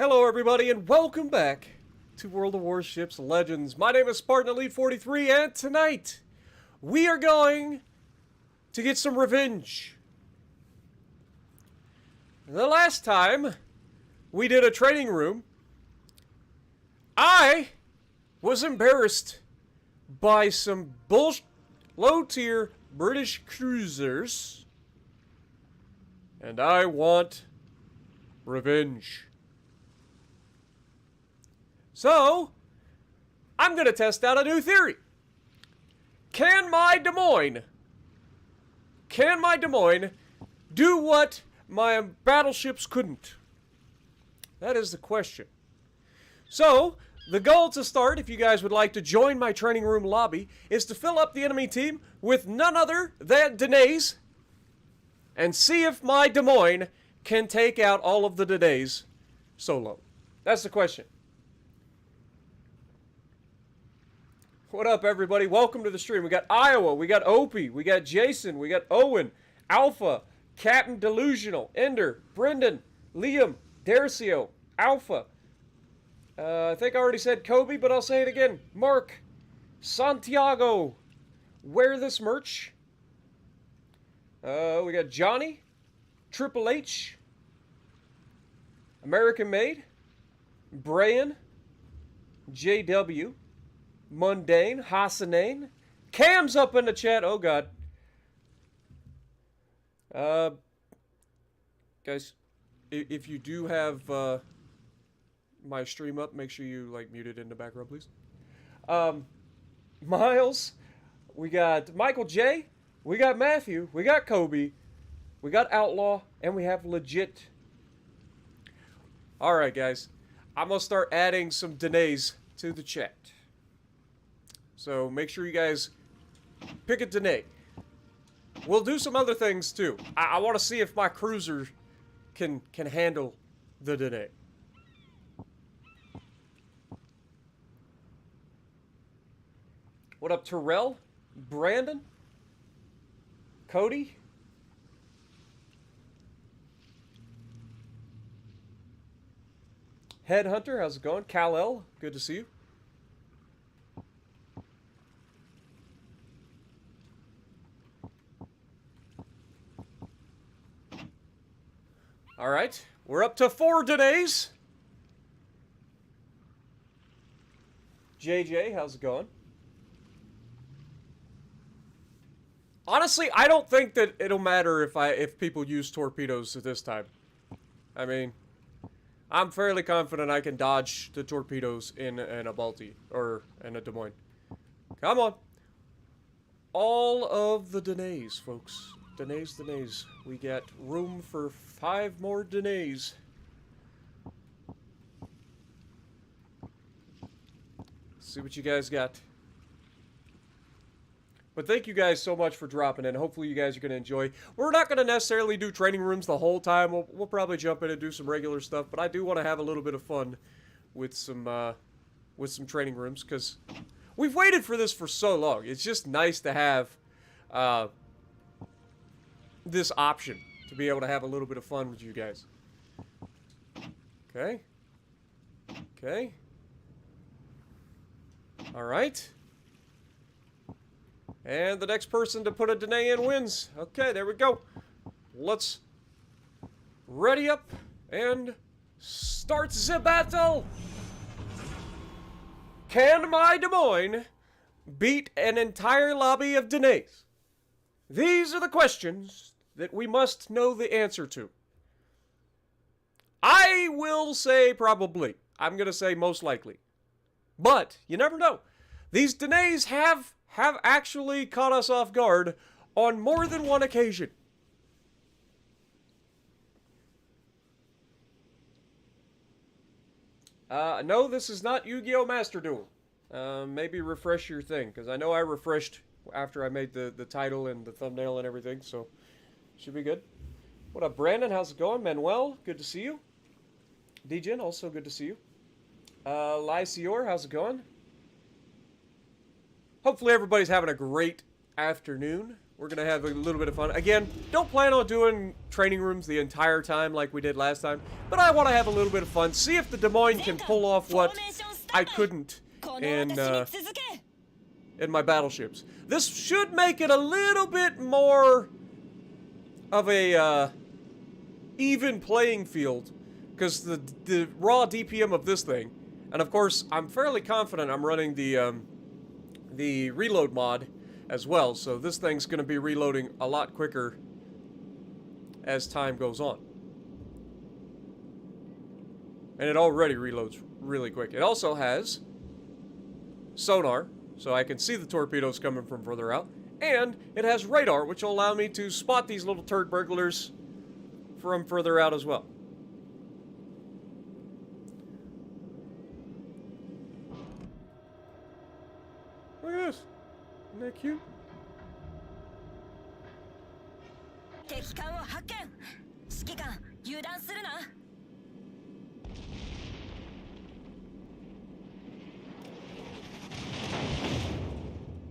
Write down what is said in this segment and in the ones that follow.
Hello everybody and welcome back to World of Warships Legends. My name is Spartan Elite 43 and tonight we are going to get some revenge. The last time we did a training room, I was embarrassed by some low-tier British cruisers, and I want revenge. So, I'm going to test out a new theory. Can my Des Moines do what my battleships couldn't? That is the question. So, the goal to start, if you guys would like to join my training room lobby, is to fill up the enemy team with none other than Danaes and see if my Des Moines can take out all of the Danaes solo. That's the question. What up, everybody? Welcome to the stream. We got Iowa, we got Opie, we got Jason, we got Owen, Alpha, Captain Delusional, Ender, Brendan, Liam, Darcio, Alpha. I think I already said Kobe, but I'll say it again. Mark, Santiago, Wear This Merch. We got Johnny, Triple H, American Made, Brian, JW, Mundane, Hassanane. Cam's up in the chat. Oh, God. Guys, if you do have my stream up, make sure you, mute it in the background, please. Miles. We got Michael J. We got Matthew. We got Kobe. We got Outlaw. And we have Legit. Alright, guys. I'm going to start adding some Danaes to the chat. So make sure you guys pick a Danae. We'll do some other things too. I want to see if my cruiser can handle the Danae. What up, Terrell? Brandon? Cody? Headhunter, how's it going? Kal-El, good to see you. Alright, we're up to 4 Danaes. JJ, how's it going? Honestly, I don't think that it'll matter if people use torpedoes at this time. I mean, I'm fairly confident I can dodge the torpedoes in a Balti, or in a Des Moines. Come on. All of the Danaes, folks. Danaes. We got room for 5 more Danaes. See what you guys got. But thank you guys so much for dropping in. Hopefully you guys are going to enjoy. We're not going to necessarily do training rooms the whole time. We'll probably jump in and do some regular stuff. But I do want to have a little bit of fun with some training rooms. Because we've waited for this for so long. It's just nice to have this option to be able to have a little bit of fun with you guys. Okay. Alright. And the next person to put a Danae in wins. Okay, there we go. Let's ready up and start the battle. Can my Des Moines beat an entire lobby of Danaes? These are the questions that we must know the answer to. I will say probably. I'm going to say most likely. But you never know. These Danaes have actually caught us off guard on more than one occasion. No, this is not Yu-Gi-Oh! Master Duel. Maybe refresh your thing, because I know I refreshed after I made the title and the thumbnail and everything, so should be good. What up, Brandon? How's it going? Manuel, good to see you. Djin, also good to see you. Lysior, how's it going? Hopefully everybody's having a great afternoon. We're going to have a little bit of fun. Again, don't plan on doing training rooms the entire time like we did last time. But I want to have a little bit of fun. See if the Des Moines can pull off what I couldn't in my battleships. This should make it a little bit more of a even playing field. Because the raw DPM of this thing, and of course, I'm fairly confident I'm running the reload mod as well, so this thing's going to be reloading a lot quicker as time goes on. And it already reloads really quick. It also has sonar, so I can see the torpedoes coming from further out, and it has radar, which will allow me to spot these little turd burglars from further out as well. Look at this. Isn't that cute?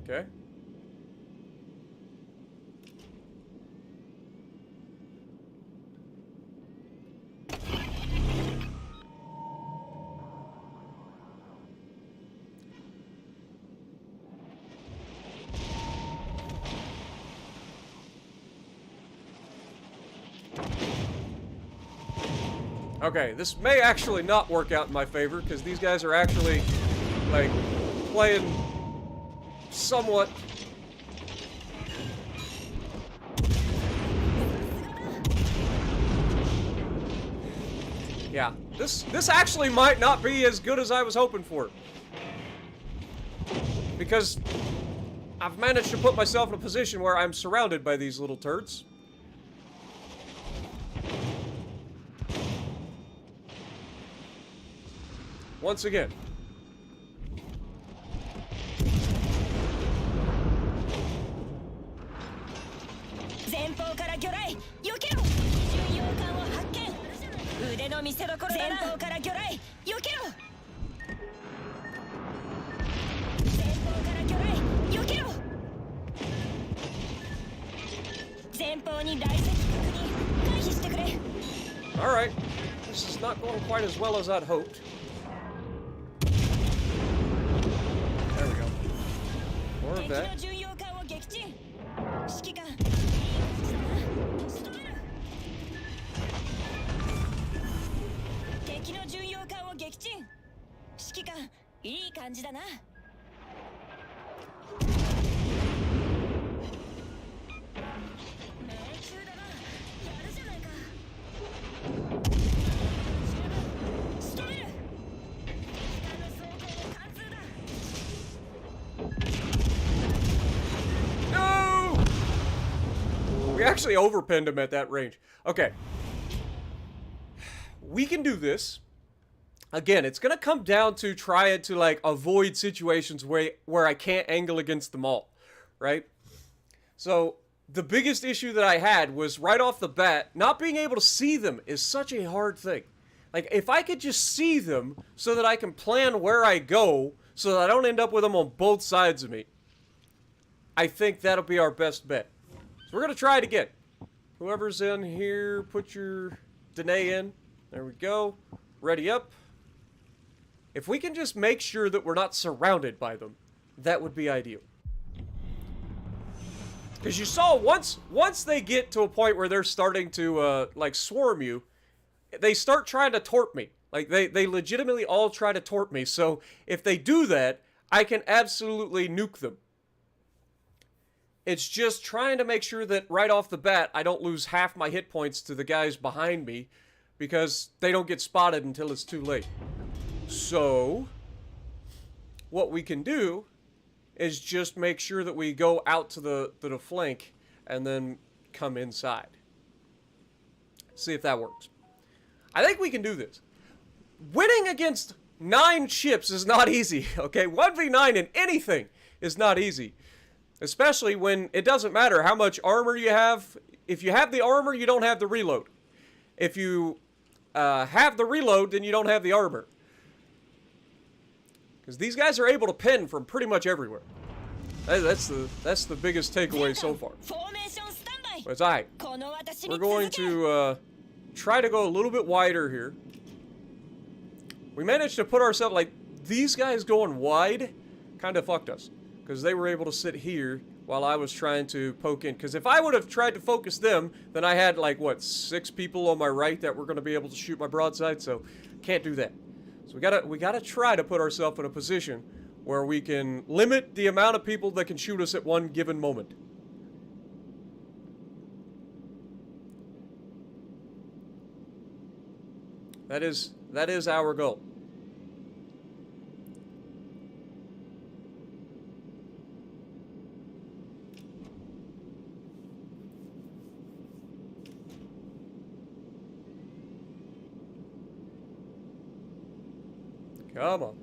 Okay. Okay, this may actually not work out in my favor, because these guys are actually, like, playing somewhat. Yeah, this actually might not be as good as I was hoping for. Because I've managed to put myself in a position where I'm surrounded by these little turds. Once again. Alright. This is not going quite as well as I'd hoped. There we go. More of that. We actually overpinned him at that range. Okay. We can do this. Again, it's going to come down to trying to, like, avoid situations where I can't angle against them all. Right? So, the biggest issue that I had was right off the bat, not being able to see them is such a hard thing. Like, if I could just see them so that I can plan where I go so that I don't end up with them on both sides of me, I think that'll be our best bet. So we're going to try it again. Whoever's in here, put your Danae in. There we go. Ready up. If we can just make sure that we're not surrounded by them, that would be ideal. Because you saw, once they get to a point where they're starting to, like, swarm you, they start trying to torp me. Like, they legitimately all try to torp me. So if they do that, I can absolutely nuke them. It's just trying to make sure that right off the bat, I don't lose half my hit points to the guys behind me, because they don't get spotted until it's too late. So, what we can do is just make sure that we go out to the flank and then come inside. See if that works. I think we can do this. Winning against 9 ships is not easy, okay? 1v9 in anything is not easy. Especially when it doesn't matter how much armor you have. If you have the armor, you don't have the reload. If you have the reload, then you don't have the armor. Because these guys are able to pin from pretty much everywhere. That's the biggest takeaway so far. But it's alright. We're going to try to go a little bit wider here. We managed to put ourselves, like, these guys going wide kind of fucked us. Because they were able to sit here while I was trying to poke in. Because if I would have tried to focus them, then I had, like, what, 6 people on my right that were going to be able to shoot my broadside. So, can't do that. So we gotta try to put ourselves in a position where we can limit the amount of people that can shoot us at one given moment. That is our goal. Come on.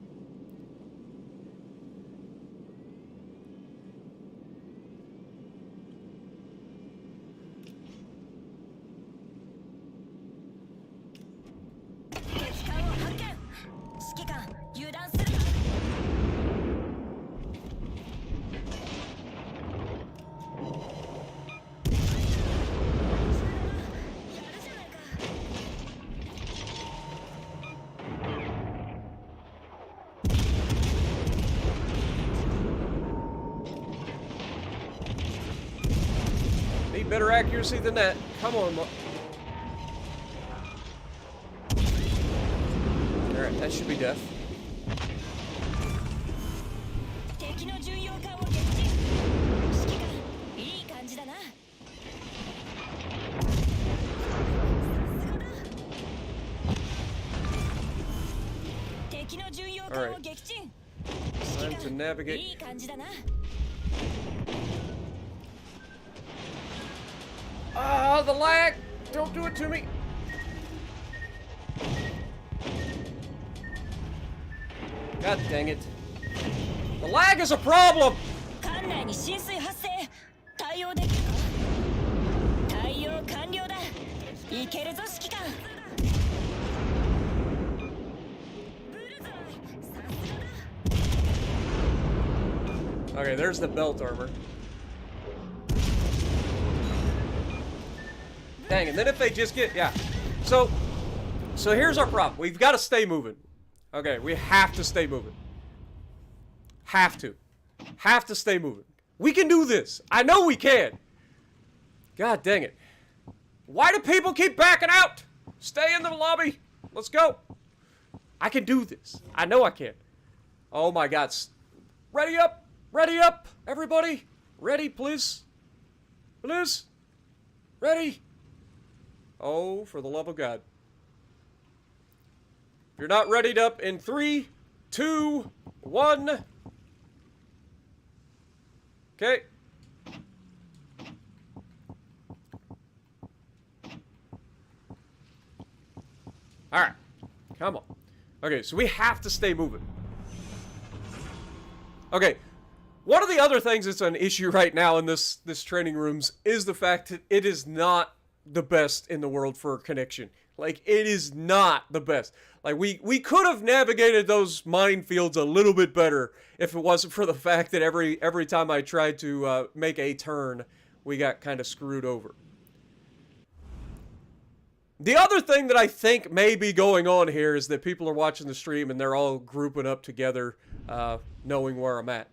Need better accuracy than that. Come on, alright, that should be death. Alright. Time to navigate. Ah, the lag! Don't do it to me! God dang it. The lag is a problem! Okay, there's the belt armor. Dang, and then if they just get, yeah. So here's our problem. We've got to stay moving. Okay, we have to stay moving. Have to stay moving. We can do this. I know we can. God dang it. Why do people keep backing out? Stay in the lobby. Let's go. I can do this. I know I can. Oh my God. Ready up. Ready up, everybody. Ready, please. Please. Ready. Oh, for the love of God. If you're not readied up in 3, 2, 1. Okay. Alright. Come on. Okay, so we have to stay moving. Okay. One of the other things that's an issue right now in this training rooms is the fact that it is not the best in the world for connection. Like, it is not the best. Like, we could have navigated those minefields a little bit better if it wasn't for the fact that every time I tried to make a turn, we got kind of screwed over. The other thing that I think may be going on here is that people are watching the stream and they're all grouping up together, knowing where I'm at.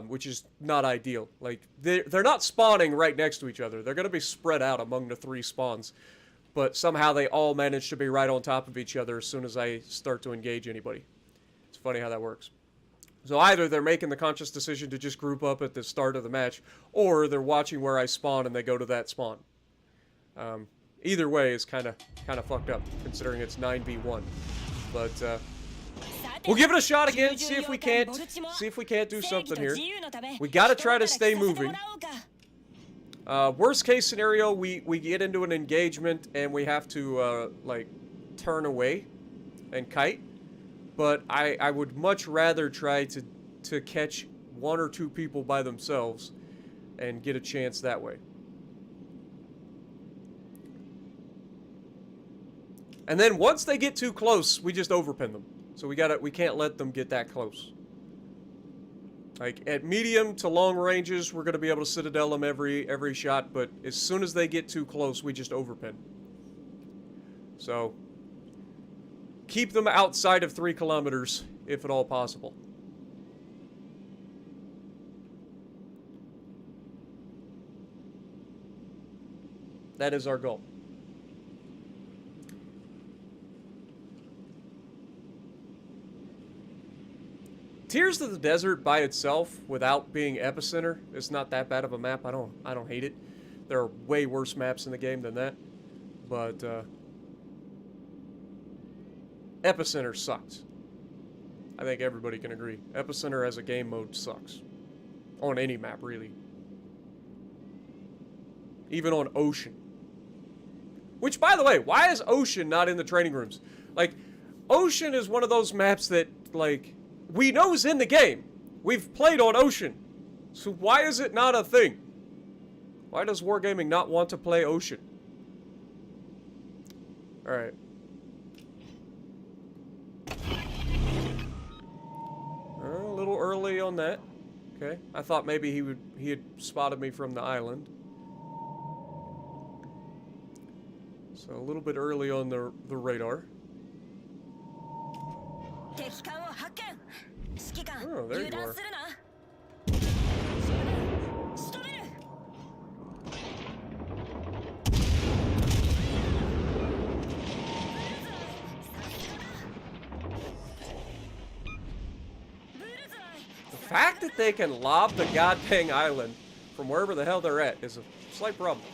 Which is not ideal. Like, they're not spawning right next to each other. They're going to be spread out among the 3 spawns. But somehow they all manage to be right on top of each other as soon as I start to engage anybody. It's funny how that works. So either they're making the conscious decision to just group up at the start of the match, or they're watching where I spawn and they go to that spawn. Either way is kind of fucked up, considering it's 9v1. But, we'll give it a shot again, see if we can't do something here. We gotta try to stay moving. Worst case scenario, we get into an engagement and we have to, like, turn away and kite. But I would much rather try to catch 1 or 2 people by themselves and get a chance that way. And then once they get too close, we just overpin them. So we can't let them get that close. Like, at medium to long ranges, we're going to be able to citadel them every shot, but as soon as they get too close, we just overpin. So, keep them outside of 3 kilometers, if at all possible. That is our goal. Tears of the Desert by itself, without being Epicenter, is not that bad of a map. I don't hate it. There are way worse maps in the game than that. But Epicenter sucks. I think everybody can agree. Epicenter as a game mode sucks. On any map, really. Even on Ocean. Which, by the way, why is Ocean not in the training rooms? Like, Ocean is one of those maps that, like, we know is in the game. We've played on Ocean. So why is it not a thing? Why does Wargaming not want to play Ocean? Alright. A little early on that. Okay. I thought maybe he had spotted me from the island. So a little bit early on the radar. Oh, there you are. The fact that they can lob the goddamn island from wherever the hell they're at is a slight problem.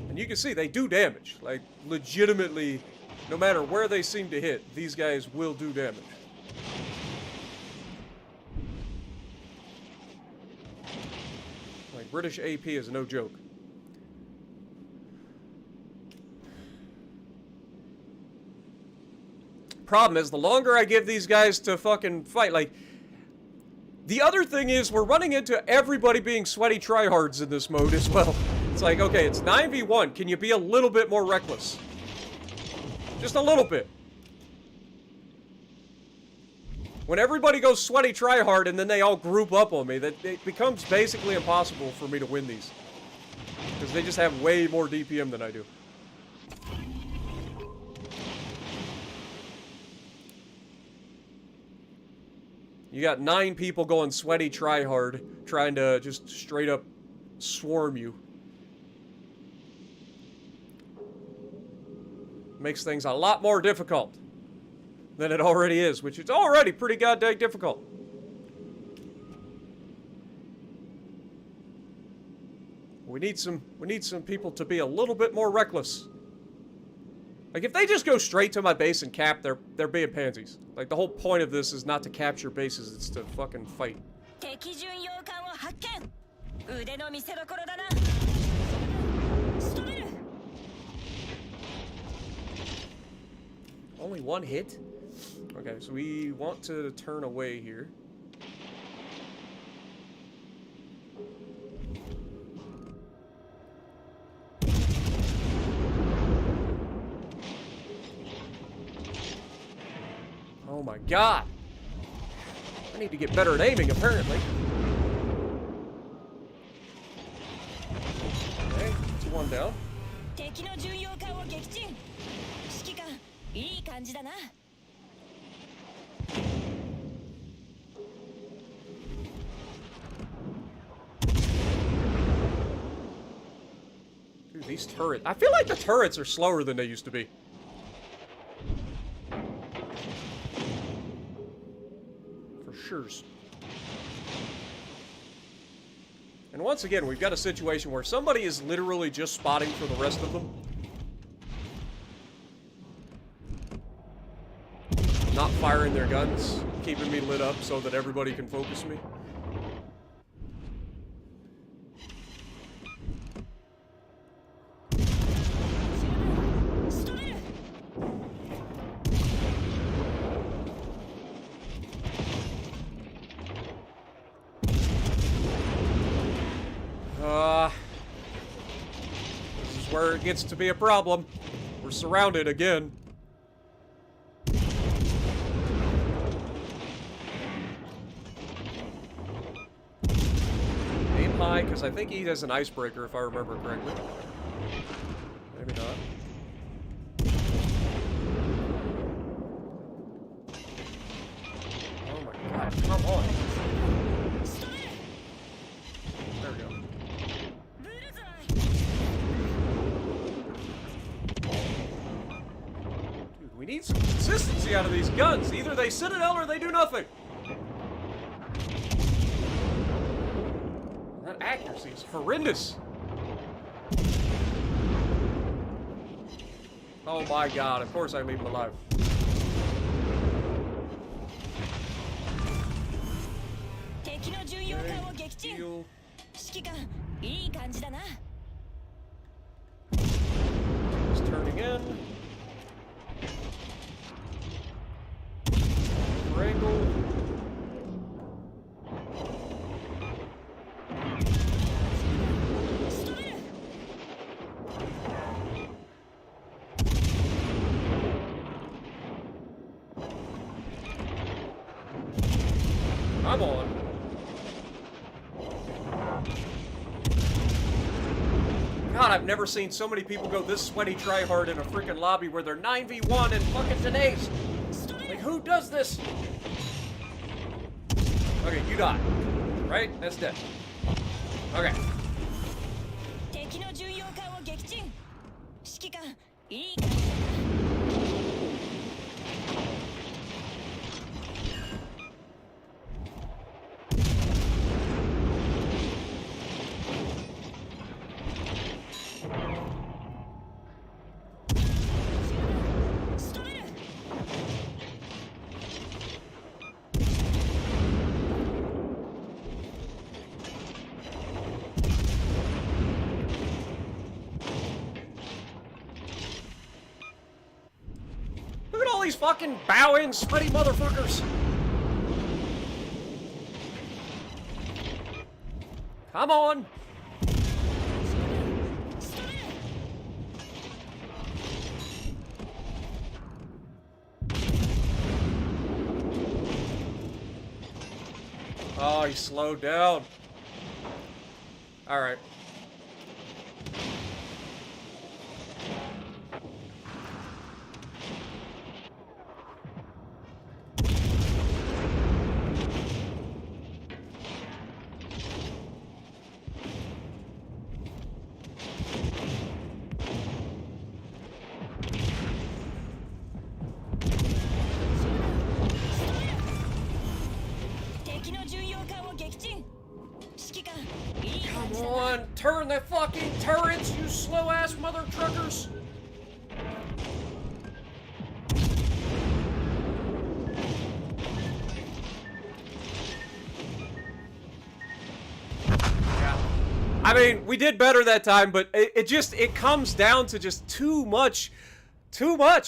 And you can see they do damage. Like, legitimately, no matter where they seem to hit, these guys will do damage. Like, British AP is no joke. Problem is, the longer I give these guys to fucking fight, like, the other thing is we're running into everybody being sweaty tryhards in this mode as well. It's like, okay, it's 9v1. Can you be a little bit more reckless? Just a little bit. When everybody goes sweaty tryhard and then they all group up on me, that it becomes basically impossible for me to win these. Because they just have way more DPM than I do. You got 9 people going sweaty tryhard, trying to just straight up swarm you. Makes things a lot more difficult than it already is, which is already pretty goddamn difficult. We need some people to be a little bit more reckless. Like, if they just go straight to my base and cap, they're being pansies. Like, the whole point of this is not to capture bases, it's to fucking fight. Only 1 hit? Okay, so we want to turn away here. Oh my god! I need to get better at aiming, apparently. Okay, it's 1 down. Dude, these turrets. I feel like the turrets are slower than they used to be. And once again, we've got a situation where somebody is literally just spotting for the rest of them. Not firing their guns, keeping me lit up so that everybody can focus me. This is where it gets to be a problem. We're surrounded again. high, because I think he has an icebreaker, if I remember correctly. Maybe not. Oh my god, come on. There we go. Dude, we need some consistency out of these guns. Either they citadel or they do nothing. That accuracy is horrendous. Oh my god, of course I leave him alive. Heal. He's turning in. Wrangle. Come on. God, I've never seen so many people go this sweaty tryhard in a freaking lobby where they're 9v1 and fucking denays. Like, who does this? Okay, you die. Right? That's dead. Okay. These fucking bow-in sweaty motherfuckers. Come on. Oh, he slowed down. All right. Come on, turn the fucking turrets, you slow-ass mother truckers! Yeah. I mean, we did better that time, but it comes down to just too much,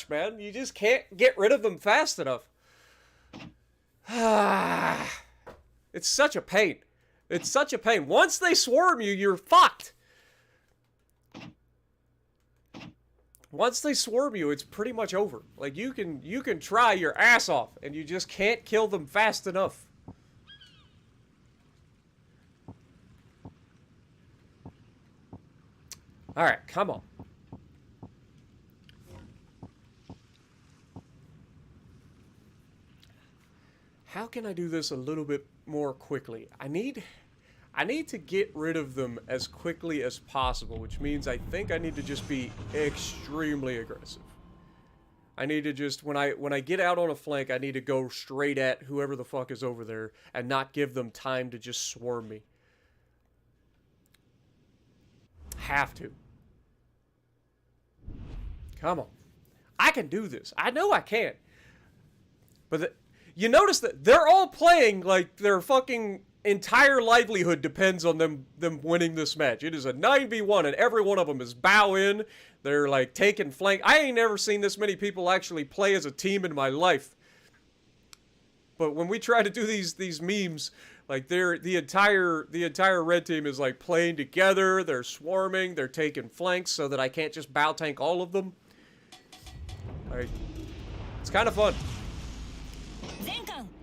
man. You just can't get rid of them fast enough. It's such a pain. It's such a pain. Once they swarm you, you're fucked. Once they swarm you, it's pretty much over. Like, you can try your ass off, and you just can't kill them fast enough. Alright, come on. How can I do this a little bit more quickly? I need to get rid of them as quickly as possible, which means I think I need to just be extremely aggressive. I need to just, when I get out on a flank, I need to go straight at whoever the fuck is over there and not give them time to just swarm me. Have to. Come on. I can do this. I know I can. But you notice that they're all playing like their fucking entire livelihood depends on them winning this match. It is a 9v1 and every one of them is bow in. They're like taking flank. I ain't never seen this many people actually play as a team in my life. But when we try to do these memes, like the entire red team is like playing together, they're swarming, they're taking flanks so that I can't just bow tank all of them. Like, it's kind of fun.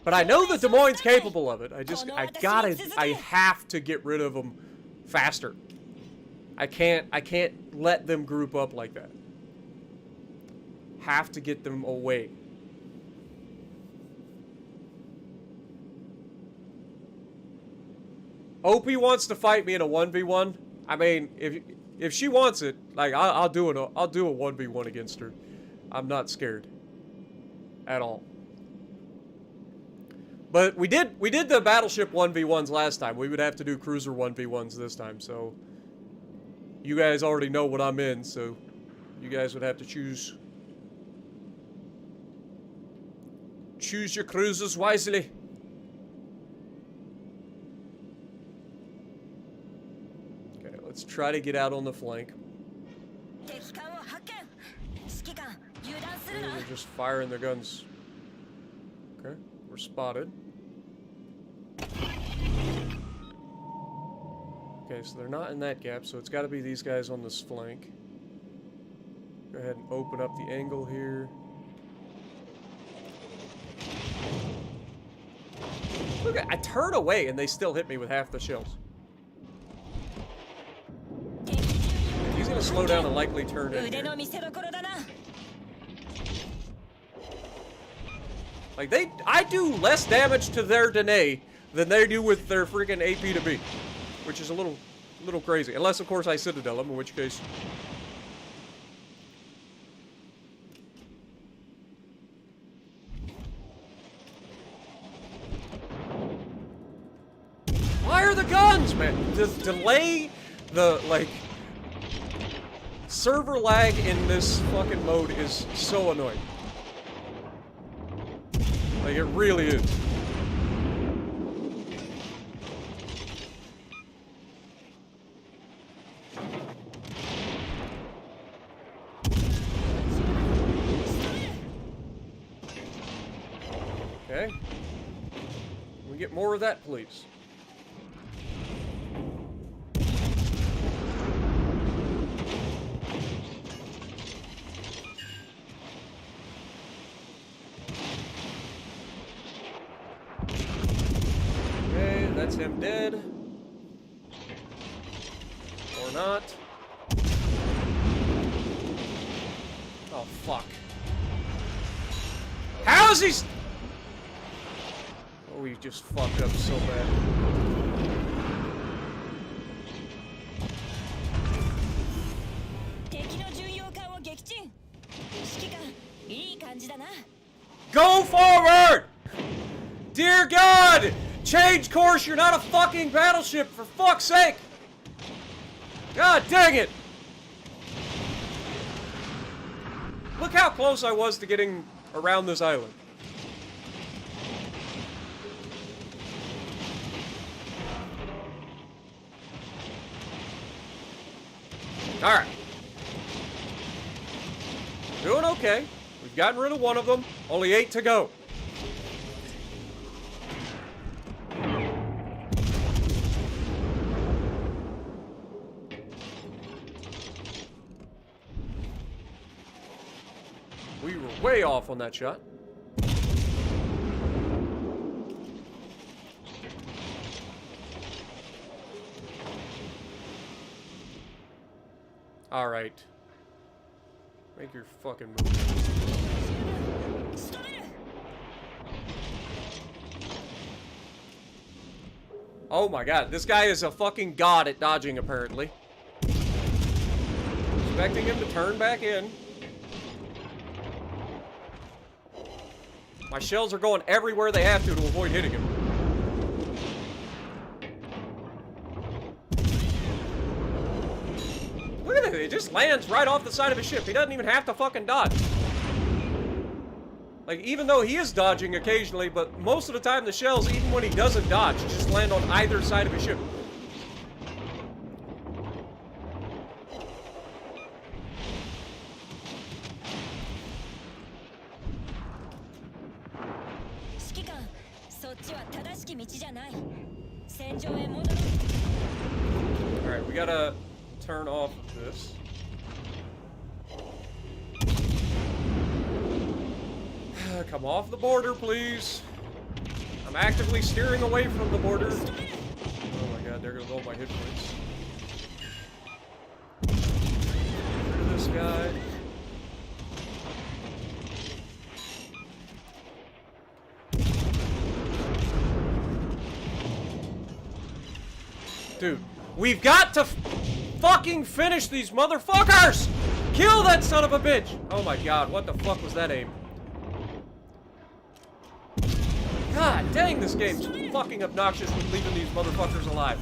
But I know that Des Moines is capable of it. I have to get rid of them faster. I can't let them group up like that. Have to get them away. Opie wants to fight me in a 1v1. I mean, if she wants it, like I'll do it. I'll do a 1v1 against her. I'm not scared at all. But we did the Battleship 1v1s last time. We would have to do cruiser 1v1s this time. So you guys already know what I'm in. So you guys would have to choose your cruisers wisely. Let's try to get out on the flank. They're just firing their guns. Okay, we're spotted. Okay, so they're not in that gap, so it's got to be these guys on this flank. Go ahead and open up the angle here. Look, I turn away and they still hit me with half the shells. He's gonna slow down and likely turn in here. Like I do less damage to their Danae than they do with their freaking AP to B, which is a little crazy. Unless of course I Citadel them, in which case. Fire the guns, man! Delay the like. Server lag in this fucking mode is so annoying. Like, it really is. Okay. Can we get more of that, please? That's him dead. Or not. Oh, fuck. How is he... Oh, we just fucked up so bad. Go forward! Dear God! Change course, you're not a fucking battleship, for fuck's sake! God dang it! Look how close I was to getting around this island. Alright. Doing okay. We've gotten rid of one of them. Only 8 to go. We were way off on that shot. All right. Make your fucking move. Oh my God, this guy is a fucking god at dodging, apparently. Expecting him to turn back in. My shells are going everywhere they have to avoid hitting him. Look at it, it just lands right off the side of his ship. He doesn't even have to fucking dodge. Like, even though he is dodging occasionally, but most of the time the shells, even when he doesn't dodge, just land on either side of his ship. Alright, we gotta turn off this. Come off the border, please. I'm actively steering away from the border. Oh my God, there goes all my hit points. God. Dude, we've got to fucking finish these motherfuckers! Kill that son of a bitch! Oh my god, what the fuck was that aim? God dang, this game's fucking obnoxious with leaving these motherfuckers alive.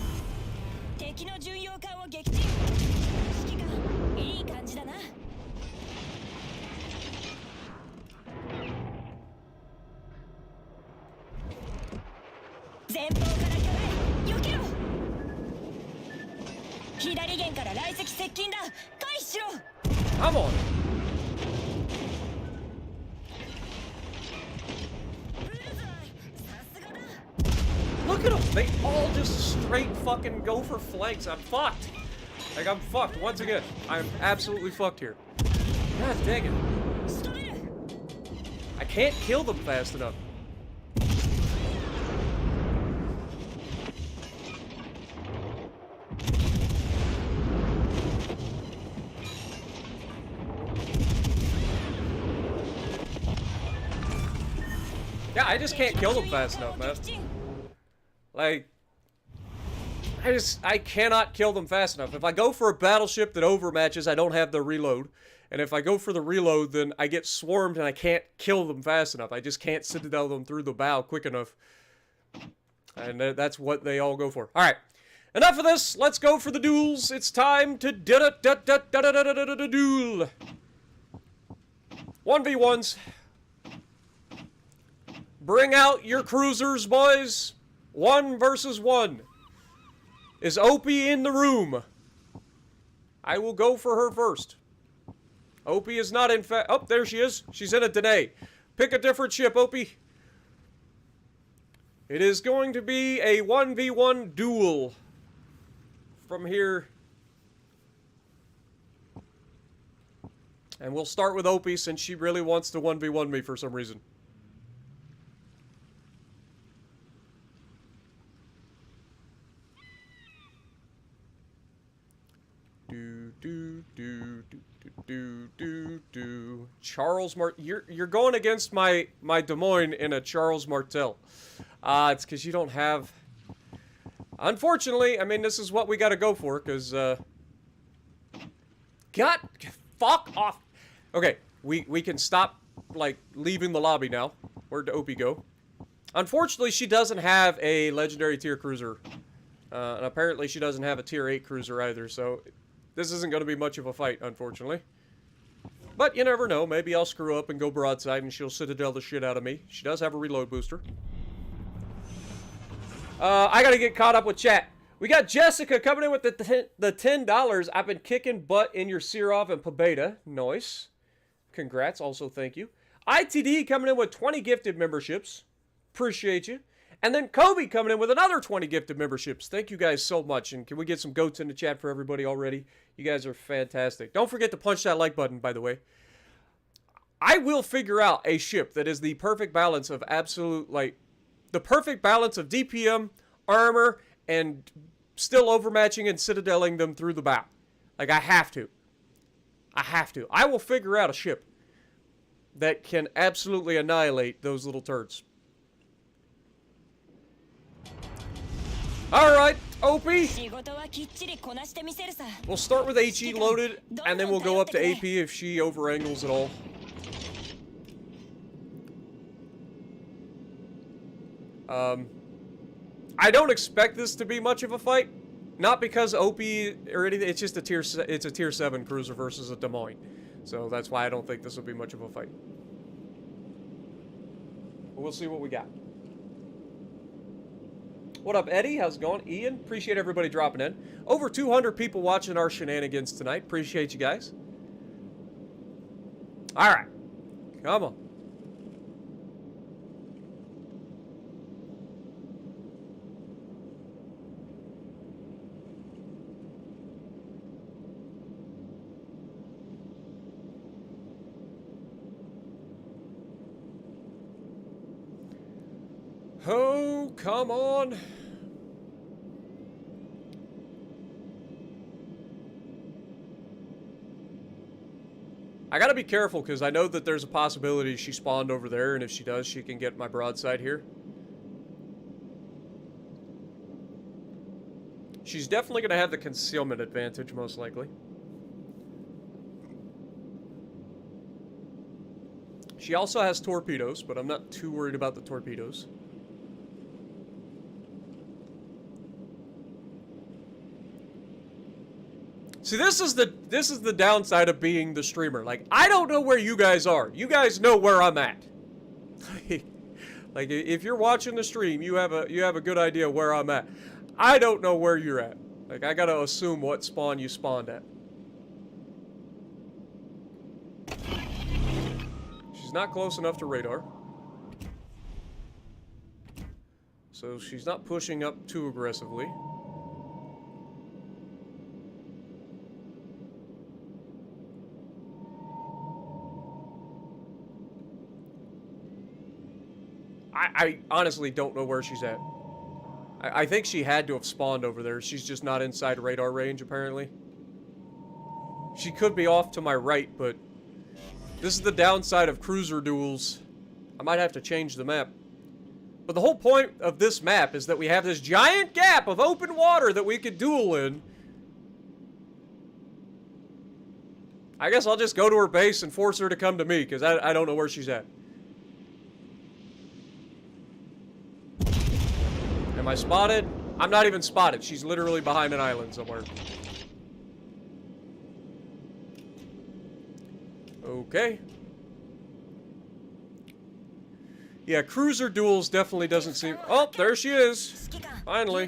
Come on. Look at them. They all just straight fucking go for flanks. I'm fucked. Like, I'm fucked once again. I'm absolutely fucked here. God dang it. I can't kill them fast enough. Yeah, I just can't kill them fast enough, man. Like, I cannot kill them fast enough. If I go for a battleship that overmatches, I don't have the reload. And if I go for the reload, then I get swarmed and I can't kill them fast enough. I just can't citadel them through the bow quick enough. And that's what they all go for. Alright, enough of this. Let's go for the duels. It's time to duel. 1v1s. Bring out your cruisers, boys. 1 versus 1. Is Opie in the room? I will go for her first. Opie is not in fact... Oh, there she is. She's in a Danae. Pick a different ship, Opie. It is going to be a 1v1 duel. From here. And we'll start with Opie since she really wants to 1v1 me for some reason. Charles you're going against my Des Moines in a Charles Martel. It's because you don't have... Unfortunately, I mean, this is what we got to go for, because, God, fuck off. Okay, we can stop, like, leaving the lobby now. Where'd Opie go? Unfortunately, she doesn't have a legendary tier cruiser. And apparently she doesn't have a tier 8 cruiser either, so... This isn't going to be much of a fight, unfortunately. But you never know. Maybe I'll screw up and go broadside and she'll citadel the shit out of me. She does have a reload booster. I got to get caught up with chat. We got Jessica coming in with the $10. I've been kicking butt in your Serov and Pobeda. Nice. Congrats. Also, thank you. ITD coming in with 20 gifted memberships. Appreciate you. And then Kobe coming in with another 20 gifted memberships. Thank you guys so much. And can we get some goats in the chat for everybody already? You guys are fantastic. Don't forget to punch that like button, by the way. I will figure out a ship that is the perfect balance of absolute, like, the perfect balance of DPM, armor, and still overmatching and citadeling them through the bow. Like, I have to. I have to. I will figure out a ship that can absolutely annihilate those little turds. Alright, Opie. We'll start with HE loaded, and then we'll go up to AP if she overangles at all. I don't expect this to be much of a fight. Not because Opie or anything, it's just a tier 7 cruiser versus a Des Moines. So that's why I don't think this will be much of a fight. But we'll see what we got. What up, Eddie? How's it going? Ian? Appreciate everybody dropping in. Over 200 people watching our shenanigans tonight. Appreciate you guys. Alright. Come on. Oh, come on. I gotta be careful, because I know that there's a possibility she spawned over there, and if she does, she can get my broadside here. She's definitely gonna have the concealment advantage, most likely. She also has torpedoes, but I'm not too worried about the torpedoes. See, this is the downside of being the streamer. Like, I don't know where you guys are. You guys know where I'm at. Like, if you're watching the stream, you have a good idea where I'm at. I don't know where you're at. Like, I gotta assume what spawn you spawned at. She's not close enough to radar. So she's not pushing up too aggressively. I honestly don't know where she's at. I think she had to have spawned over there. She's just not inside radar range, apparently. She could be off to my right, but this is the downside of cruiser duels. I might have to change the map. But the whole point of this map is that we have this giant gap of open water that we could duel in. I guess I'll just go to her base and force her to come to me, because I don't know where she's at. Am I spotted? I'm not even spotted. She's literally behind an island somewhere. Okay. Yeah, cruiser duels definitely doesn't seem... Oh, there she is. Finally.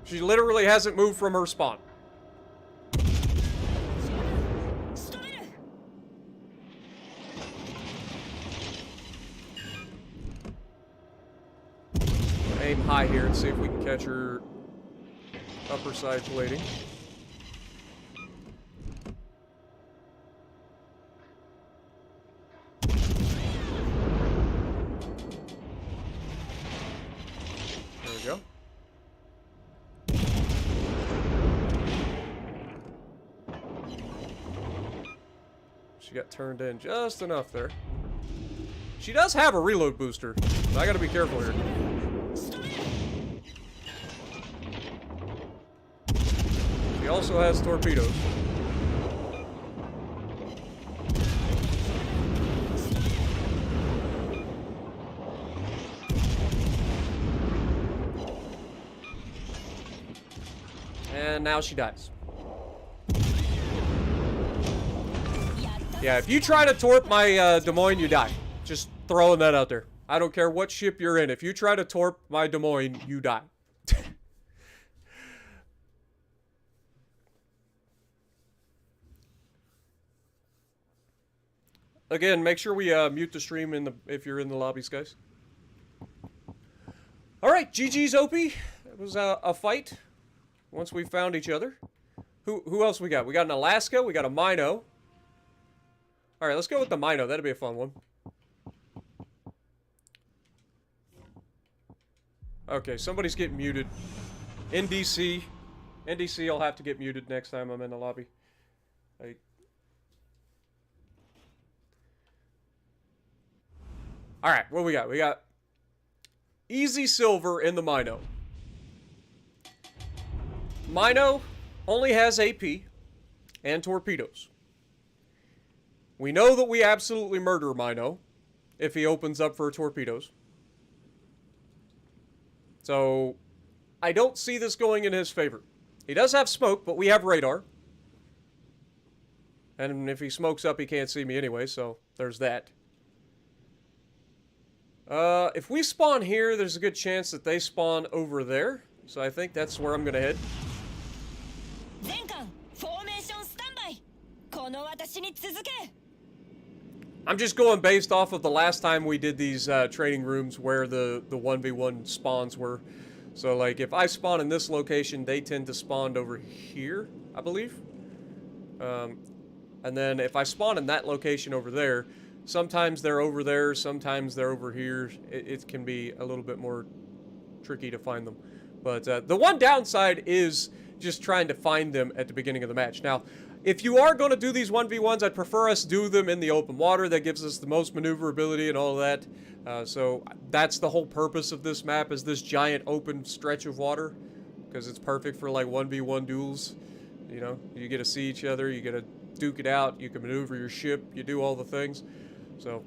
She literally hasn't moved from her spawn. Aim high here and see if we can catch her upper side plating. There we go. She got turned in just enough there. She does have a reload booster, so I gotta be careful here. She also has torpedoes. And now she dies. Yeah, if you try to torp my Des Moines, you die. Just throwing that out there. I don't care what ship you're in. If you try to torp my Des Moines, you die. Again, make sure we mute the stream if you're in the lobbies, guys. All right, GG's OP. It was a fight once we found each other. Who else we got? We got an Alaska. We got a Mino. All right, let's go with the Mino. That'll be a fun one. Okay, somebody's getting muted. NDC. NDC, I'll have to get muted next time I'm in the lobby. Alright, what we got? We got easy silver in the Mino. Mino only has AP and torpedoes. We know that we absolutely murder Mino if he opens up for torpedoes. So, I don't see this going in his favor. He does have smoke, but we have radar. And if he smokes up, he can't see me anyway, so there's that. If we spawn here, there's a good chance that they spawn over there. So I think that's where I'm gonna head. I'm just going based off of the last time we did these training rooms where the 1v1 spawns were. So like if I spawn in this location, they tend to spawn over here, I believe. And then if I spawn in that location over there, sometimes they're over there, sometimes they're over here. It can be a little bit more tricky to find them. But the one downside is just trying to find them at the beginning of the match. Now, if you are going to do these 1v1s, I'd prefer us do them in the open water. That gives us the most maneuverability and all that. So that's the whole purpose of this map, is this giant open stretch of water. Because it's perfect for like 1v1 duels. You know, you get to see each other, you get to duke it out, you can maneuver your ship, you do all the things. So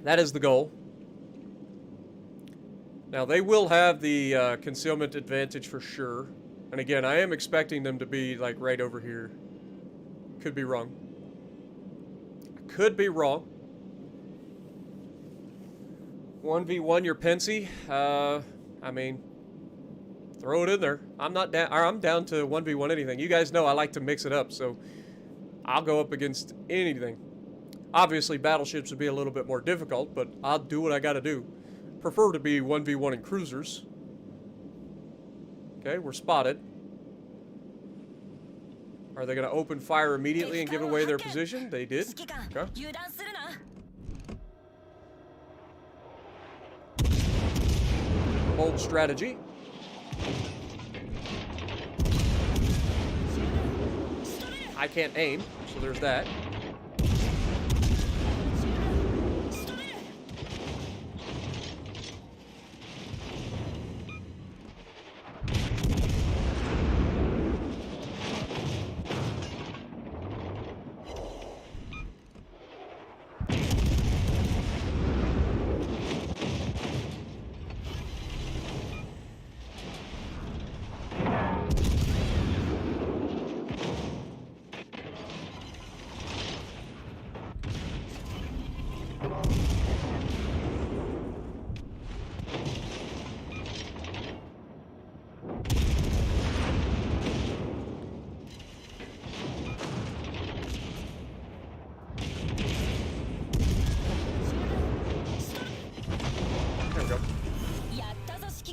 that is the goal. Now they will have the concealment advantage for sure. And again, I am expecting them to be like right over here. Could be wrong. Could be wrong. 1v1 your Pensy. I mean, throw it in there. I'm not down. I'm down to 1v1 anything. You guys know I like to mix it up, so I'll go up against anything. Obviously, battleships would be a little bit more difficult, but I'll do what I got to do. Prefer to be 1v1 in cruisers. Okay, we're spotted. Are they going to open fire immediately and give away their position? They did. Okay. Bold strategy. I can't aim, so there's that.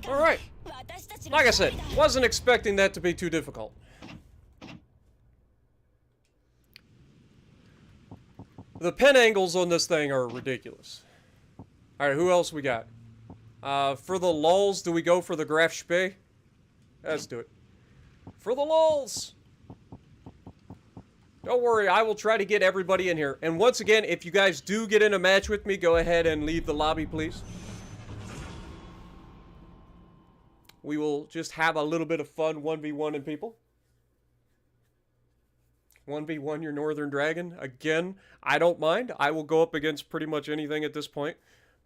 Alright. Like I said, wasn't expecting that to be too difficult. The pen angles on this thing are ridiculous. Alright, who else we got? For the lulls, do we go for the Graf Spee? Let's do it. For the lulls! Don't worry, I will try to get everybody in here. And once again, if you guys do get in a match with me, go ahead and leave the lobby, please. We will just have a little bit of fun 1v1ing people. 1v1 your Northern Dragon. Again, I don't mind. I will go up against pretty much anything at this point.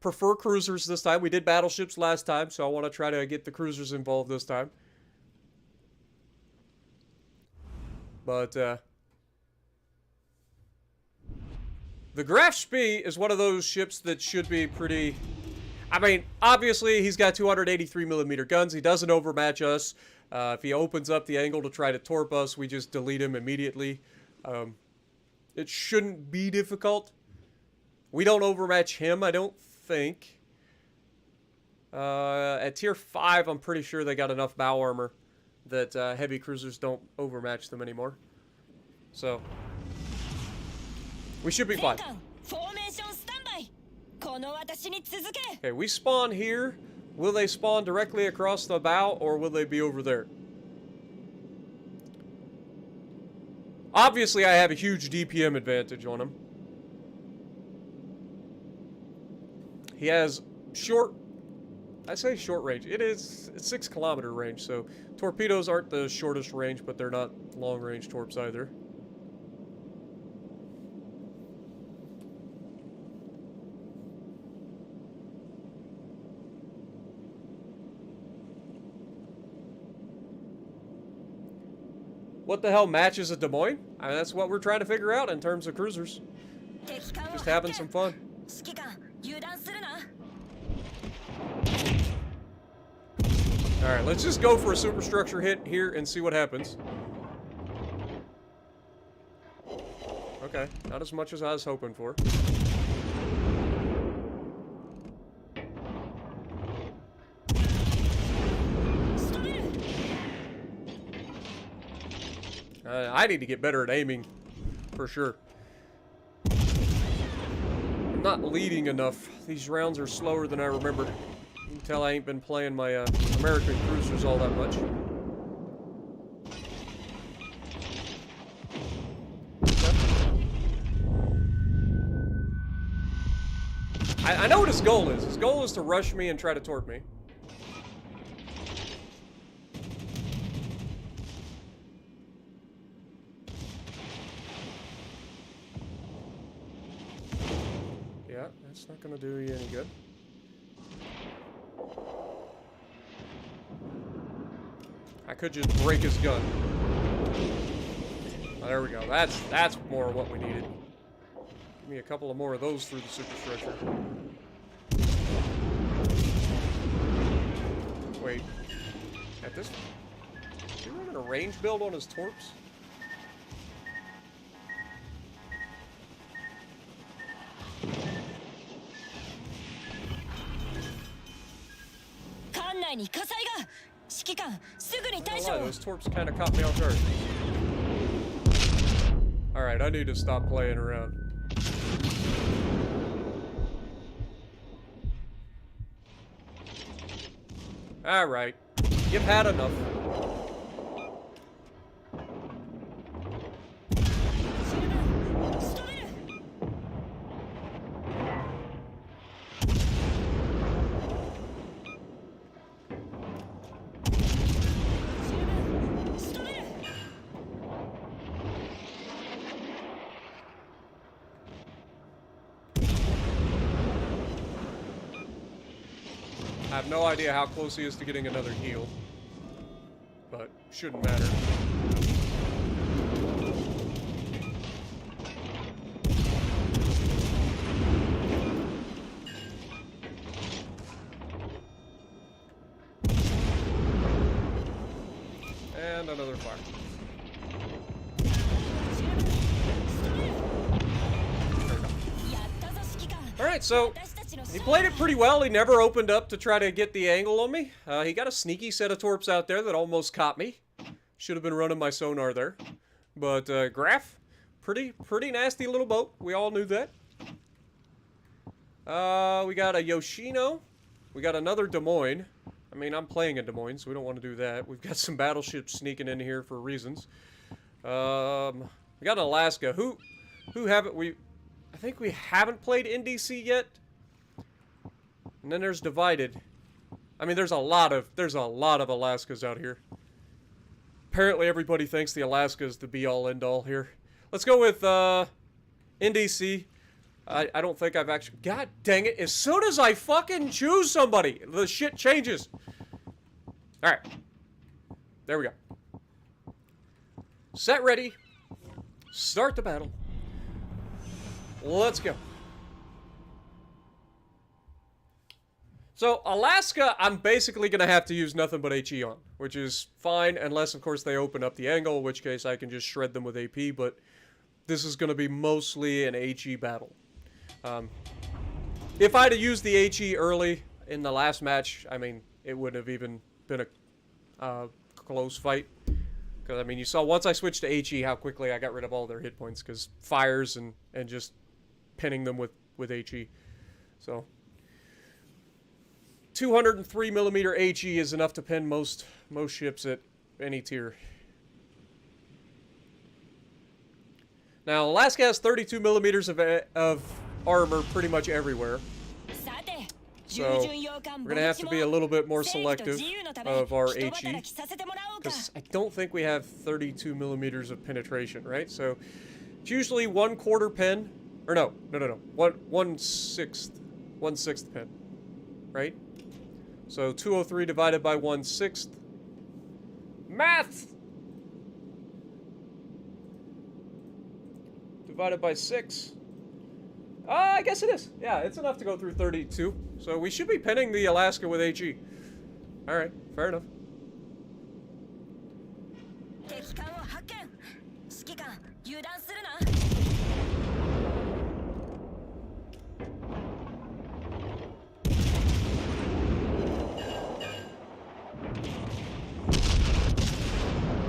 Prefer cruisers this time. We did battleships last time, so I want to try to get the cruisers involved this time. But, the Graf Spee is one of those ships that should be pretty... I mean, obviously, he's got 283mm guns. He doesn't overmatch us. If he opens up the angle to try to torp us, we just delete him immediately. It shouldn't be difficult. We don't overmatch him, I don't think. At tier 5, I'm pretty sure they got enough bow armor that heavy cruisers don't overmatch them anymore. So, we should be fine. Okay, we spawn here. Will they spawn directly across the bow, or will they be over there? Obviously, I have a huge DPM advantage on him. He has short... I say short range. It's 6 kilometer range, so torpedoes aren't the shortest range, but they're not long range torps either. What the hell matches a Des Moines? I mean, that's what we're trying to figure out in terms of cruisers. Just having some fun. Alright, let's just go for a superstructure hit here and see what happens. Okay, not as much as I was hoping for. I need to get better at aiming, for sure. I'm not leading enough. These rounds are slower than I remember. You can tell I ain't been playing my American cruisers all that much. I know what his goal is. His goal is to rush me and try to torp me. Yeah, that's not gonna do you any good. I could just break his gun. Oh, there we go. That's more what we needed. Give me a couple of more of those through the superstructure. Wait. At this... Is he running a range build on his torps? Those torps kind of caught me off guard. Alright, I need to stop playing around. Alright. You've had enough. I have no idea how close he is to getting another heal, but shouldn't matter. And another fire. Alright, so he played it pretty well. He never opened up to try to get the angle on me. He got a sneaky set of torps out there that almost caught me. Should have been running my sonar there. But Graf, pretty nasty little boat. We all knew that. We got a Yoshino. We got another Des Moines. I mean, I'm playing in Des Moines, so we don't want to do that. We've got some battleships sneaking in here for reasons. We got an Alaska. Who haven't we... I think we haven't played NDC yet. And then there's Divided. I mean, there's a lot of Alaskas out here. Apparently everybody thinks the Alaska is the be-all, end-all here. Let's go with NDC. I don't think I've actually... God dang it. As soon as I fucking choose somebody, the shit changes. Alright. There we go. Set ready. Start the battle. Let's go. So, Alaska, I'm basically going to have to use nothing but HE on, which is fine, unless, of course, they open up the angle, in which case I can just shred them with AP, but this is going to be mostly an HE battle. If I'd have used the HE early in the last match, I mean, it wouldn't have even been a close fight. Because, I mean, you saw once I switched to HE how quickly I got rid of all their hit points, because fires and just pinning them with HE. So... 203mm HE is enough to pin most ships at any tier. Now, Alaska has 32mm of armor pretty much everywhere. So, we're going to have to be a little bit more selective of our HE. Because I don't think we have 32mm of penetration, right? So, it's usually 1/4 pin. Or no. 1/6 pin. Right? So 203 divided by 1/6. Math! Divided by 6. I guess it is. Yeah, it's enough to go through 32. So we should be pinning the Alaska with HE. Alright, fair enough.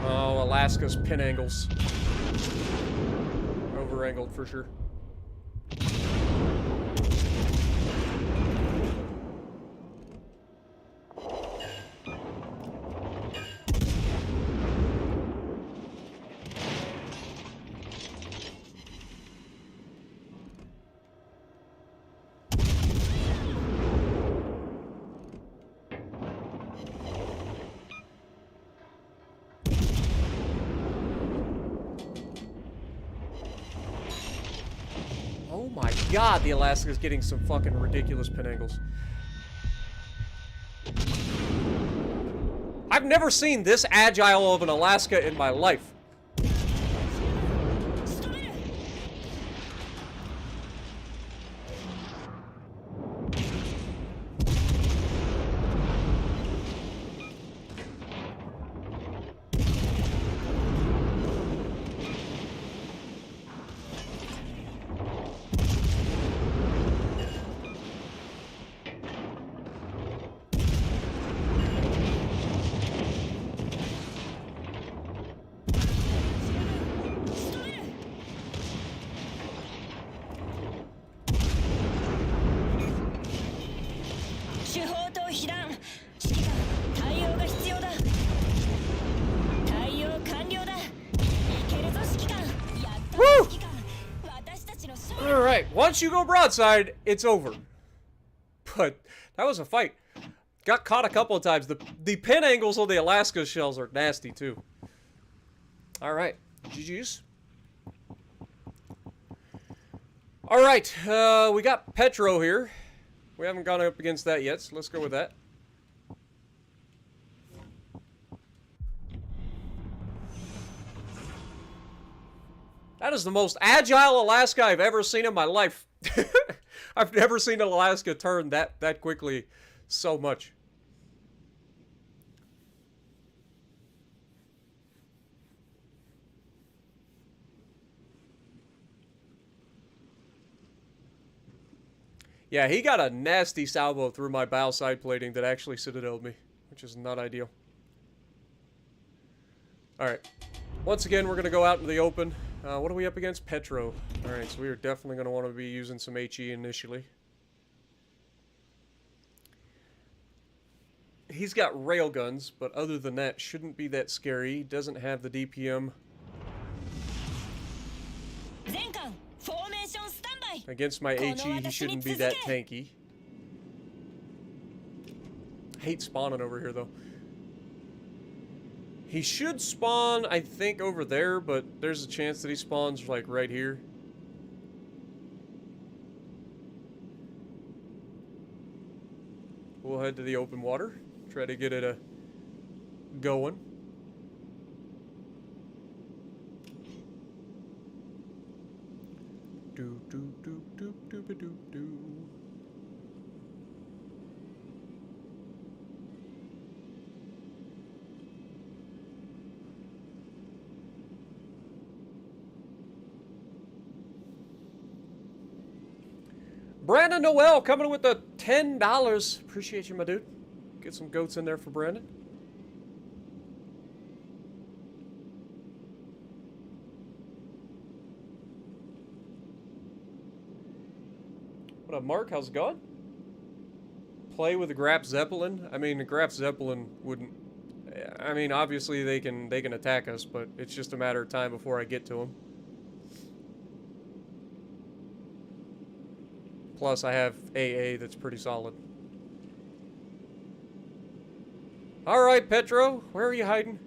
Oh, Alaska's pin angles. Over-angled for sure. my god, the Alaska's getting some fucking ridiculous pin angles. I've never seen this agile of an Alaska in my life. Alright, once you go broadside, it's over. But that was a fight. Got caught a couple of times. The pin angles on the Alaska shells are nasty too. Alright, GG's. Alright, we got Petro here. We haven't gone up against that yet, so let's go with that. That is the most agile Alaska I've ever seen in my life. I've never seen an Alaska turn that quickly so much. Yeah, he got a nasty salvo through my bow side plating that actually citadeled me, which is not ideal. Alright. Once again, we're going to go out into the open. What are we up against? Petro. Alright, so we are definitely going to want to be using some HE initially. He's got railguns, but other than that, shouldn't be that scary. He doesn't have the DPM. Against my HE, he shouldn't be that tanky. Hate spawning over here, though. He should spawn, I think, over there, but there's a chance that he spawns, like, right here. We'll head to the open water. Try to get it going. Do do do do do do do do. Brandon Noel coming with the $10. Appreciate you, my dude. Get some goats in there for Brandon. What up, Mark? How's it going? Play with the Graf Zeppelin? I mean, the Graf Zeppelin wouldn't... I mean, obviously they can attack us, but it's just a matter of time before I get to them. Plus, I have AA that's pretty solid. Alright, Petro. Where are you hiding?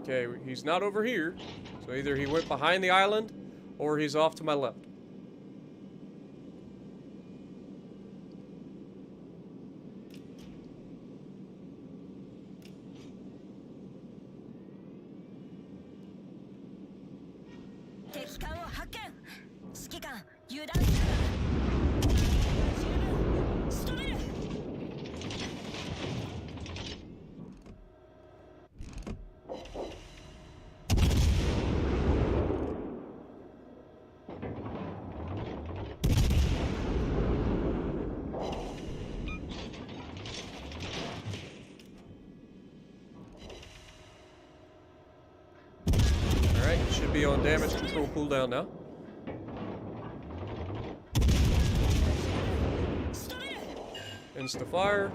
Okay, he's not over here. So either he went behind the island, or he's off to my left. Be on damage control cooldown now. Insta fire.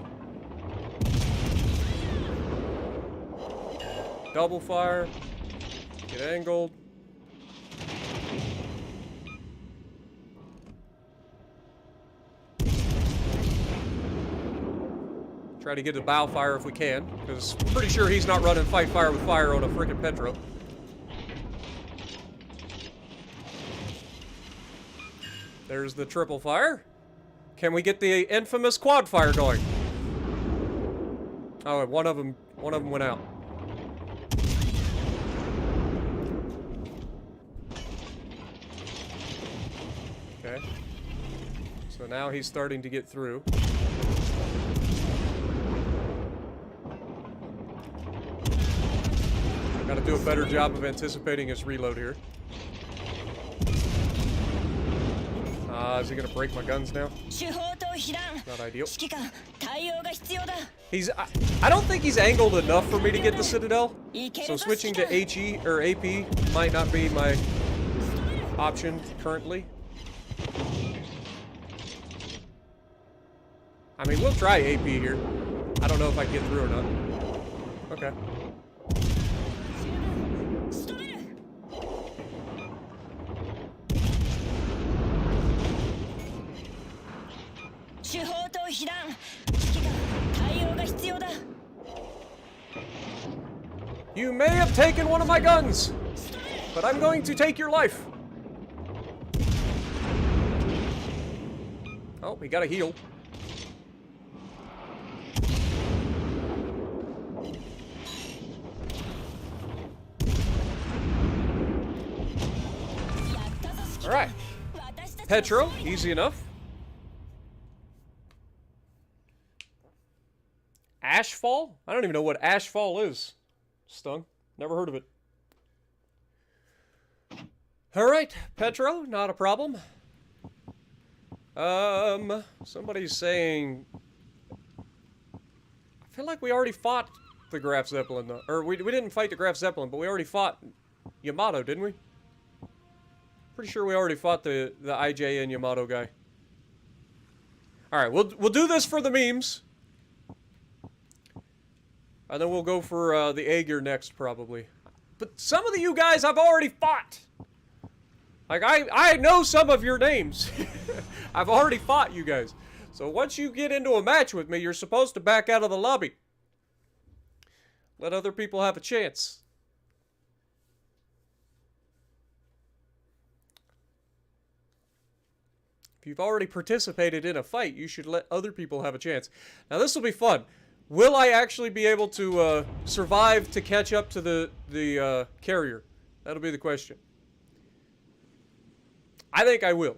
Double fire. Get angled. Try to get a bow fire if we can, because I'm pretty sure he's not running fight fire with fire on a freaking Petro. There's the triple fire. Can we get the infamous quad fire going? Oh, one of them went out. Okay. So now he's starting to get through. Gotta do a better job of anticipating his reload here. Is he gonna break my guns now? Not ideal. I don't think he's angled enough for me to get the Citadel. So switching to HE or AP might not be my option currently. I mean, we'll try AP here. I don't know if I can get through or not. Okay. You may have taken one of my guns, but I'm going to take your life. Oh, we got a heal. All right. Petro, easy enough. Ashfall? I don't even know what Ashfall is. Stung. Never heard of it. Alright, Petro, not a problem. Somebody's saying... I feel like we already fought the Graf Zeppelin, though. Or we didn't fight the Graf Zeppelin, but we already fought Yamato, didn't we? Pretty sure we already fought the IJ and Yamato guy. Alright, we'll do this for the memes. And then we'll go for the Aegir next, probably. But some of you guys I've already fought. Like, I know some of your names. I've already fought you guys. So once you get into a match with me, you're supposed to back out of the lobby. Let other people have a chance. If you've already participated in a fight, you should let other people have a chance. Now, this will be fun. Will I actually be able to survive to catch up to the carrier? That'll be the question. I think I will.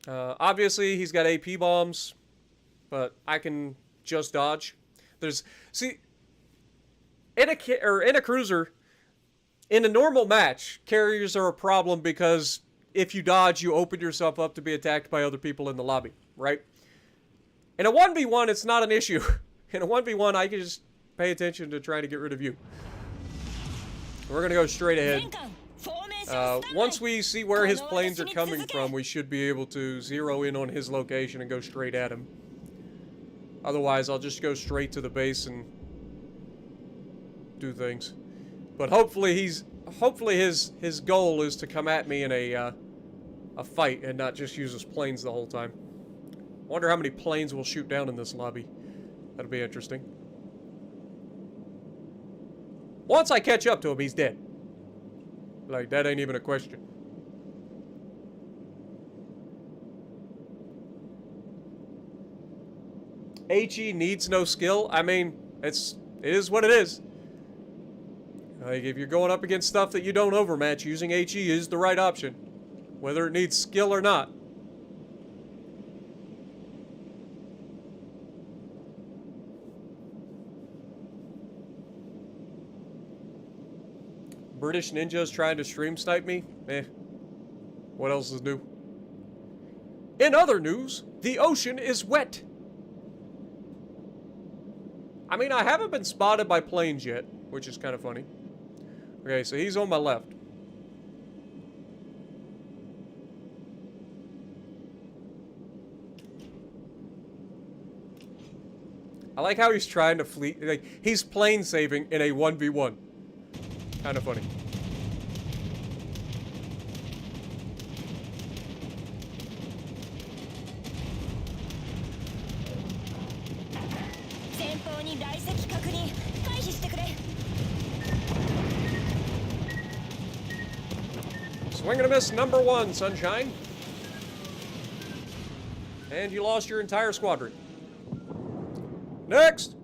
Obviously, he's got AP bombs, but I can just dodge. See, in a cruiser, in a normal match, carriers are a problem because if you dodge, you open yourself up to be attacked by other people in the lobby, right? In a 1v1, it's not an issue. In a 1v1, I can just pay attention to trying to get rid of you. We're going to go straight ahead. Once we see where his planes are coming from, we should be able to zero in on his location and go straight at him. Otherwise, I'll just go straight to the base and do things. But hopefully his goal is to come at me in a fight and not just use his planes the whole time. Wonder how many planes we'll shoot down in this lobby. That'll be interesting. Once I catch up to him, he's dead. Like, that ain't even a question. HE needs no skill. I mean, it is what it is. Like, if you're going up against stuff that you don't overmatch, using HE is the right option. Whether it needs skill or not. British ninjas trying to stream snipe me? Eh. What else is new? In other news, the ocean is wet. I mean, I haven't been spotted by planes yet, which is kind of funny. Okay, so he's on my left. I like how he's trying to flee. Like, he's plane saving in a 1v1. Kind of funny. Swing and a miss, number 1, Sunshine. And you lost your entire squadron. Next!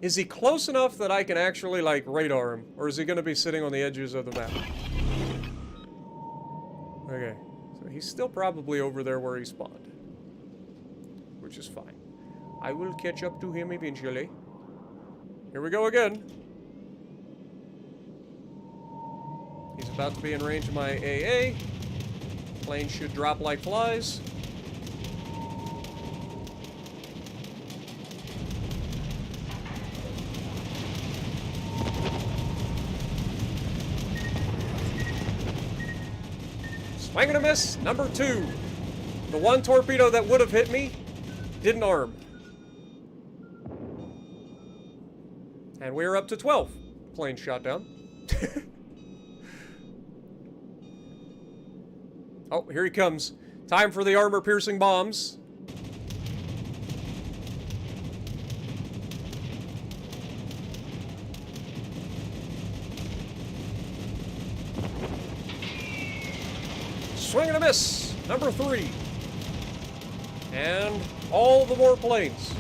Is he close enough that I can actually, like, radar him? Or is he going to be sitting on the edges of the map? Okay. So he's still probably over there where he spawned. Which is fine. I will catch up to him eventually. Here we go again. He's about to be in range of my AA. Planes should drop like flies. Swing and a miss, number 2. The one torpedo that would have hit me didn't arm. And we're up to 12. Plane shot down. Oh, here he comes. Time for the armor-piercing bombs. Swing and a miss, number 3. And all the more planes.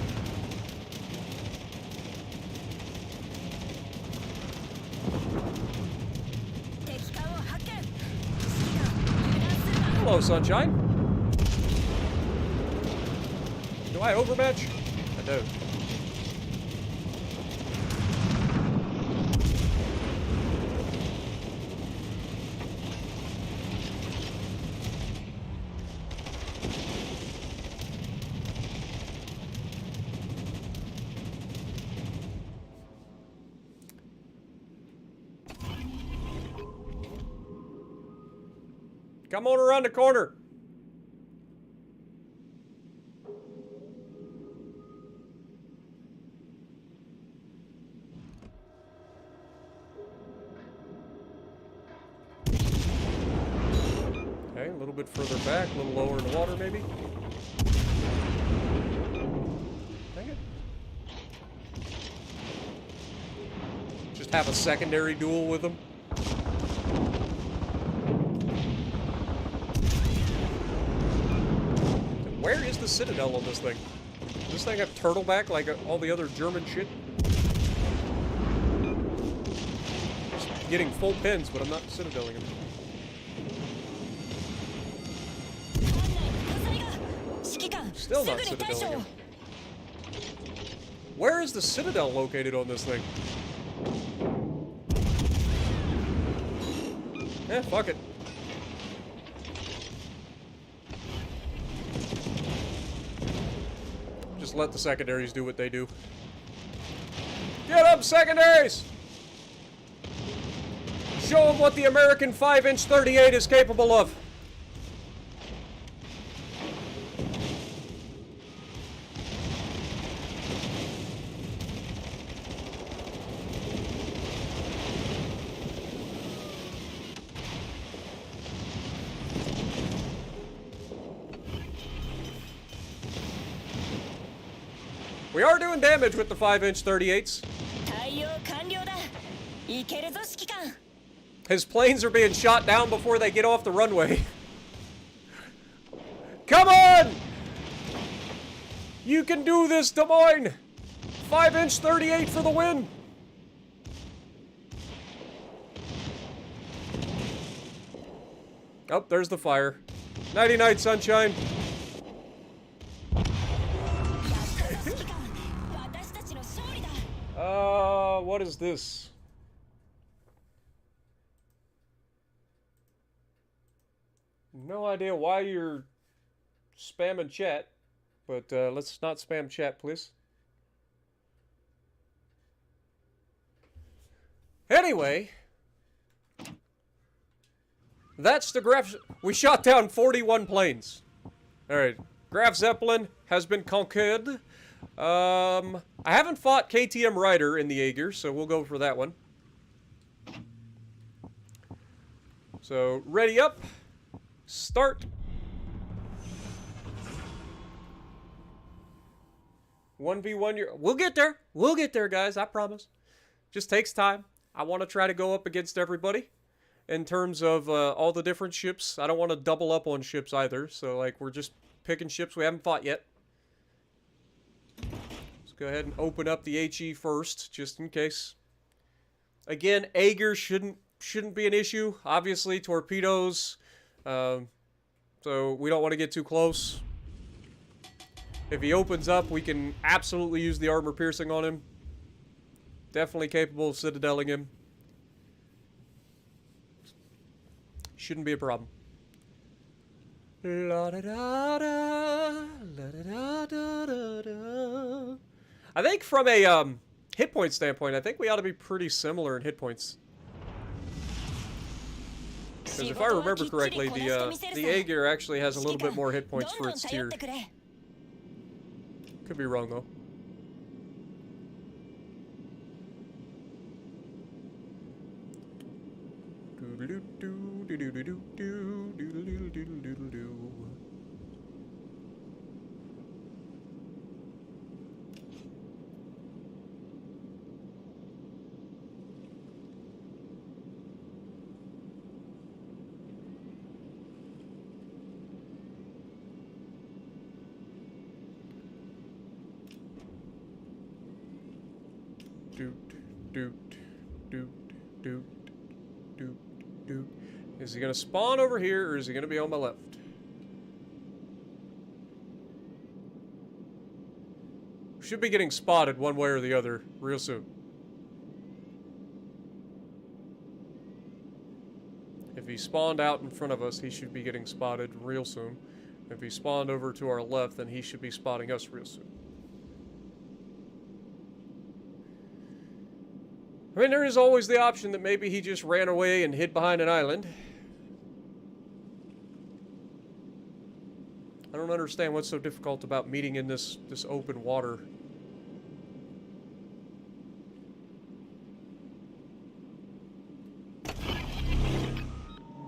Hello, Sunshine. Do I overmatch? I do. Come on around the corner. Okay, a little bit further back, a little lower in the water maybe. Dang it. Just have a secondary duel with them. Where is the Citadel on this thing? Does this thing have turtleback like all the other German shit? Just getting full pins, but I'm not Citadeling him. Still not Citadeling him. Where is the Citadel located on this thing? Eh, fuck it. Just let the secondaries do what they do. Get up, secondaries! Show them what the American 5-inch 38 is capable of. We are doing damage with the 5-inch 38s. His planes are being shot down before they get off the runway. Come on! You can do this, Des Moines! 5-inch 38 for the win! Oh, there's the fire. Nighty-night, Sunshine. What is this? No idea why you're spamming chat, but let's not spam chat, please. Anyway, that's the Graf. We shot down 41 planes. All right, Graf Zeppelin has been conquered. I haven't fought KTM Ryder in the Jaeger, so we'll go for that one. So, ready up. Start. 1v1 your... We'll get there. We'll get there, guys. I promise. Just takes time. I want to try to go up against everybody in terms of all the different ships. I don't want to double up on ships either. So, like, we're just picking ships we haven't fought yet. Let's go ahead and open up the HE first, just in case. Again, Aegir shouldn't be an issue. Obviously, torpedoes. So we don't want to get too close. If he opens up, we can absolutely use the armor piercing on him. Definitely capable of citadeling him. Shouldn't be a problem. La da da da, la da da da da. I think from a hit point standpoint, I think we ought to be pretty similar in hit points. Because if I remember correctly, the Aegir actually has a little bit more hit points for its tier. Could be wrong though. Is he gonna spawn over here, or is he gonna be on my left? Should be getting spotted one way or the other real soon. If he spawned out in front of us, he should be getting spotted real soon. If he spawned over to our left, then he should be spotting us real soon. I mean, there is always the option that maybe he just ran away and hid behind an island. I don't understand what's so difficult about meeting in this open water.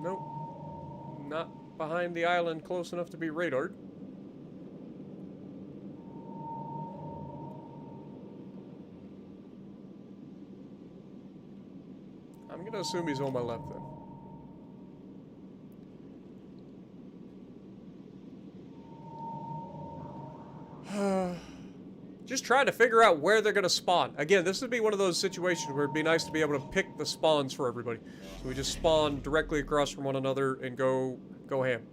Nope. Not behind the island close enough to be radared. I'm gonna assume he's on my left then. Just trying to figure out where they're gonna spawn. Again, this would be one of those situations where it'd be nice to be able to pick the spawns for everybody. So we just spawn directly across from one another and go ham.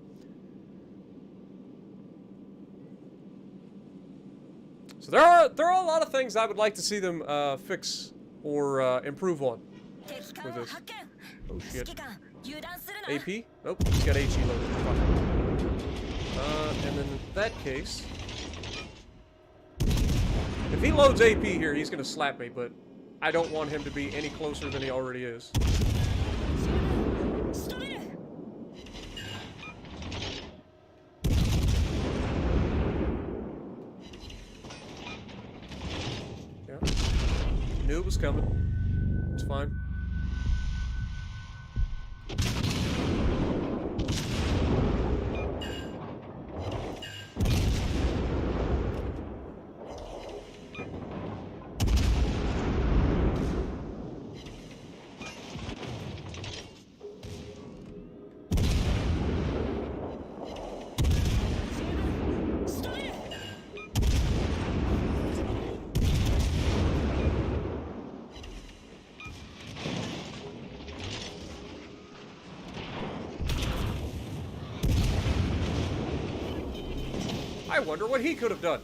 So there are a lot of things I would like to see them fix or improve on with this. Oh shit. AP? Nope, he's got HE loaded. And then in that case, if he loads AP here, he's gonna slap me, but I don't want him to be any closer than he already is. Yeah. Knew it was coming. It's fine. I wonder what he could have done.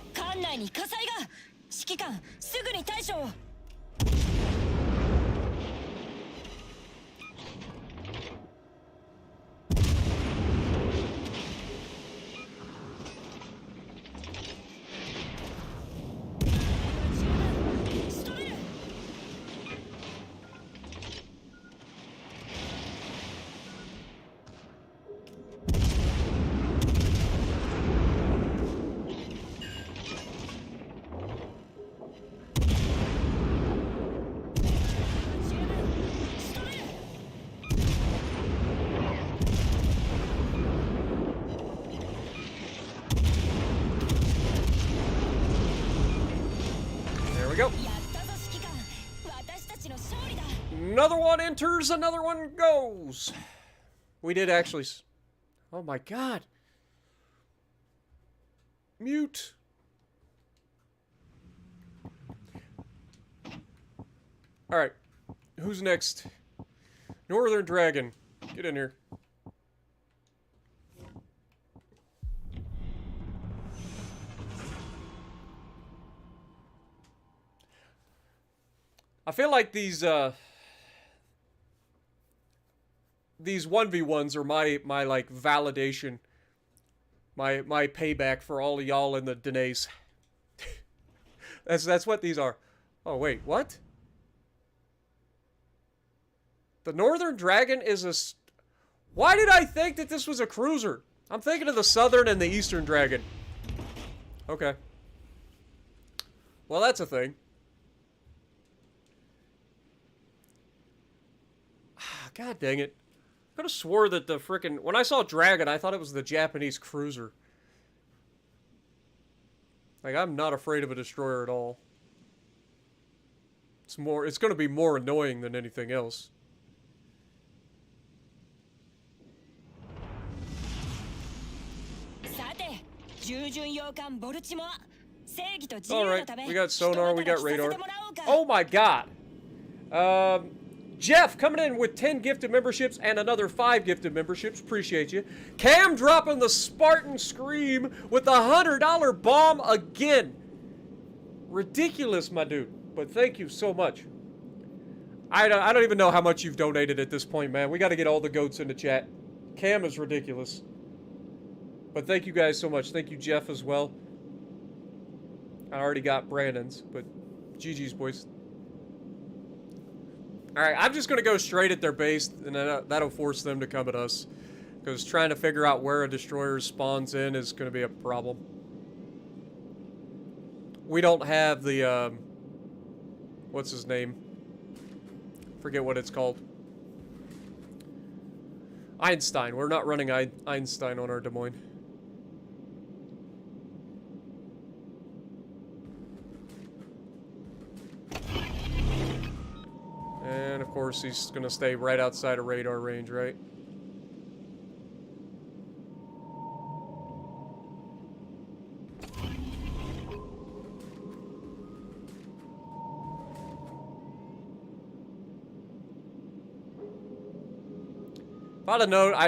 Another one enters, another one goes. We did actually... Oh my god. Mute. Alright. Who's next? Northern Dragon. Get in here. I feel like these 1v1s are my like validation. My payback for all of y'all in the Danaes. That's what these are. Oh wait, what? The Northern Dragon is a... Why did I think that this was a cruiser? I'm thinking of the Southern and the Eastern Dragon. Okay. Well, that's a thing. God dang it. I could have swore that the frickin'... When I saw Dragon, I thought it was the Japanese cruiser. Like, I'm not afraid of a destroyer at all. It's gonna be more annoying than anything else. Alright, we got sonar, we got radar. Oh my god! Jeff coming in with 10 gifted memberships and another 5 gifted memberships. Appreciate you. Cam dropping the Spartan Scream with the $100 bomb again. Ridiculous, my dude. But thank you so much. I don't even know how much you've donated at this point, man. We got to get all the goats into chat. Cam is ridiculous. But thank you guys so much. Thank you, Jeff, as well. I already got Brandon's, but GG's, boys. Alright, I'm just going to go straight at their base, and then that'll force them to come at us. Because trying to figure out where a destroyer spawns in is going to be a problem. We don't have the, what's his name? Forget what it's called. Einstein. We're not running Einstein on our Des Moines. And of course he's gonna stay right outside of radar range, right?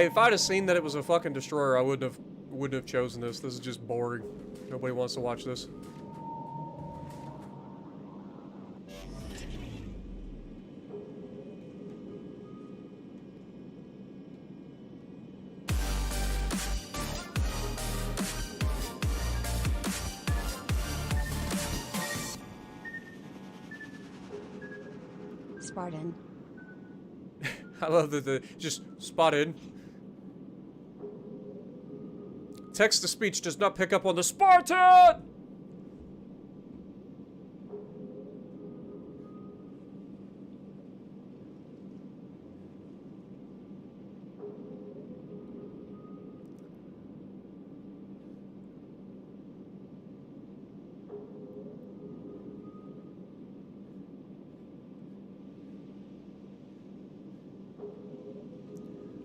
If I'd have seen that it was a fucking destroyer, I wouldn't have chosen this. This is just boring. Nobody wants to watch this. Spartan. I love that the just spotted. Text-to-speech does not pick up on the Spartan!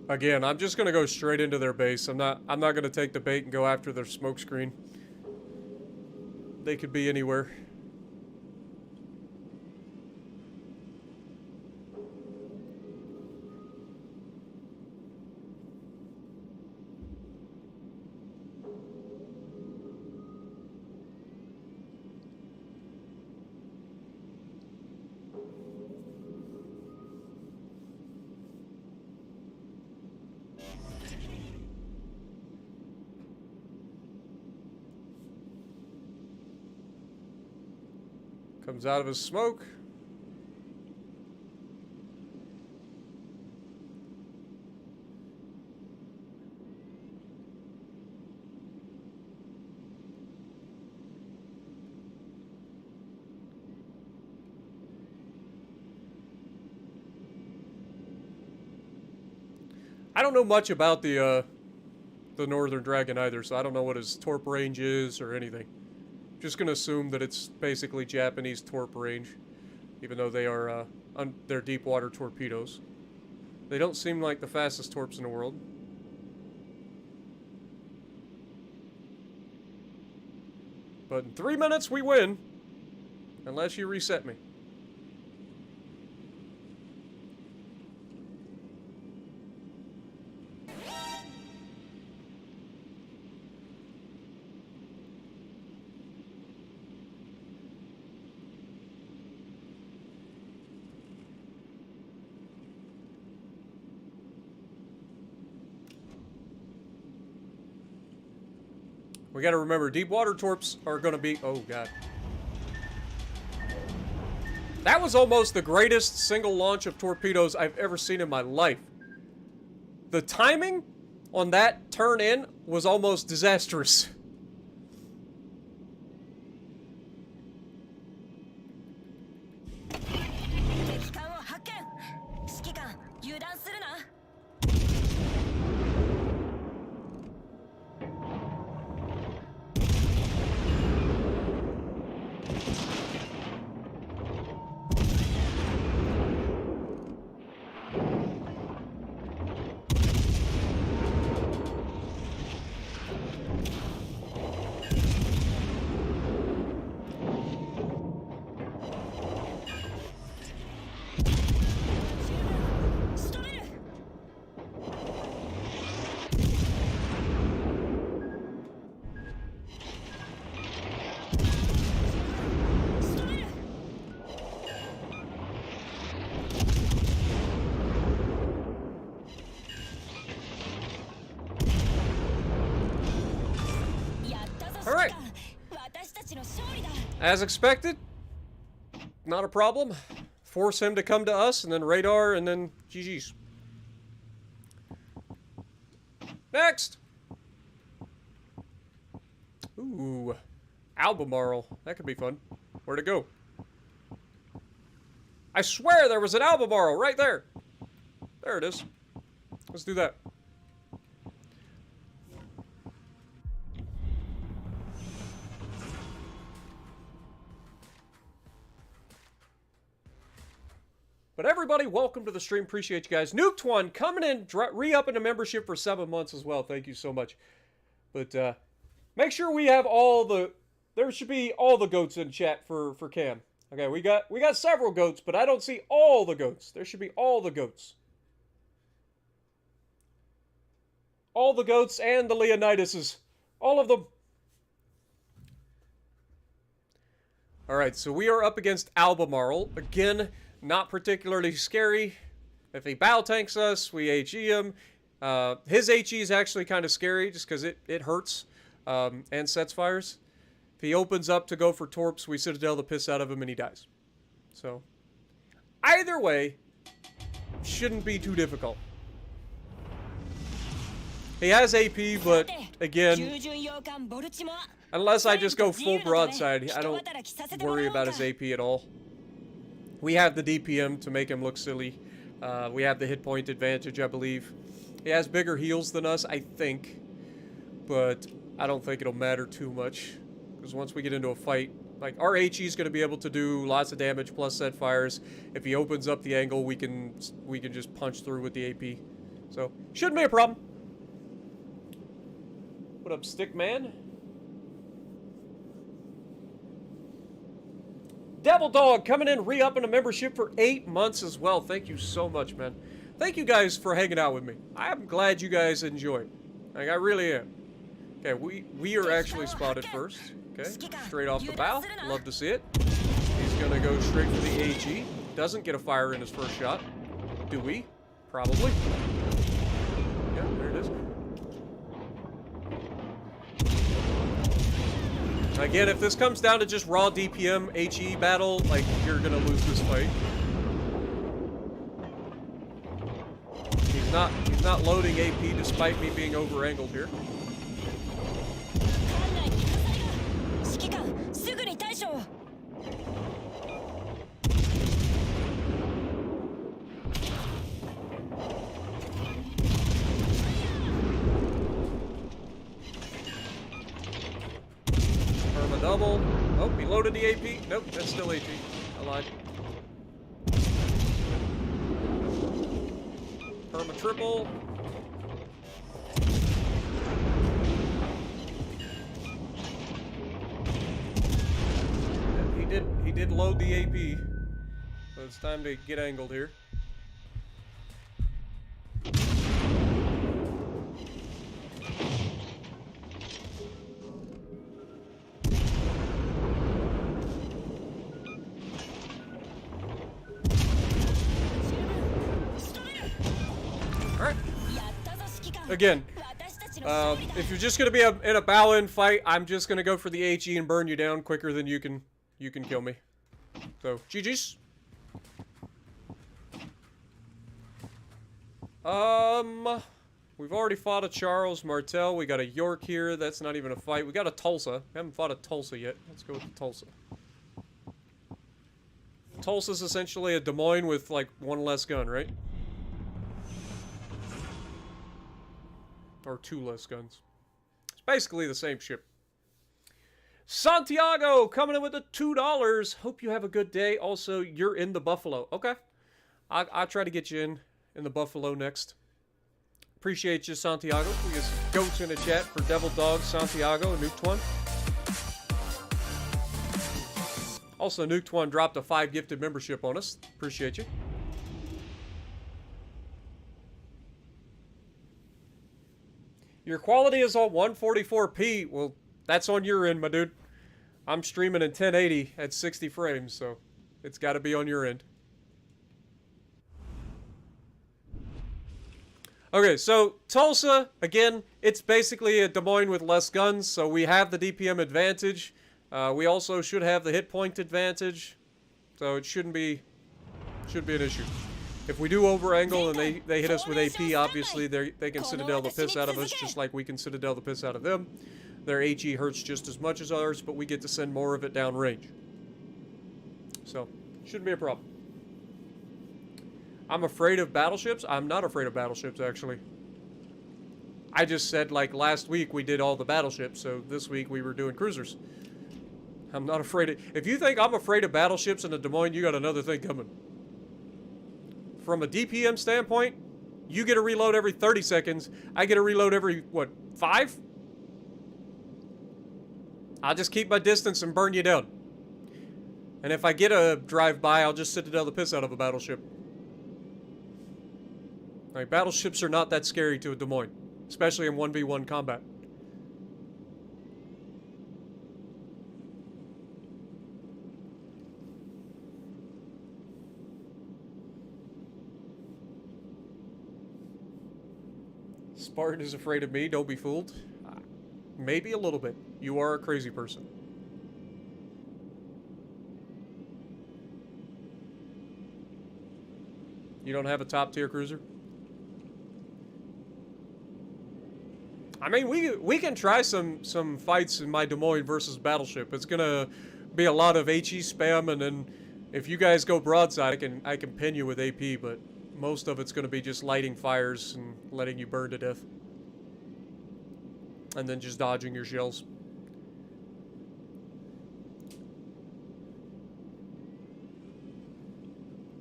Again, I'm just gonna go straight into their base. I'm not gonna take the bait and go after their smoke screen. They could be anywhere. Comes out of his smoke. I don't know much about the Northern Dragon either, so I don't know what his torp range is or anything. Just gonna assume that it's basically Japanese torp range. even though they are they're deep water torpedoes. They don't seem like the fastest torps in the world. But in 3 minutes we win, unless you reset me. We gotta remember, deep water torps are gonna be... Oh, God. That was almost the greatest single launch of torpedoes I've ever seen in my life. The timing on that turn in was almost disastrous. Alright. As expected, not a problem. Force him to come to us, and then radar, and then GG's. Next! Ooh. Albemarle. That could be fun. Where'd it go? I swear there was an Albemarle right there! There it is. Let's do that. But everybody, welcome to the stream. Appreciate you guys. Nuked One coming in, re-upping a membership for 7 months as well. Thank you so much. But make sure we have all the... There should be all the goats in chat for Cam. Okay, we got several goats, but I don't see all the goats. There should be all the goats. All the goats and the Leonidases. All of them. Alright, so we are up against Albemarle. Again, not particularly scary. If he battle tanks us, we HE him. His HE is actually kind of scary just because it hurts and sets fires. If he opens up to go for torps, we Citadel the piss out of him and he dies. So, either way, shouldn't be too difficult. He has AP, but again, unless I just go full broadside, I don't worry about his AP at all. We have the DPM to make him look silly. We have the hit point advantage, I believe. He has bigger heals than us, I think. But I don't think it'll matter too much. Because once we get into a fight, like, our HE is going to be able to do lots of damage plus set fires. If he opens up the angle, we can just punch through with the AP. So, shouldn't be a problem. What up, Stickman? Devil Dog coming in, re-upping a membership for 8 months as well. Thank you so much, man. Thank you guys for hanging out with me. I'm glad you guys enjoy. Like, I really am. Okay, we are actually spotted first. Okay, straight off the bow. Love to see it. He's gonna go straight for the AG. Doesn't get a fire in his first shot. Do we? Probably. Yeah, there it is. Again, if this comes down to just raw DPM HE battle, like, you're gonna lose this fight. He's not loading AP despite me being over-angled here. Double. Oh, he loaded the AP. Nope, that's still AP. I lied. Perma triple. He did load the AP. So it's time to get angled here. Alright. Again, if you're just going to be in a bow-in fight, I'm just going to go for the HE and burn you down quicker than you can kill me. So, GG's. We've already fought a Charles Martel. We got a York here. That's not even a fight. We got a Tulsa. We haven't fought a Tulsa yet. Let's go with the Tulsa. Tulsa's essentially a Des Moines with, like, one less gun, right? Or two less guns. It's basically the same ship. Santiago coming in with the $2. Hope you have a good day. Also, you're in the Buffalo. Okay. I'll try to get you in the Buffalo next. Appreciate you, Santiago. We got some goats in the chat for Devil Dog, Santiago, and Nuked One. Also, Nuked One dropped a 5 gifted membership on us. Appreciate you. Your quality is on 144p. Well, that's on your end, my dude. I'm streaming in 1080 at 60 frames, so it's got to be on your end. Okay, so Tulsa, again, it's basically a Des Moines with less guns, so we have the DPM advantage. We also should have the hit point advantage, so it shouldn't be an issue. If we do over-angle and they hit us with AP, obviously they can Citadel the piss out of us, just like we can Citadel the piss out of them. Their HE hurts just as much as ours, but we get to send more of it down range. So, shouldn't be a problem. I'm afraid of battleships? I'm not afraid of battleships, actually. I just said, like, last week we did all the battleships, so this week we were doing cruisers. I'm not afraid of... If you think I'm afraid of battleships in the Des Moines, you got another thing coming. From a DPM standpoint, you get to reload every 30 seconds. I get to reload every, what, 5? I'll just keep my distance and burn you down. And if I get a drive-by, I'll just Citadel the piss out of a battleship. Like, battleships are not that scary to a Des Moines, especially in 1v1 combat. Spartan is afraid of me, don't be fooled. Maybe a little bit. You are a crazy person. You don't have a top tier cruiser? I mean, we can try some fights in my Des Moines versus Battleship. It's gonna be a lot of HE spam, and then if you guys go broadside, I can pin you with AP, but most of it's gonna be just lighting fires and letting you burn to death. And then just dodging your shells.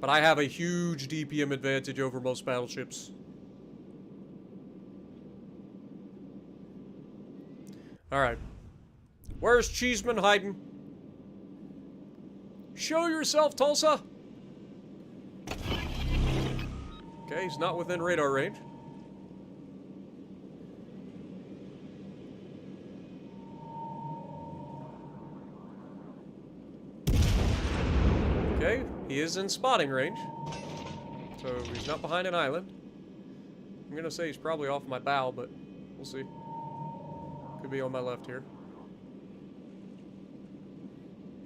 But I have a huge DPM advantage over most battleships. Alright. Where's Cheeseman hiding? Show yourself, Tulsa! Okay, he's not within radar range. Okay, he is in spotting range. So he's not behind an island. I'm gonna say he's probably off my bow, but we'll see. Could be on my left here.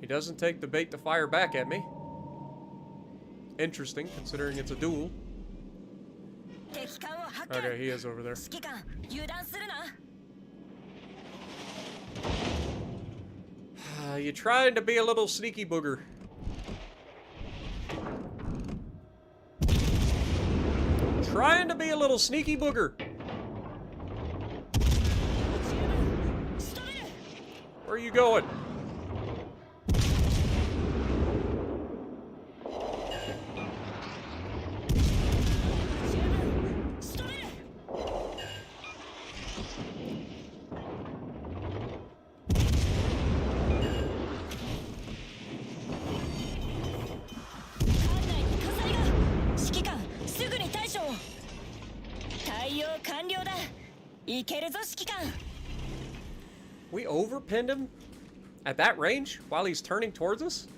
He doesn't take the bait to fire back at me. Interesting, considering it's a duel. Okay, he is over there. You trying to be a little sneaky booger. Trying to be a little sneaky booger. Where are you going? We overpinned him at that range while he's turning towards us?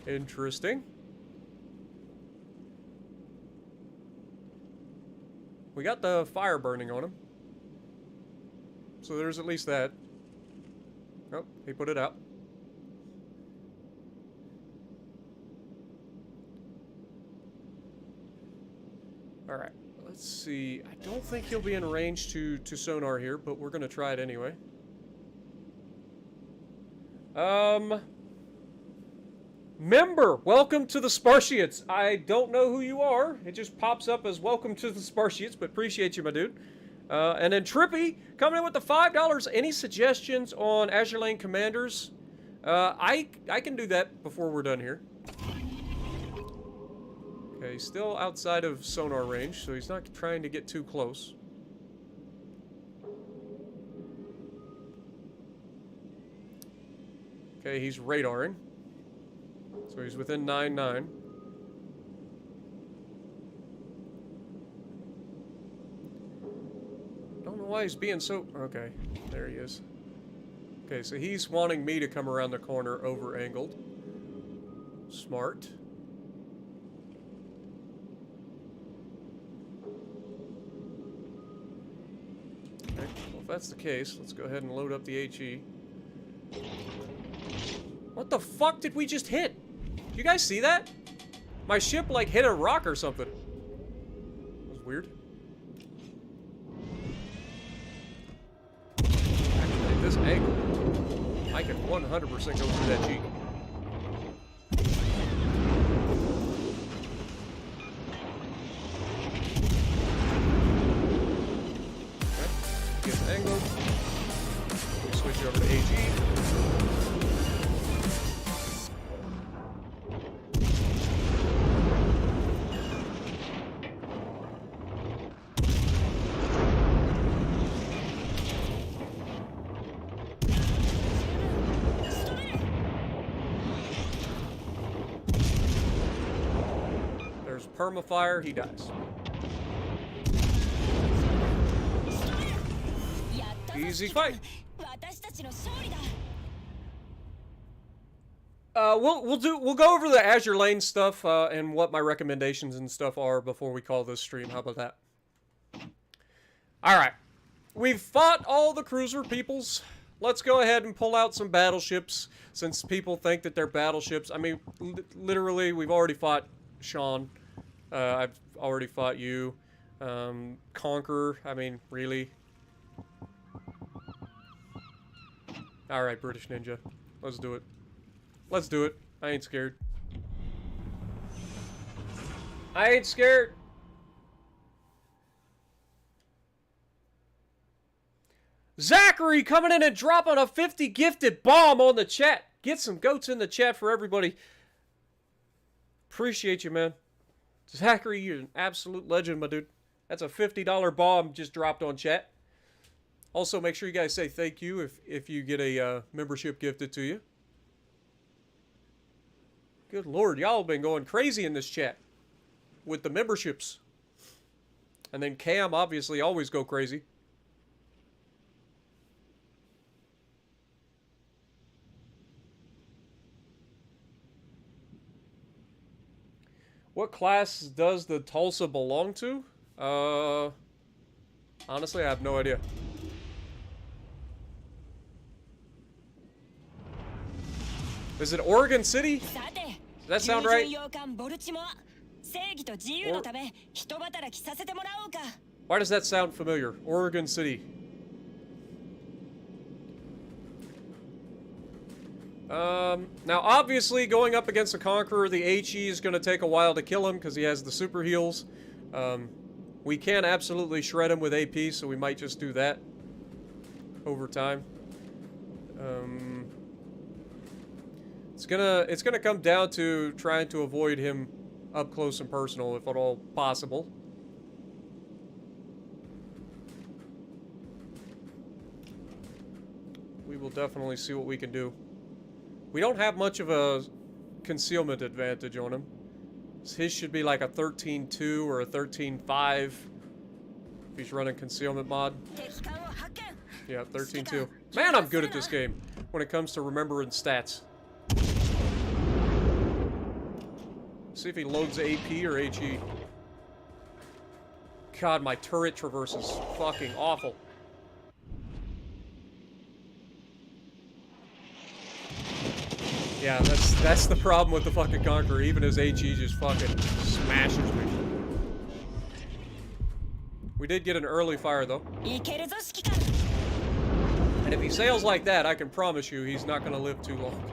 Interesting. We got the fire burning on him. So there's at least that. Oh, he put it out. Alright, let's see. I don't think he'll be in range to sonar here, but we're gonna try it anyway. Member, welcome to the Spartiates. I don't know who you are. It just pops up as welcome to the Spartiates, but appreciate you, my dude. And then Trippy, coming in with the $5. Any suggestions on Azur Lane commanders? I can do that before we're done here. Okay, still outside of sonar range, so he's not trying to get too close. Okay, he's radaring. So he's within 9-9. Don't know why he's being so... Okay, there he is. Okay, so he's wanting me to come around the corner over-angled. Smart. Okay, well, if that's the case, let's go ahead and load up the HE. What the fuck did we just hit? Did you guys see that? My ship, like, hit a rock or something. That was weird. Actually, at this angle, I can 100% go through that G. Okay, get angled. We switch over to AG. Permafire, he dies. Easy fight. We'll go over the Azur Lane stuff and what my recommendations and stuff are before we call this stream. How about that? All right, we've fought all the cruiser peoples. Let's go ahead and pull out some battleships since people think that they're battleships. I mean, literally, we've already fought Sean. I've already fought you. Conqueror, I mean, really? Alright, British Ninja. Let's do it. Let's do it. I ain't scared. I ain't scared! Zachary coming in and dropping a 50 gifted bomb on the chat. Get some goats in the chat for everybody. Appreciate you, man. Zachary, you're an absolute legend, my dude. That's a $50 bomb just dropped on chat. Also, make sure you guys say thank you if you get a membership gifted to you. Good lord, y'all have been going crazy in this chat with the memberships. And then Cam, obviously, always go crazy. What class does the Tulsa belong to? Honestly, I have no idea. Is it Oregon City? Does that sound right? Why does that sound familiar? Oregon City. Now obviously going up against the Conqueror, the HE is going to take a while to kill him because he has the super heals. We can absolutely shred him with AP, so we might just do that over time. It's gonna come down to trying to avoid him up close and personal, if at all possible. We will definitely see what we can do. We don't have much of a concealment advantage on him. His should be like a 13-2 or a 13-5. If he's running concealment mod. Yeah, 13-2. Man, I'm good at this game when it comes to remembering stats. See if he loads AP or HE. God, my turret traverse is fucking awful. Yeah, that's the problem with the fucking Conqueror. Even his HE just fucking smashes me. We did get an early fire, though. And if he sails like that, I can promise you he's not going to live too long.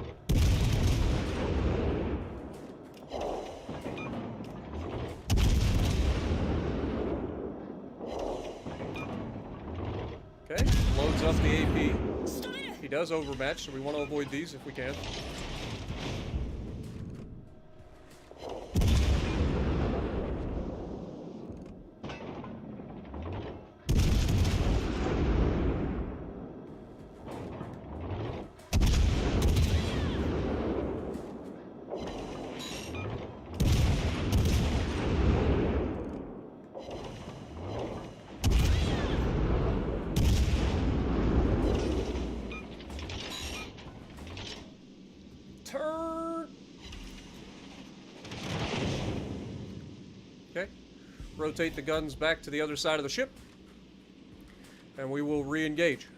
Okay, loads up the AP. He does overmatch, so we want to avoid these if we can. Turn! Okay. Rotate the guns back to the other side of the ship. And we will re-engage.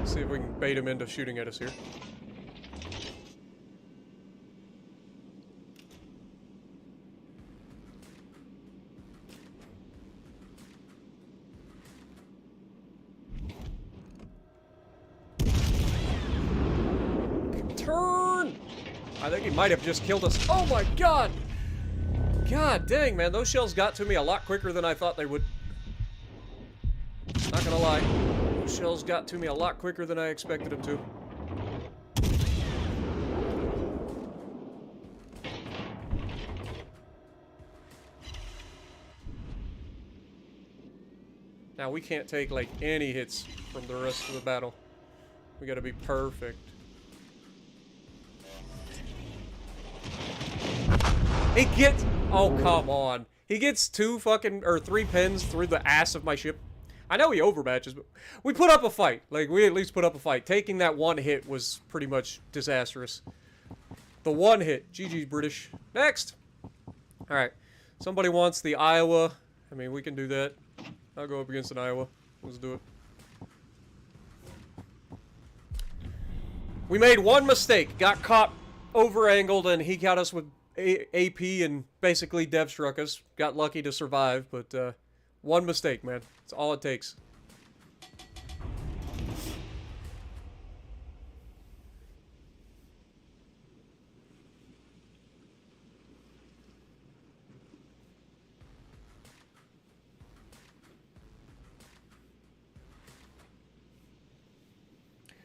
See if we can bait him into shooting at us here. Turn! I think he might have just killed us. Oh my god! God dang, man. Those shells got to me a lot quicker than I thought they would. Not gonna lie. Those shells got to me a lot quicker than I expected them to. Now we can't take like any hits from the rest of the battle. We gotta be perfect. He gets... Oh, come on. He gets 3 pins through the ass of my ship. I know he overmatches, but we put up a fight. Like, we at least put up a fight. Taking that one hit was pretty much disastrous. The one hit. GG's British. Next! Alright. Somebody wants the Iowa. I mean, we can do that. I'll go up against an Iowa. Let's do it. We made one mistake. Got caught over-angled, and he got us with AP and basically dev struck us. Got lucky to survive, but one mistake, man. That's all it takes.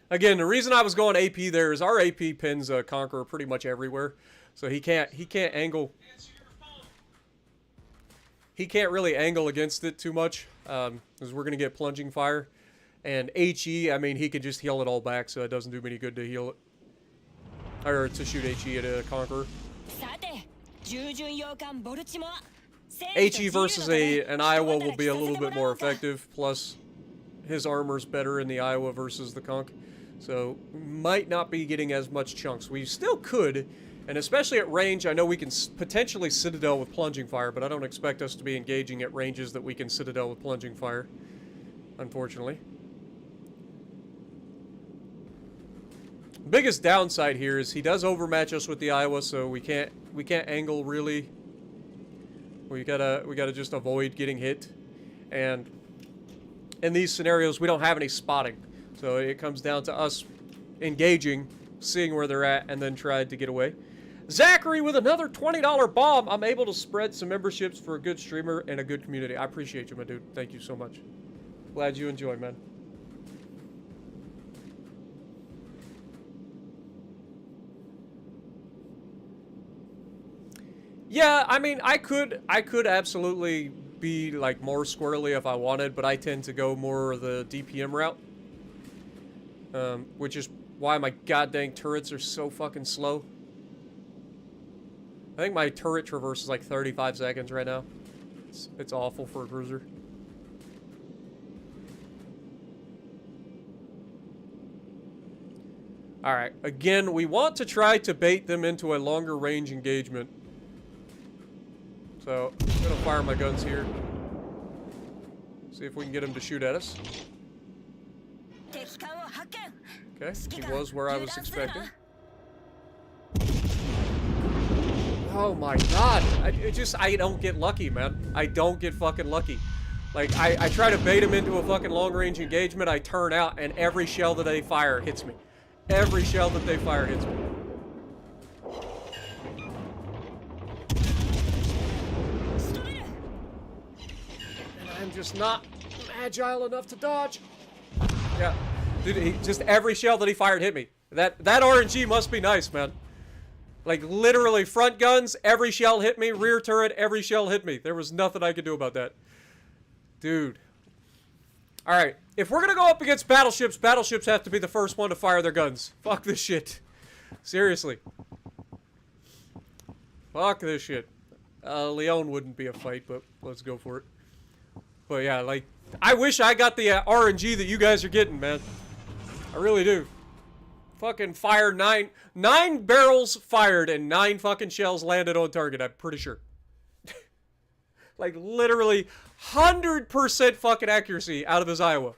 Again, the reason I was going AP there is our AP pins Conqueror pretty much everywhere. So he can't angle. He can't really angle against it too much, because we're gonna get plunging fire, and HE. I mean, he can just heal it all back, so it doesn't do me any good to heal it, or to shoot HE at a Conqueror. HE versus an Iowa will be a little bit more effective. Plus, his armor's better in the Iowa versus the Conch, so might not be getting as much chunks. We still could. And especially at range, I know we can potentially Citadel with plunging fire, but I don't expect us to be engaging at ranges that we can Citadel with plunging fire, unfortunately. Biggest downside here is he does overmatch us with the Iowa, so we can't angle really. We gotta just avoid getting hit. And in these scenarios, we don't have any spotting, so it comes down to us engaging, seeing where they're at, and then tried to get away. Zachary with another $20 bomb. I'm able to spread some memberships for a good streamer and a good community. I appreciate you, my dude. Thank you so much. Glad you enjoy, man. Yeah, I mean, I could absolutely be like more squirrely if I wanted, but I tend to go more of the DPM route. Which is why my goddamn turrets are so fucking slow. I think my turret traverse is like 35 seconds right now. It's awful for a cruiser. Alright, again, we want to try to bait them into a longer range engagement. So, I'm gonna fire my guns here. See if we can get him to shoot at us. Okay, he was where I was expecting. Oh my god, I don't get lucky, man. I don't get fucking lucky. Like, I try to bait him into a fucking long-range engagement, I turn out, and every shell that they fire hits me. Every shell that they fire hits me. And I'm just not agile enough to dodge. Yeah. Dude, just every shell that he fired hit me. That RNG must be nice, man. Like, literally, front guns, every shell hit me. Rear turret, every shell hit me. There was nothing I could do about that. Dude. Alright, if we're gonna go up against battleships, battleships have to be the first one to fire their guns. Fuck this shit. Seriously. Fuck this shit. Leon wouldn't be a fight, but let's go for it. But yeah, like, I wish I got the RNG that you guys are getting, man. I really do. Fucking fire nine barrels fired and 9 fucking shells landed on target, I'm pretty sure. Like, literally 100% fucking accuracy out of his Iowa.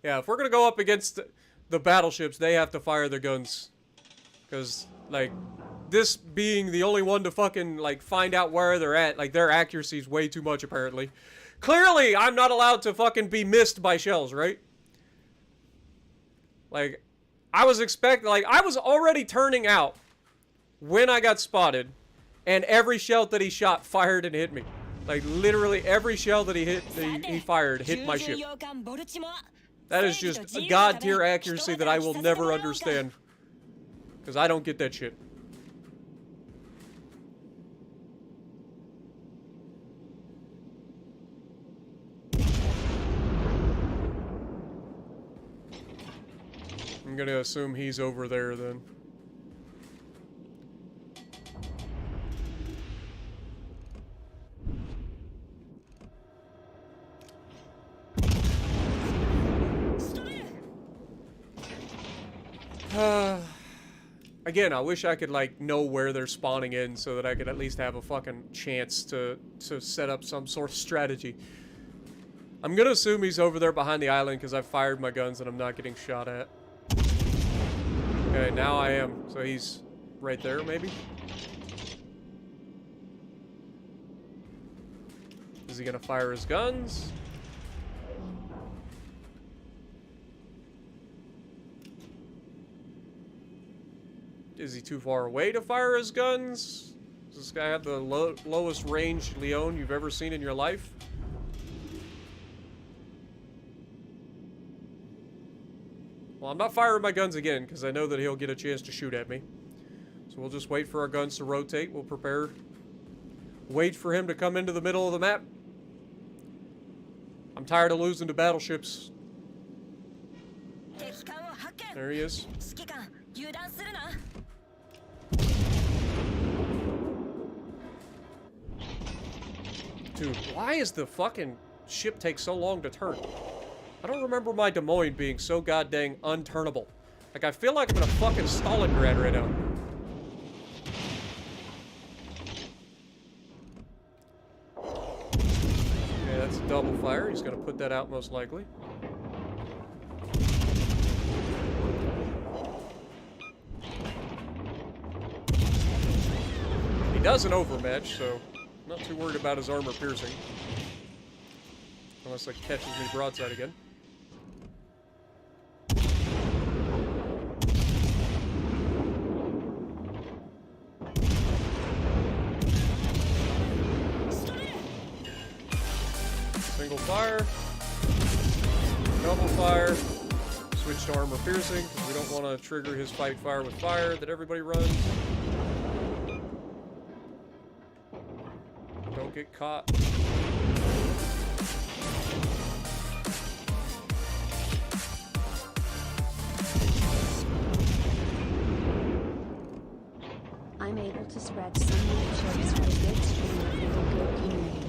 Yeah, if we're gonna go up against the battleships, they have to fire their guns. Because, like, this being the only one to fucking, like, find out where they're at, like, their accuracy is way too much, apparently. Clearly, I'm not allowed to fucking be missed by shells, right? Like, I was expecting, like, I was already turning out when I got spotted, and every shell that he shot fired and hit me. Like, literally every shell that he fired hit my ship. That is just a god-tier accuracy that I will never understand. Because I don't get that shit. I'm gonna assume he's over there then. Again, I wish I could, like, know where they're spawning in so that I could at least have a fucking chance to set up some sort of strategy. I'm gonna assume he's over there behind the island because I fired my guns and I'm not getting shot at. Okay, now I am. So he's right there, maybe? Is he gonna fire his guns? Is he too far away to fire his guns? Does this guy have the lowest range Leon you've ever seen in your life? Well, I'm not firing my guns again, because I know that he'll get a chance to shoot at me. So we'll just wait for our guns to rotate. We'll prepare. Wait for him to come into the middle of the map. I'm tired of losing to battleships. There he is. Dude, why is the fucking ship take so long to turn? I don't remember my Des Moines being so goddamn unturnable. Like, I feel like I'm in a fucking Stalingrad right now. Okay, that's a double fire. He's gonna put that out most likely. does an overmatch, so I'm not too worried about his armor piercing. Unless it catches me broadside again. Single fire. Double fire. Switch to armor piercing, because we don't want to trigger his fight fire with fire that everybody runs. Don't get caught. I'm able to spread some Warships for a good stream with a good community.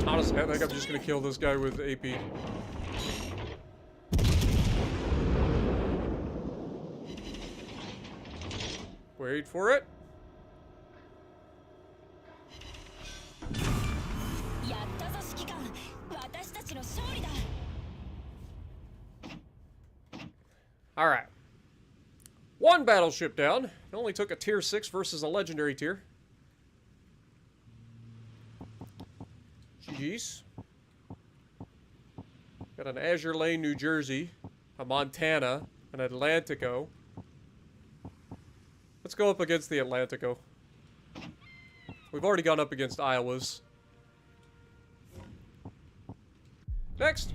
Honestly, I think I'm just gonna kill this guy with AP. Wait for it. Alright. One battleship down. It only took a tier 6 versus a legendary tier. GG's. Got an Azur Lane, New Jersey, a Montana, an Atlantico. Let's go up against the Atlantico. We've already gone up against Iowas. Next.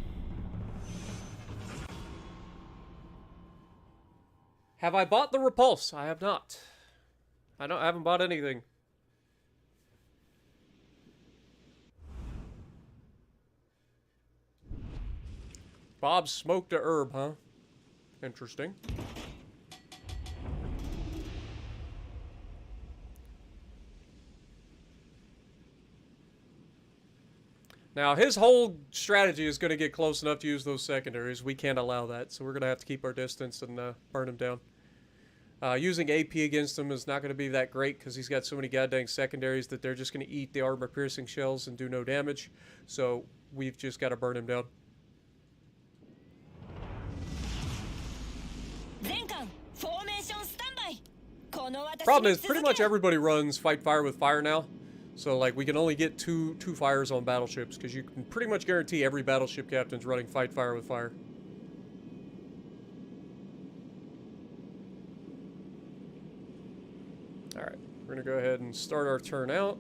Have I bought the Repulse? I have not. I haven't bought anything. Bob smoked a herb, huh? Interesting. Now, his whole strategy is going to get close enough to use those secondaries. We can't allow that, so we're going to have to keep our distance and burn him down. Using AP against him is not going to be that great because he's got so many goddamn secondaries that they're just going to eat the armor-piercing shells and do no damage. So we've just got to burn him down. Problem is, pretty much everybody runs fight fire with fire now. So, like, we can only get two fires on battleships, because you can pretty much guarantee every battleship captain's running fight fire with fire. Alright, we're going to go ahead and start our turn out.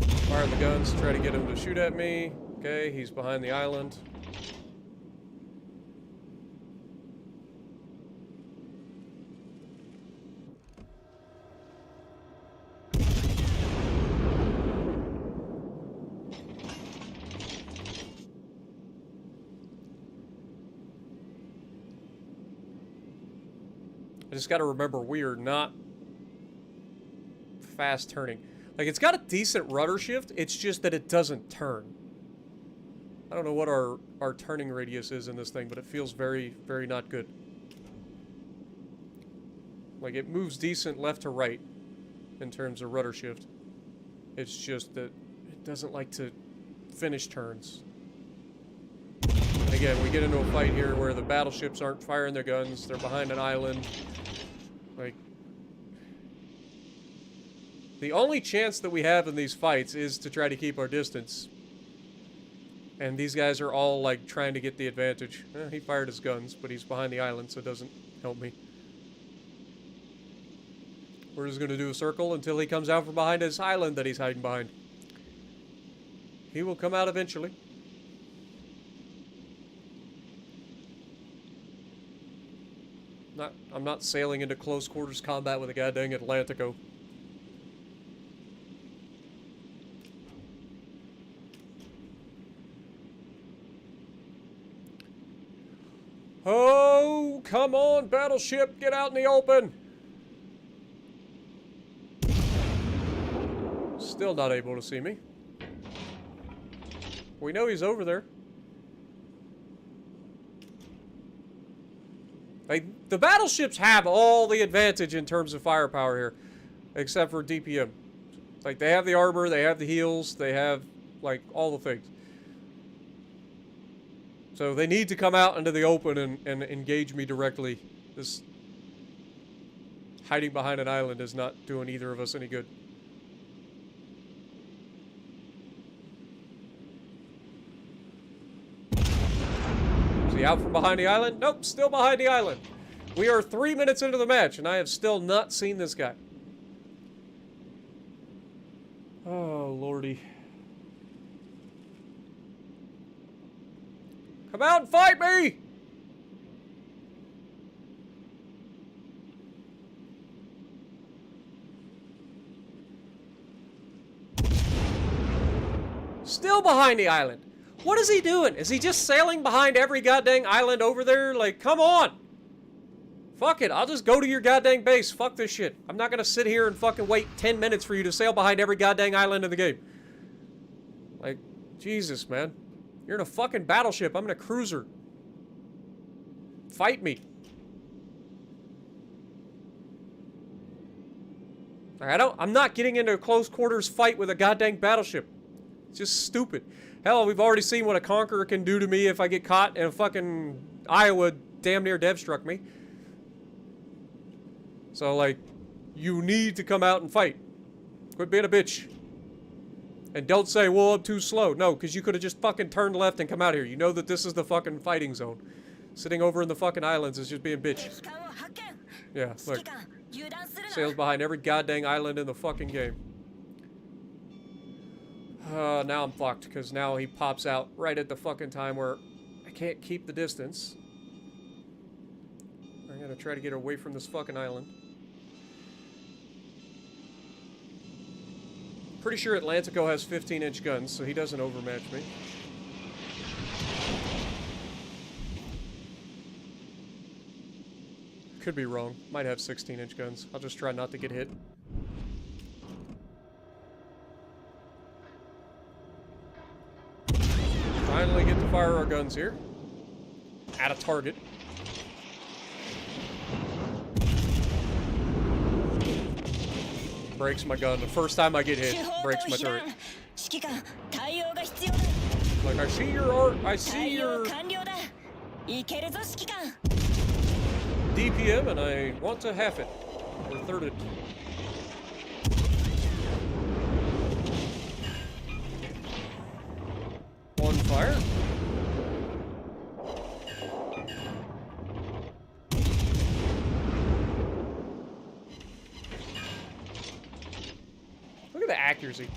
Fire the guns, try to get him to shoot at me. Okay, he's behind the island. I just got to remember, we are not fast turning. Like, it's got a decent rudder shift, it's just that it doesn't turn. I don't know what our turning radius is in this thing, but it feels very, very not good. Like, it moves decent left to right in terms of rudder shift. It's just that it doesn't like to finish turns. And again, we get into a fight here where the battleships aren't firing their guns, they're behind an island. Like, the only chance that we have in these fights is to try to keep our distance. And these guys are all, like, trying to get the advantage. He fired his guns, but he's behind the island, so it doesn't help me. We're just going to do a circle until he comes out from behind his island that he's hiding behind. He will come out eventually. I'm not sailing into close quarters combat with a goddamn come on, Battleship, get out in the open. Still not able to see me. We know he's over there. Like, the battleships have all the advantage in terms of firepower here, except for DPM. Like, they have the armor, they have the heals, they have, like, all the things. So they need to come out into the open and engage me directly. This hiding behind an island is not doing either of us any good. Is he out from behind the island? Nope, still behind the island. We are 3 minutes into the match, and I have still not seen this guy. Oh, lordy. Come out and fight me! Still behind the island. What is he doing? Is he just sailing behind every goddamn island over there? Like, come on! Fuck it, I'll just go to your goddamn base. Fuck this shit. I'm not gonna sit here and fucking wait 10 minutes for you to sail behind every goddamn island in the game. Like, Jesus, man. You're in a fucking battleship. I'm in a cruiser. Fight me. I'm not getting into a close quarters fight with a goddamn battleship. It's just stupid. Hell, we've already seen what a Conqueror can do to me if I get caught in fucking Iowa damn near dev struck me. So, like, you need to come out and fight. Quit being a bitch. And don't say, well, I'm too slow. No, because you could have just fucking turned left and come out here. You know that this is the fucking fighting zone. Sitting over in the fucking islands is just being a bitch. Yeah, look. Sails behind every goddamn island in the fucking game. Now I'm fucked, because now he pops out right at the fucking time where I can't keep the distance. I'm gonna try to get away from this fucking island. Pretty sure Atlantico has 15-inch guns, so he doesn't overmatch me. Could be wrong. Might have 16-inch guns. I'll just try not to get hit. Finally get to fire our guns here. At a target. Breaks my gun. The first time I get hit, breaks my turret. Like, I see your art. I see your DPM, and I want to half it. Or third it. One fire. Look at the accuracy.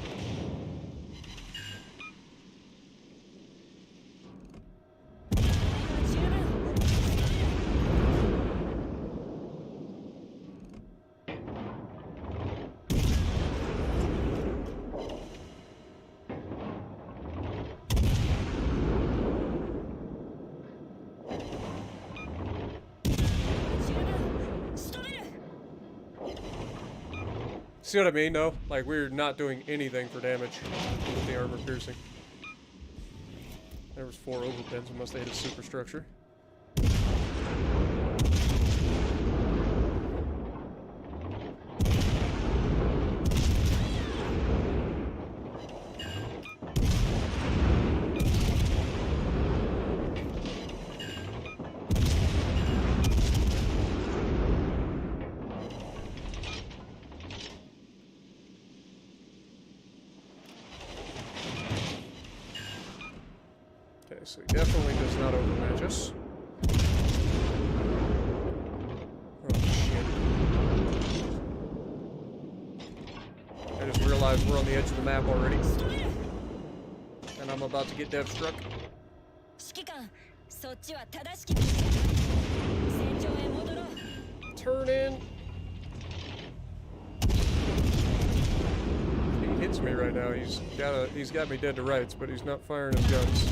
See what I mean, though? Like, we're not doing anything for damage with the armor piercing. There was 4 overpins unless they hit a superstructure. Okay, so he definitely does not overmatch us. Oh, shit. I just realized we're on the edge of the map already. And I'm about to get dev struck. Turn in. He hits me right now. He's got me dead to rights, but he's not firing his guns.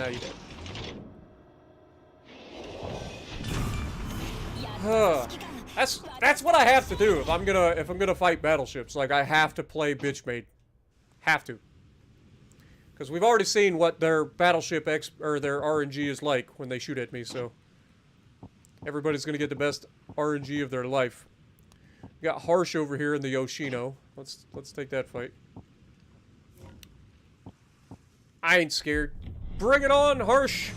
now you're dead. That's what I have to do if I'm gonna fight battleships. Like, I have to play bitchmade. Have to. Because we've already seen what their battleship or their RNG is like when they shoot at me, so everybody's gonna get the best RNG of their life. We got Harsh over here in the Yoshino. Let's take that fight. I ain't scared. Bring it on, Harsh!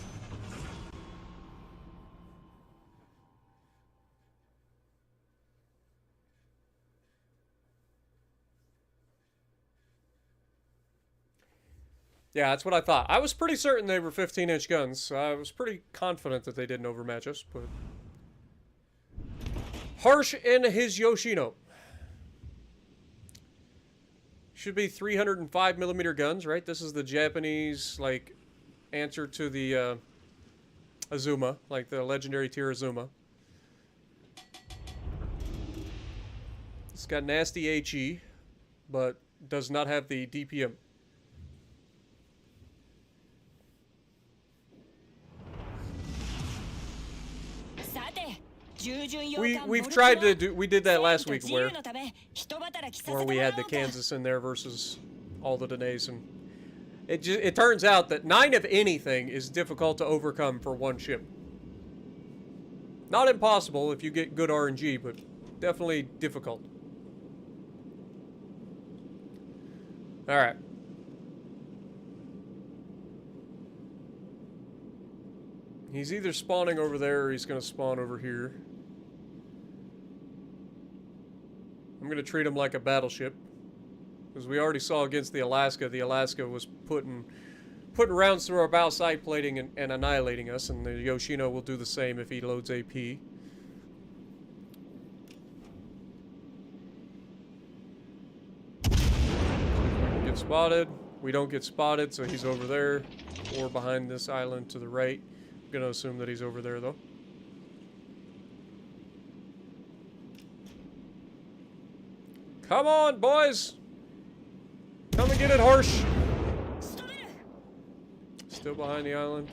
Yeah, that's what I thought. I was pretty certain they were 15-inch guns, so I was pretty confident that they didn't overmatch us, but... Harsh in his Yoshino. Should be 305mm guns, right? This is the Japanese, like, answer to the, Azuma, like the legendary tier Azuma. It's got nasty HE, but does not have the DPM. We've tried to do, we did that last week where we had the Kansas in there versus all the Danaes, and it turns out that 9 of anything is difficult to overcome for one ship. Not impossible if you get good RNG, but definitely difficult. Alright. He's either spawning over there or he's going to spawn over here. I'm going to treat him like a battleship. Because we already saw against the Alaska was putting rounds through our bow side plating and annihilating us. And the Yoshino will do the same if he loads AP. Get spotted. We don't get spotted, so he's over there. Or behind this island to the right. I'm going to assume that he's over there, though. Come on, boys! Come and get it, Harsh! Still behind the island.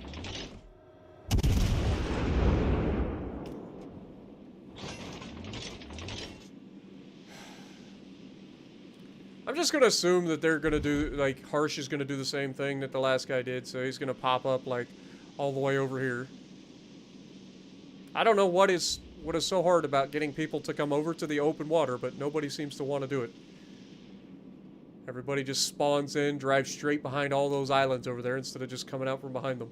I'm just gonna assume that they're gonna do, like, Harsh is gonna do the same thing that the last guy did, so he's gonna pop up, like, all the way over here. I don't know what is so hard about getting people to come over to the open water, but nobody seems to want to do it. Everybody just spawns in, drives straight behind all those islands over there instead of just coming out from behind them.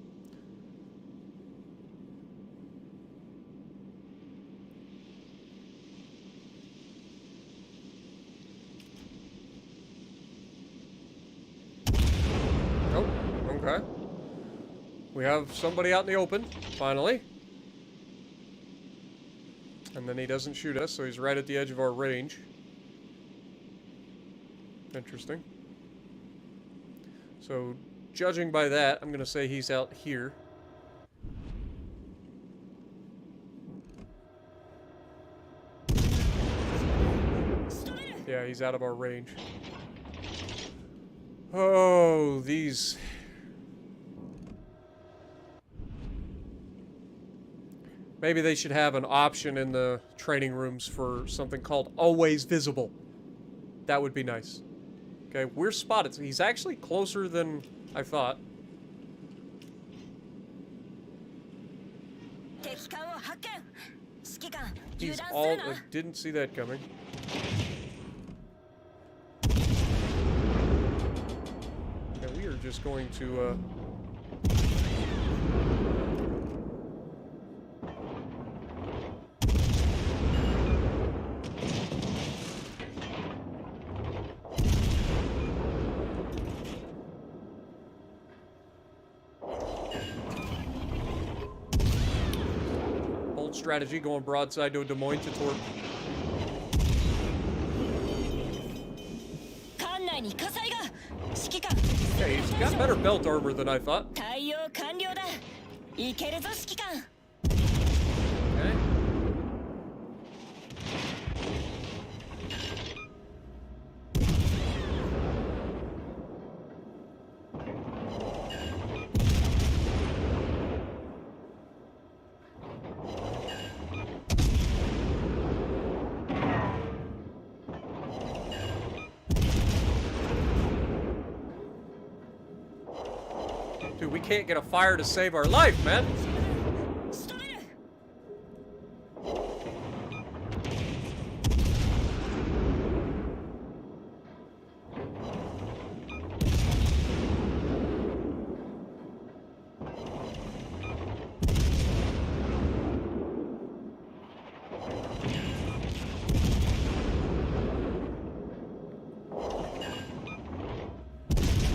Oh, okay. We have somebody out in the open, finally. And then he doesn't shoot us, so he's right at the edge of our range. Interesting. So, judging by that, I'm going to say he's out here. Yeah, he's out of our range. Oh, these... Maybe they should have an option in the training rooms for something called always visible. That would be nice. Okay, we're spotted. So he's actually closer than I thought. He's all... I didn't see that coming. Okay, we are just going to... strategy, going broadside to a Des Moines to torp. Hey, he's got better belt armor than I thought. Okay. can't get a fire to save our life, man.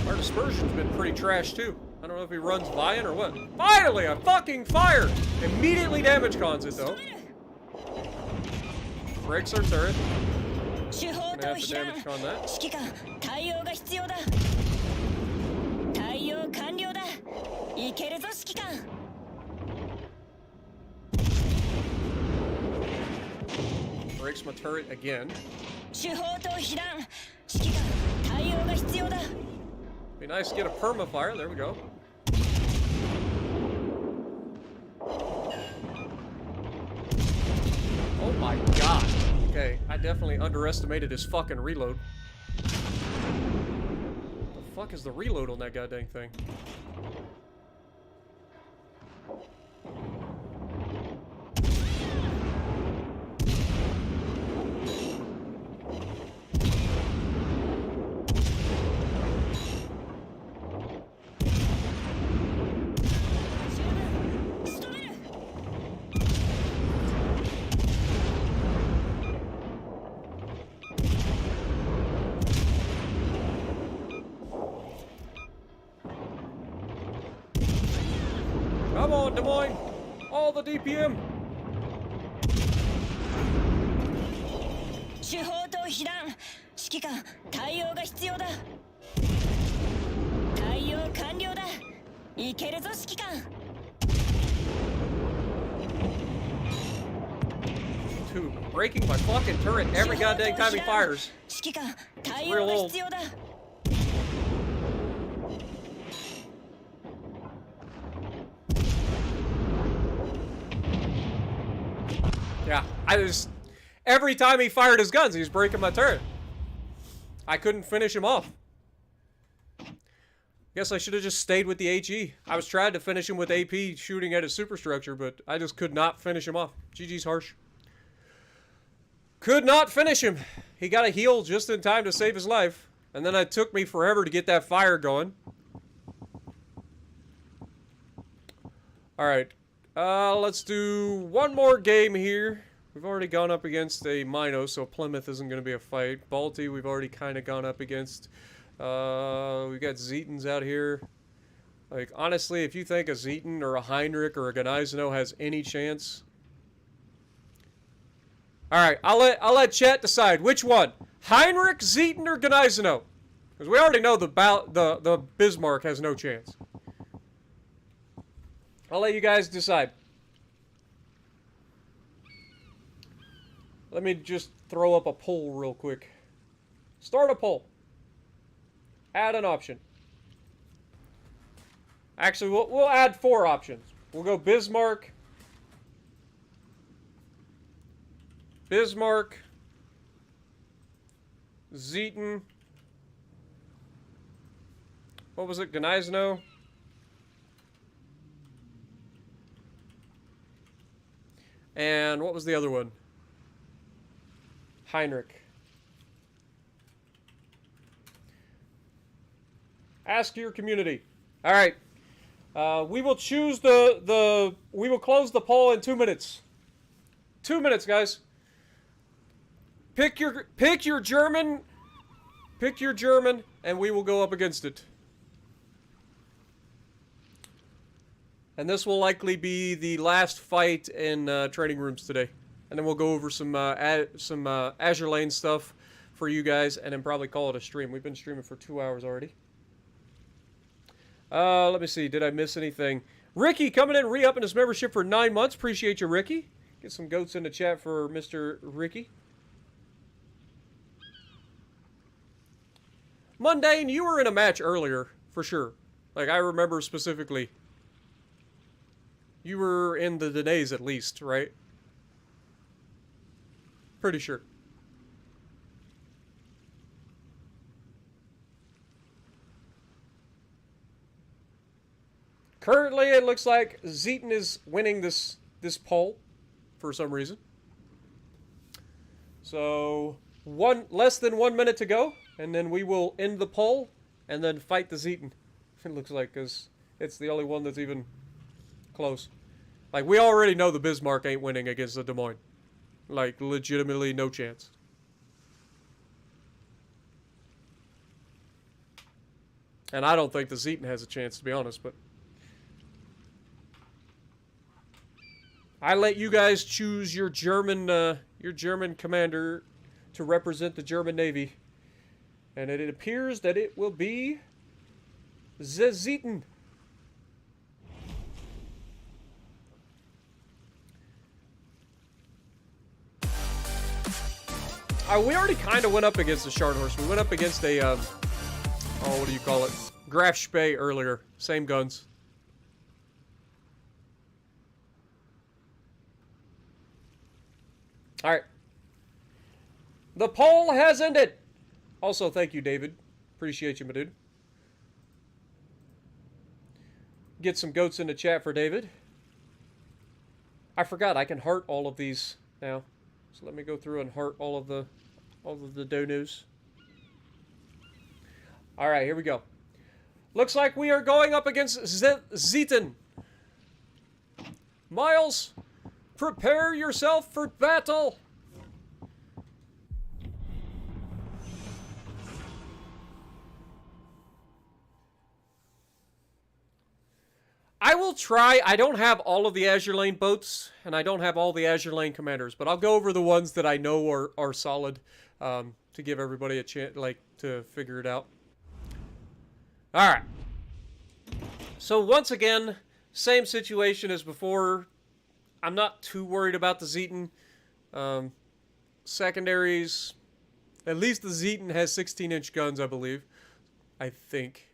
Our dispersion's been pretty trash, too. I don't know if he runs Viant or what. Finally, a fucking fire! Immediately damage cons it, though. Breaks our turret. Gonna have to damage con that. Breaks my turret again. Be nice to get a perma-fire. There we go. Oh my god. Okay, I definitely underestimated his fucking reload. What the fuck is the reload on that goddamn thing? Come on, Des Moines! All the DPM! Dude, breaking my fucking turret every goddamn time he fires. It's real old. Yeah, every time he fired his guns, he was breaking my turret. I couldn't finish him off. Guess I should have just stayed with the HE. I was trying to finish him with AP shooting at his superstructure, but I just could not finish him off. GG's harsh. Could not finish him. He got a heal just in time to save his life. And then it took me forever to get that fire going. Alright. Let's do one more game here. We've already gone up against a Mino, so Plymouth isn't going to be a fight. Balti, we've already kind of gone up against. We've got Zetans out here. Like, honestly, if you think a Zetan or a Heinrich or a Gneisenau has any chance... Alright, I'll let chat decide. Which one? Heinrich, Zetan, or Gneisenau? Because we already know the Bismarck has no chance. I'll let you guys decide. Let me just throw up a poll real quick. Start a poll. Add an option. Actually, we'll add 4 options. We'll go Bismarck. Bismarck. Zetan. What was it? Gneisenau. And what was the other one? Heinrich. Ask your community. All right. We will choose we will close the poll in 2 minutes. 2 minutes, guys. Pick your German. Pick your German, and we will go up against it. And this will likely be the last fight in training rooms today. And then we'll go over some Azur Lane stuff for you guys, and then probably call it a stream. We've been streaming for 2 hours already. Let me see. Did I miss anything? Ricky coming in, re-upping his membership for 9 months. Appreciate you, Ricky. Get some goats in the chat for Mr. Ricky. Mundane, you were in a match earlier, for sure. Like, I remember specifically. You were in the Danaes at least, right? Pretty sure. Currently, it looks like Zeton is winning this poll for some reason. So, less than 1 minute to go, and then we will end the poll and then fight the Zeton. It looks like, because it's the only one that's even close. Like, we already know the Bismarck ain't winning against the Des Moines. Like, legitimately no chance. And I don't think the Zeton has a chance, to be honest, but I let you guys choose your German commander to represent the German Navy. And it appears that it will be the Zeton. We already kind of went up against the Shard Horse. We went up against a, oh, what do you call it? Graf Spee earlier. Same guns. Alright. The poll has ended. Also, thank you, David. Appreciate you, my dude. Get some goats in the chat for David. I forgot, I can heart all of these now. So let me go through and heart all of the donos. Alright, here we go. Looks like we are going up against Zeton. Miles, prepare yourself for battle. I will try. I don't have all of the Azur Lane boats, and I don't have all the Azur Lane commanders, but I'll go over the ones that I know are solid to give everybody a chance, like, to figure it out. All right. So once again, same situation as before. I'm not too worried about the Zeton. Secondaries, at least the Zeton has 16-inch guns, I believe. I think.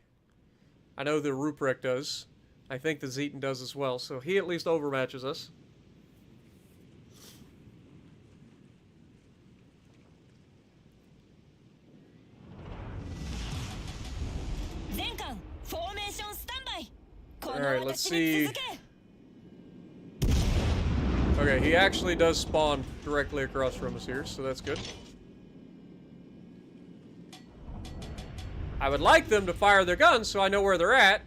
I know the Ruprecht does. I think the Zeton does as well, so he at least overmatches us. Alright, let's see. Okay, he actually does spawn directly across from us here, so that's good. I would like them to fire their guns so I know where they're at.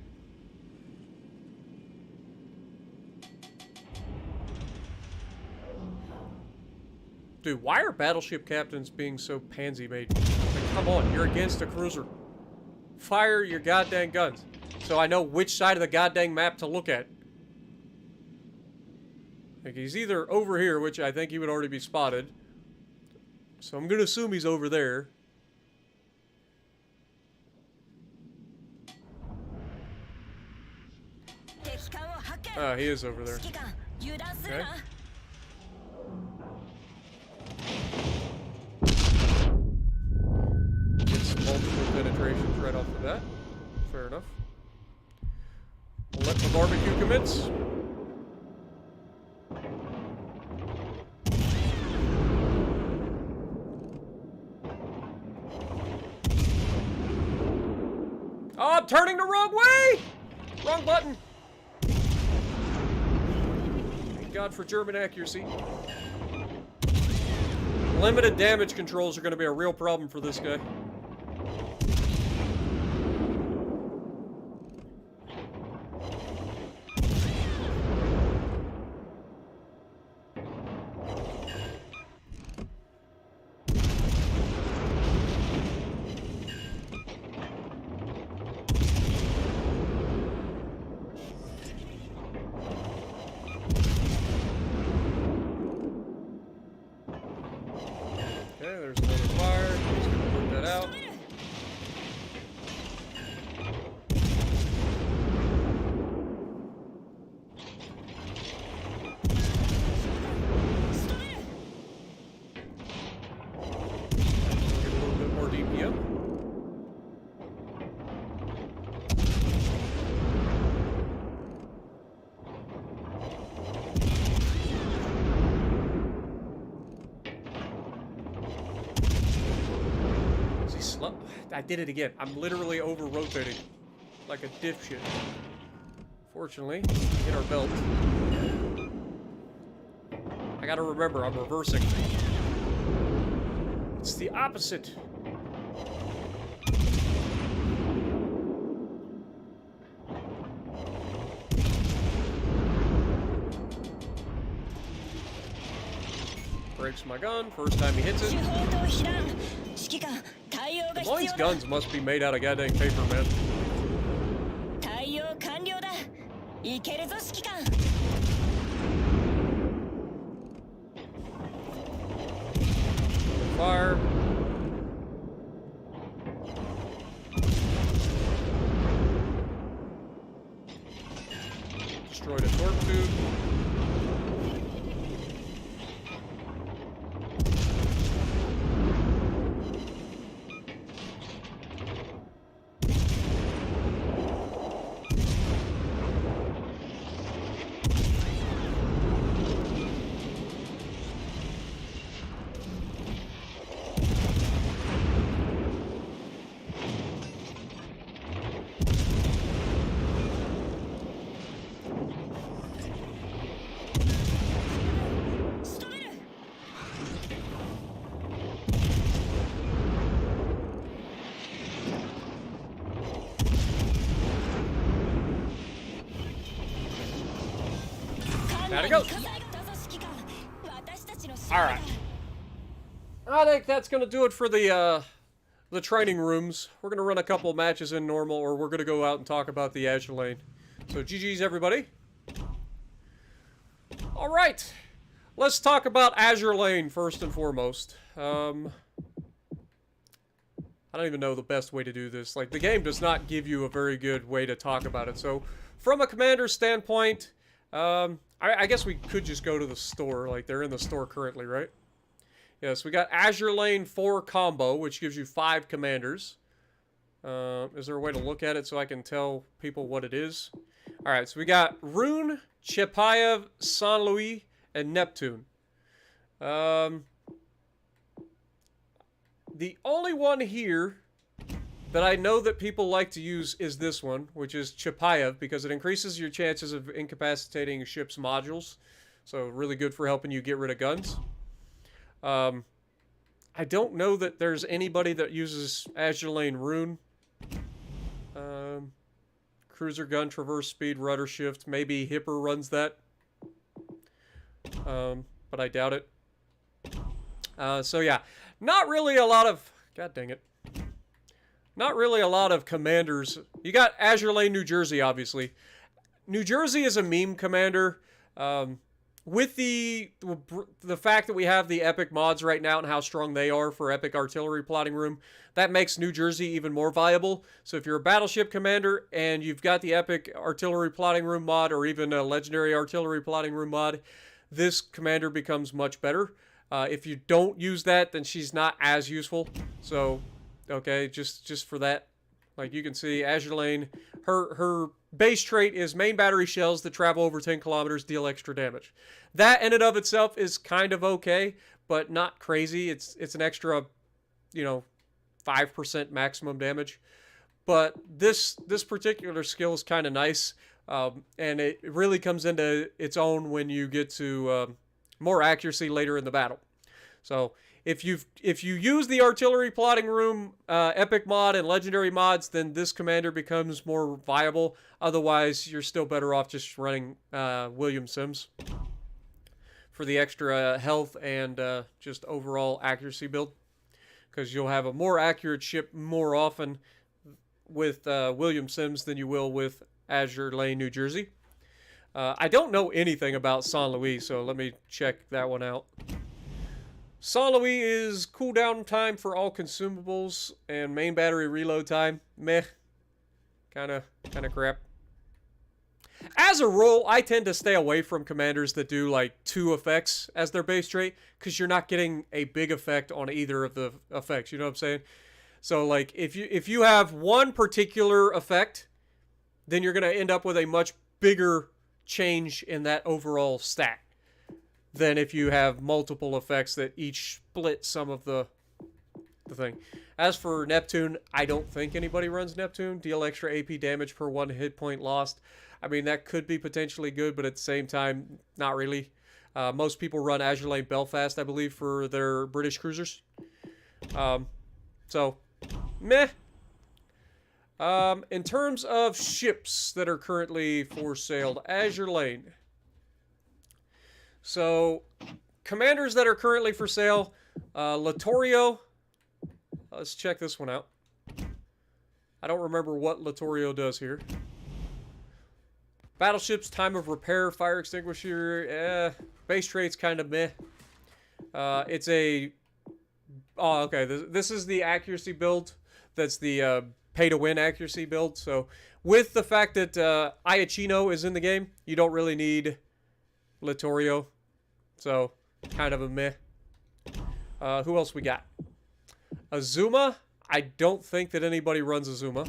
Dude, why are battleship captains being so pansy-made? Like, come on, you're against a cruiser. Fire your goddamn guns. So I know which side of the goddamn map to look at. Like, he's either over here, which I think he would already be spotted. So I'm gonna assume he's over there. He is over there. Okay. Gets multiple penetrations right off the bat. Fair enough. We'll let the barbecue commence. Oh, I'm turning the wrong way! Wrong button. Thank God for German accuracy. Limited damage controls are going to be a real problem for this guy. Okay, there's another fire. He's gonna put that out. Get a little bit more DPM. I did it again. I'm literally over-rotating like a dipshit. Fortunately, hit our belt. I gotta remember, I'm reversing. It's the opposite. Breaks my gun, first time he hits it. The Moines guns must be made out of goddamn paper, man. Fire. Destroyed a torp tube. Gotta go. Alright. I think that's gonna do it for the training rooms. We're gonna run a couple matches in normal, or we're gonna go out and talk about the Azur Lane. So GG's everybody. Alright. Let's talk about Azur Lane first and foremost. I don't even know the best way to do this. Like, the game does not give you a very good way to talk about it. So, from a commander's standpoint, I guess we could just go to the store. Like, they're in the store currently, right? Yes, we got Azur Lane 4 combo, which gives you 5 commanders. Is there a way to look at it so I can tell people what it is? Alright, so we got Rune, Chepayev, Saint Louis, and Neptune. The only one here that I know that people like to use is this one, which is Chepayev, because it increases your chances of incapacitating a ship's modules. So really good for helping you get rid of guns. I don't know that there's anybody that uses Azur Lane Rune. Cruiser gun, traverse speed, rudder shift. Maybe Hipper runs that. But I doubt it. So yeah, not really a lot of... God dang it. Not really a lot of commanders. You got Azur Lane, New Jersey, obviously. New Jersey is a meme commander. With the fact that we have the epic mods right now and how strong they are for epic artillery plotting room, that makes New Jersey even more viable. So if you're a battleship commander and you've got the epic artillery plotting room mod or even a legendary artillery plotting room mod, this commander becomes much better. If you don't use that, then she's not as useful. So... okay, just for that. Like, you can see Azur Lane, her base trait is main battery shells that travel over 10 kilometers deal extra damage. That in and of itself is kind of okay, but not crazy. It's an extra, 5% maximum damage. But this particular skill is kind of nice, and it really comes into its own when you get to more accuracy later in the battle. So... If you use the artillery plotting room epic mod and legendary mods, then this commander becomes more viable. Otherwise, you're still better off just running William Sims for the extra health and just overall accuracy build, because you'll have a more accurate ship more often with William Sims than you will with Azur Lane, New Jersey. I don't know anything about Saint Louis, so let me check that one out. Saint Louis is cooldown time for all consumables and main battery reload time. Meh. Kinda crap. As a rule, I tend to stay away from commanders that do like 2 effects as their base trait, because you're not getting a big effect on either of the effects, you know what I'm saying? So like if you have one particular effect, then you're going to end up with a much bigger change in that overall stat than if you have multiple effects that each split some of the thing. As for Neptune, I don't think anybody runs Neptune. Deal extra AP damage per 1 hit point lost. I mean, that could be potentially good, but at the same time, not really. Most people run Azur Lane Belfast, I believe, for their British cruisers. So, meh. In terms of ships that are currently for sale, Azur Lane. So, commanders that are currently for sale, Littorio. Let's check this one out. I don't remember what Littorio does here. Battleships, time of repair, fire extinguisher, base trait's kind of meh. It's a... Oh, okay, this is the accuracy build. That's the pay-to-win accuracy build. So, with the fact that Iachino is in the game, you don't really need Littorio. So, kind of a meh. Who else we got? Azuma. I don't think that anybody runs Azuma.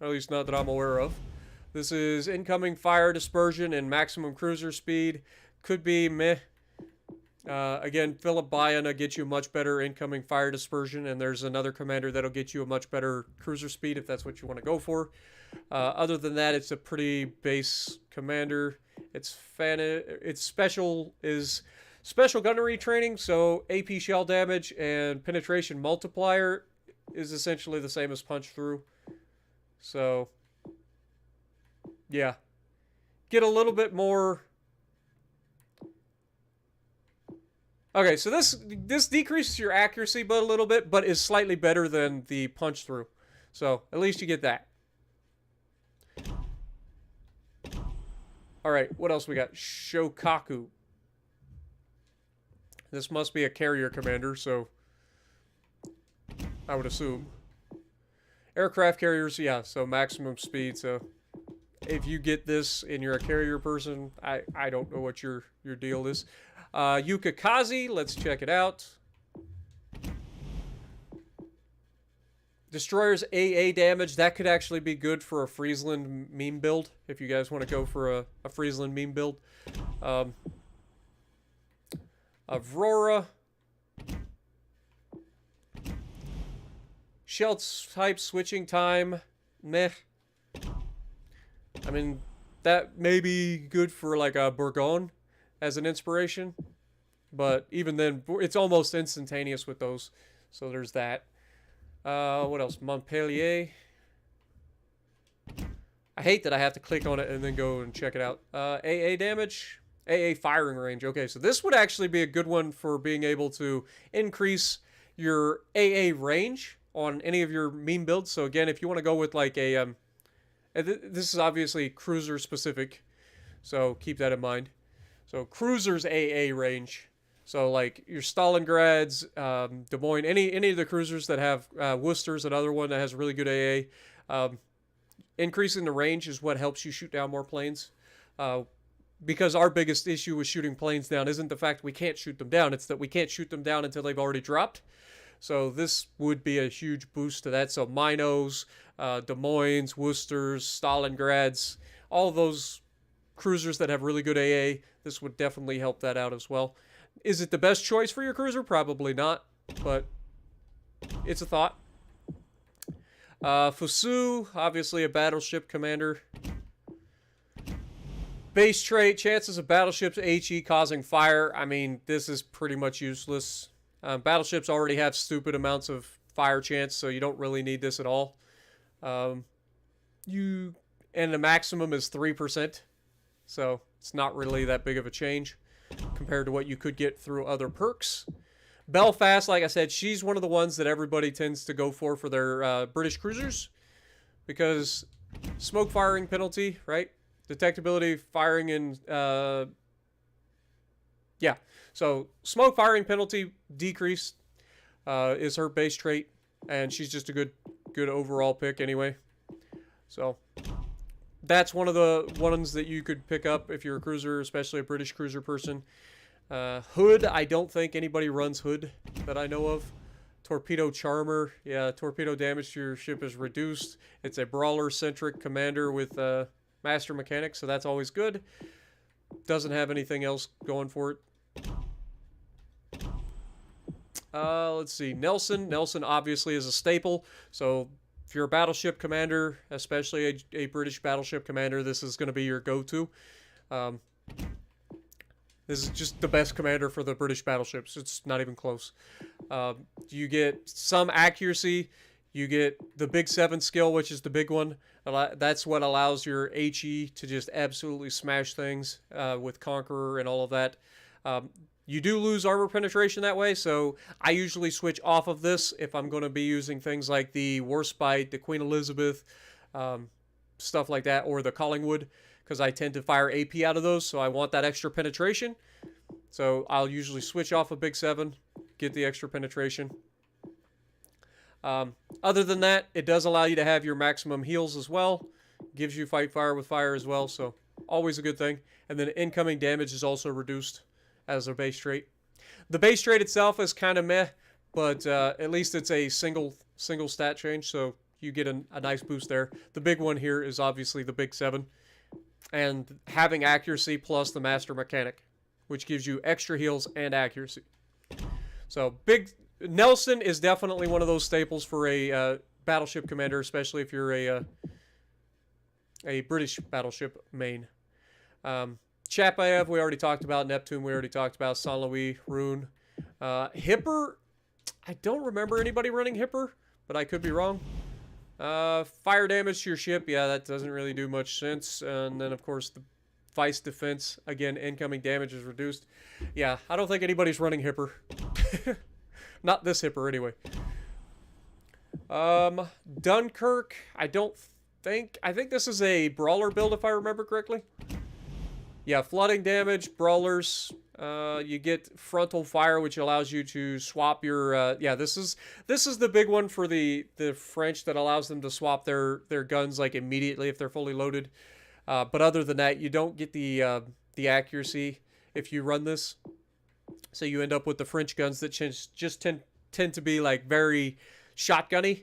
At least not that I'm aware of. This is incoming fire dispersion and maximum cruiser speed. Could be meh. Again, Philip Bayana gets you much better incoming fire dispersion, and there's another commander that'll get you a much better cruiser speed if that's what you want to go for. Other than that, it's a pretty base commander. Its special is special gunnery training, so AP shell damage and penetration multiplier is essentially the same as punch through. So, yeah. Get a little bit more... Okay, so this decreases your accuracy but a little bit, but is slightly better than the punch through. So, at least you get that. Alright, what else we got? Shokaku. This must be a carrier commander, so I would assume. Aircraft carriers, yeah, so maximum speed, so if you get this and you're a carrier person, I don't know what your deal is. Yukikaze, let's check it out. Destroyers AA damage, that could actually be good for a Friesland meme build, if you guys want to go for a Friesland meme build. Aurora. Shell type switching time, meh. I mean, that may be good for like a Bourgogne as an inspiration, but even then, it's almost instantaneous with those. So there's that. What else? Montpellier. I hate that I have to click on it and then go and check it out. AA damage. AA firing range. Okay, so this would actually be a good one for being able to increase your AA range on any of your meme builds. So again, if you want to go with like a... this is obviously cruiser specific, so keep that in mind. So cruisers AA range. So like your Stalingrads, Des Moines, any of the cruisers that have Worcester's another one that has really good AA. Increasing the range is what helps you shoot down more planes. Because our biggest issue with shooting planes down isn't the fact we can't shoot them down, it's that we can't shoot them down until they've already dropped. So this would be a huge boost to that. So Minos, Des Moines, Worcester's, Stalingrads, all those cruisers that have really good AA, this would definitely help that out as well. Is it the best choice for your cruiser? Probably not, but it's a thought. Fusu, obviously a battleship commander. Base trait, chances of battleships HE causing fire. I mean, this is pretty much useless. Battleships already have stupid amounts of fire chance, so you don't really need this at all. And the maximum is 3%, so it's not really that big of a change compared to what you could get through other perks. Belfast, like I said, she's one of the ones that everybody tends to go for their British cruisers because smoke firing penalty, right? Detectability, firing, and yeah. So smoke firing penalty decreased is her base trait, and she's just a good overall pick anyway. So that's one of the ones that you could pick up if you're a cruiser, especially a British cruiser person. Hood, I don't think anybody runs Hood that I know of. Torpedo Charmer, yeah, torpedo damage to your ship is reduced. It's a brawler-centric commander with master mechanics, so that's always good. Doesn't have anything else going for it. Let's see. Nelson. Nelson obviously is a staple, so If you're a battleship commander, especially a British battleship commander, this is going to be your go-to. Um, this is just the best commander for the British battleships. It's not even close. You get some accuracy. You get the Big 7 skill, which is the big one. That's what allows your HE to just absolutely smash things with Conqueror and all of that. You do lose armor penetration that way, so I usually switch off of this if I'm going to be using things like the Warspite, the Queen Elizabeth, stuff like that, or the Collingwood, because I tend to fire AP out of those, so I want that extra penetration. So I'll usually switch off a Big 7, get the extra penetration. Other than that, it does allow you to have your maximum heals as well. Gives you fight fire with fire as well, so always a good thing. And then incoming damage is also reduced as a base trait. The base trait itself is kind of meh, but at least it's a single stat change, so you get a nice boost there. The big one here is obviously the Big 7, and having accuracy plus the Master Mechanic, which gives you extra heals and accuracy. So Nelson is definitely one of those staples for a battleship commander, especially if you're a British battleship main. Chapayev, we already talked about. Neptune, we already talked about. Saint Louis, Rune. Hipper, I don't remember anybody running Hipper, but I could be wrong. Fire damage to your ship, yeah, that doesn't really do much sense. And then, of course, the Vice defense, again, incoming damage is reduced. Yeah, I don't think anybody's running Hipper. Not this Hipper, anyway. Dunkirk, I think this is a brawler build, if I remember correctly. Yeah, flooding damage, brawlers. You get frontal fire, which allows you to swap your. Yeah, this is the big one for the French that allows them to swap their guns like immediately if they're fully loaded. But other than that, you don't get the accuracy if you run this. So you end up with the French guns that just tend to be like very shotgunny.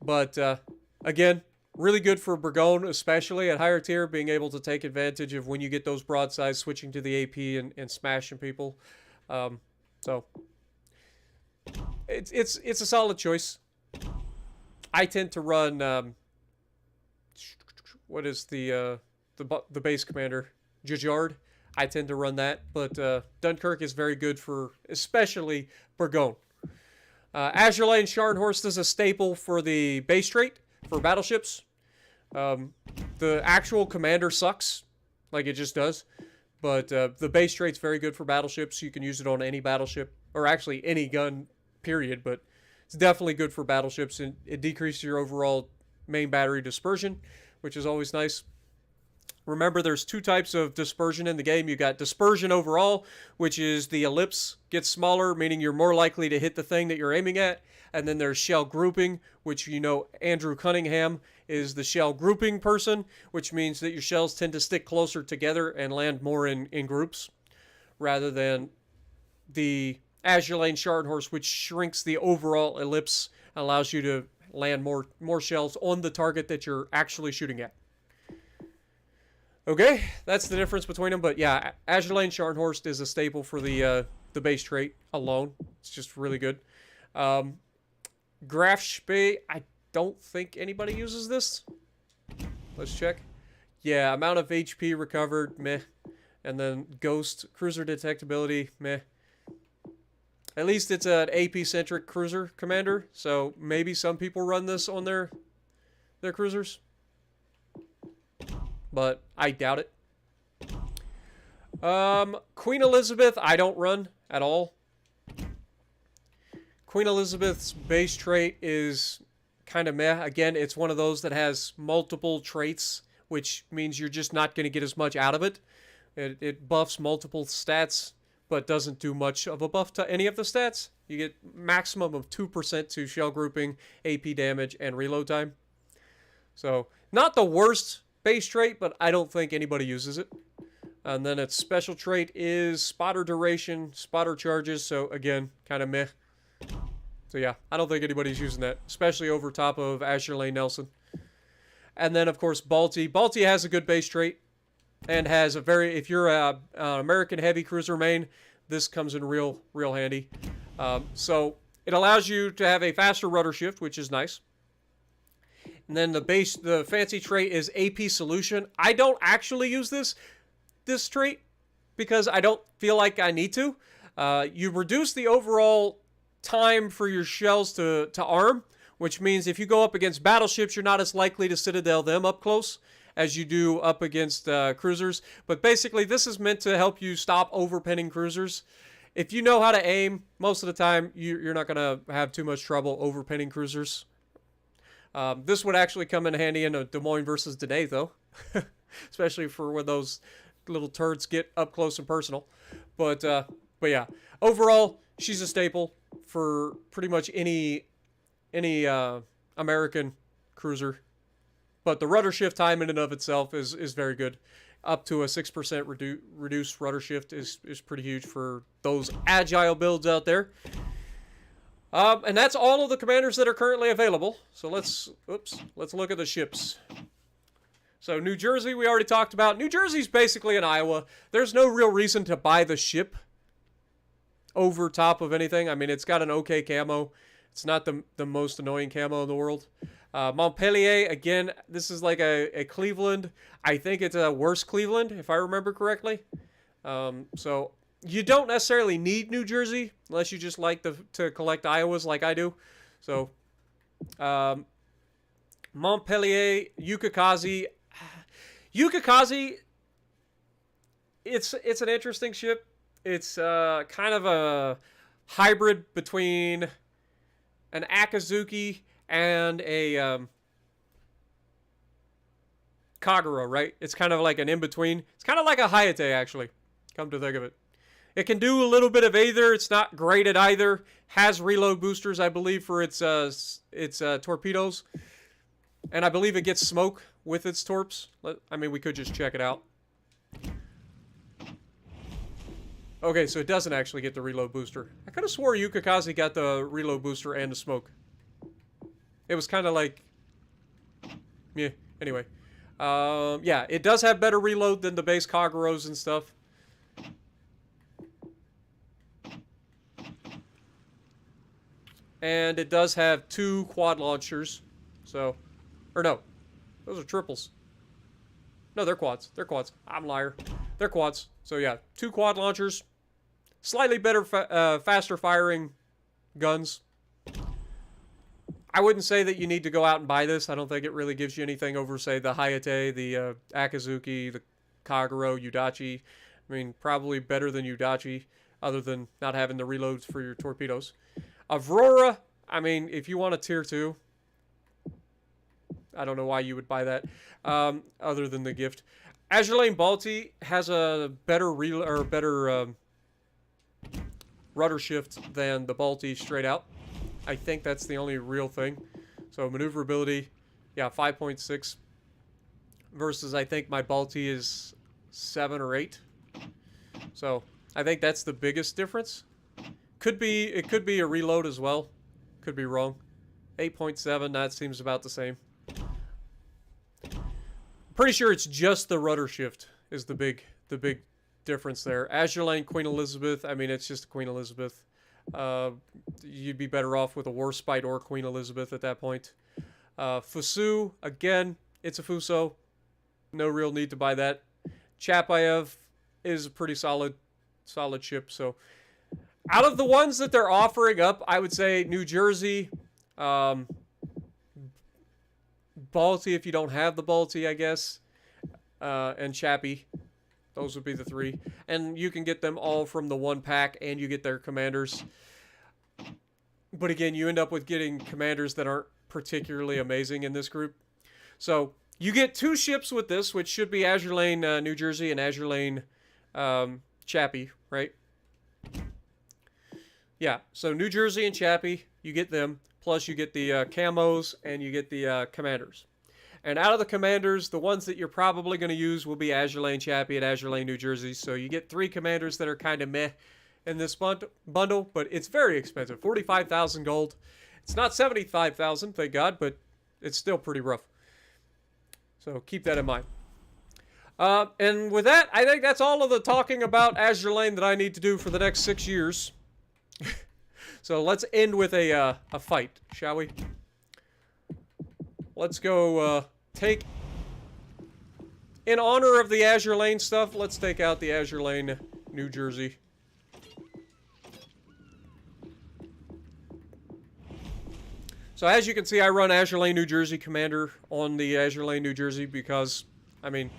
But again, really good for Burgoyne, especially at higher tier, being able to take advantage of when you get those broadsides, switching to the AP and smashing people. So it's a solid choice. I tend to run what is the base commander? Jajard. I tend to run that, but Dunkirk is very good for especially Burgoyne. Azur Lane Scharnhorst is a staple for the base trait for battleships. The actual commander sucks, like it just does, but the base trait's very good for battleships. You can use it on any battleship, or actually any gun, period, but it's definitely good for battleships, and it decreases your overall main battery dispersion, which is always nice. Remember, there's two types of dispersion in the game. You got dispersion overall, which is the ellipse gets smaller, meaning you're more likely to hit the thing that you're aiming at. And then there's shell grouping, which you know Andrew Cunningham is the shell grouping person, which means that your shells tend to stick closer together and land more in groups, rather than the Azur Lane Scharnhorst, which shrinks the overall ellipse, allows you to land more shells on the target that you're actually shooting at. Okay, that's the difference between them. But yeah, Azur Lane Scharnhorst is a staple for the base trait alone. It's just really good. Graf Spee, I don't think anybody uses this. Let's check. Yeah, amount of HP recovered, meh. And then Ghost, cruiser detectability, meh. At least it's an AP-centric cruiser commander, so maybe some people run this on their cruisers. But I doubt it. Queen Elizabeth, I don't run at all. Queen Elizabeth's base trait is kind of meh. Again, it's one of those that has multiple traits, which means you're just not going to get as much out of it. It buffs multiple stats, but doesn't do much of a buff to any of the stats. You get maximum of 2% to shell grouping, AP damage, and reload time. So, not the worst base trait, but I don't think anybody uses it. And then its special trait is spotter duration, spotter charges, so again, kind of meh. So yeah, I don't think anybody's using that, especially over top of Azur Lane Nelson. And then, of course, Balti. Balti has a good base trait and has a very, if you're an American heavy cruiser main, this comes in real handy. So it allows you to have a faster rudder shift, which is nice. And then the fancy trait is AP Solution. I don't actually use this trait because I don't feel like I need to. You reduce the overall time for your shells to arm, which means if you go up against battleships, you're not as likely to citadel them up close as you do up against cruisers. But basically, this is meant to help you stop overpinning cruisers. If you know how to aim, most of the time, you're not going to have too much trouble overpinning cruisers. This would actually come in handy in a Des Moines versus Danae, though. Especially for when those little turds get up close and personal. But yeah, overall, she's a staple for pretty much any American cruiser. But the rudder shift time in and of itself is very good. Up to a 6% reduced rudder shift is pretty huge for those agile builds out there. And that's all of the commanders that are currently available. So let's look at the ships. So New Jersey, we already talked about. New Jersey's basically in Iowa. There's no real reason to buy the ship over top of anything. I mean, it's got an okay camo. It's not the most annoying camo in the world. Montpellier, again, this is like a Cleveland. I think it's a worse Cleveland, if I remember correctly. So you don't necessarily need New Jersey unless you just like to collect Iowas like I do. So Montpellier, Yukikazi. Yukikazi, it's an interesting ship. It's kind of a hybrid between an Akazuki and a Kagura, right? It's kind of like an in-between. It's kind of like a Hayate, actually, come to think of it. It can do a little bit of either. It's not great at either. Has reload boosters, I believe, for its torpedoes. And I believe it gets smoke with its torps. I mean, we could just check it out. Okay, so it doesn't actually get the reload booster. I could have swore Yukikazi got the reload booster and the smoke. It was kind of like... yeah, anyway. Yeah, it does have better reload than the base Kaguros and stuff. And it does have 2 quad launchers. So... or no. Those are triples. No, they're quads. They're quads. I'm a liar. They're quads. So yeah, 2 quad launchers. Slightly better, faster firing guns. I wouldn't say that you need to go out and buy this. I don't think it really gives you anything over, say, the Hayate, the Akazuki, the Kaguro, Udachi. I mean, probably better than Udachi, other than not having the reloads for your torpedoes. Aurora, I mean, if you want a tier 2, I don't know why you would buy that, other than the gift. Azur Lane Balti has a better rudder shift than the Balti straight out. I think that's the only real thing. So maneuverability, yeah, 5.6 versus I think my Balti is 7 or 8. So I think that's the biggest difference. It could be a reload as well. Could be wrong. 8.7, that seems about the same. Pretty sure it's just the rudder shift is the big difference there. Azur Lane Queen Elizabeth, I mean, it's just a Queen Elizabeth. You'd be better off with a Warspite or Queen Elizabeth at that point. Fusu, again, it's a Fuso. No real need to buy that. Chapayev is a pretty solid ship. So, out of the ones that they're offering up, I would say New Jersey, Balti if you don't have the Balti, I guess, and Chappie. Those would be the 3. And you can get them all from the 1 pack, and you get their commanders. But again, you end up with getting commanders that aren't particularly amazing in this group. So, you get 2 ships with this, which should be Azur Lane New Jersey and Azur Lane Chappie, right? Yeah, so New Jersey and Chappie, you get them. Plus, you get the camos, and you get the commanders. And out of the commanders, the ones that you're probably going to use will be Azur Lane Chappie and Azur Lane New Jersey. So you get 3 commanders that are kind of meh in this bundle, but it's very expensive. 45,000 gold. It's not 75,000, thank God, but it's still pretty rough. So keep that in mind. And with that, I think that's all of the talking about Azur Lane that I need to do for the next 6 years. So let's end with a fight, shall we? let's go take... In honor of the Azur Lane stuff, let's take out the Azur Lane, New Jersey. So as you can see, I run Azur Lane, New Jersey Commander on the Azur Lane, New Jersey because, I mean,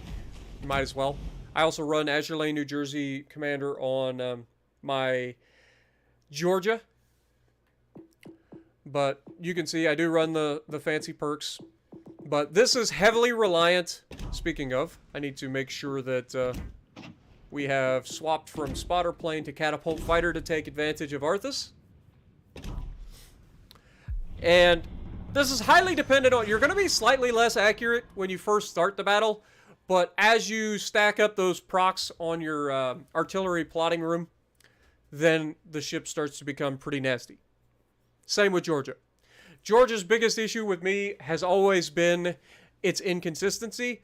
might as well. I also run Azur Lane, New Jersey Commander on my Georgia. But you can see I do run the fancy perks. But this is heavily reliant, speaking of, I need to make sure that we have swapped from spotter plane to catapult fighter to take advantage of Arthas. And this is highly dependent on, you're going to be slightly less accurate when you first start the battle, but as you stack up those procs on your artillery plotting room, then the ship starts to become pretty nasty. Same with Georgia. Georgia's biggest issue with me has always been its inconsistency,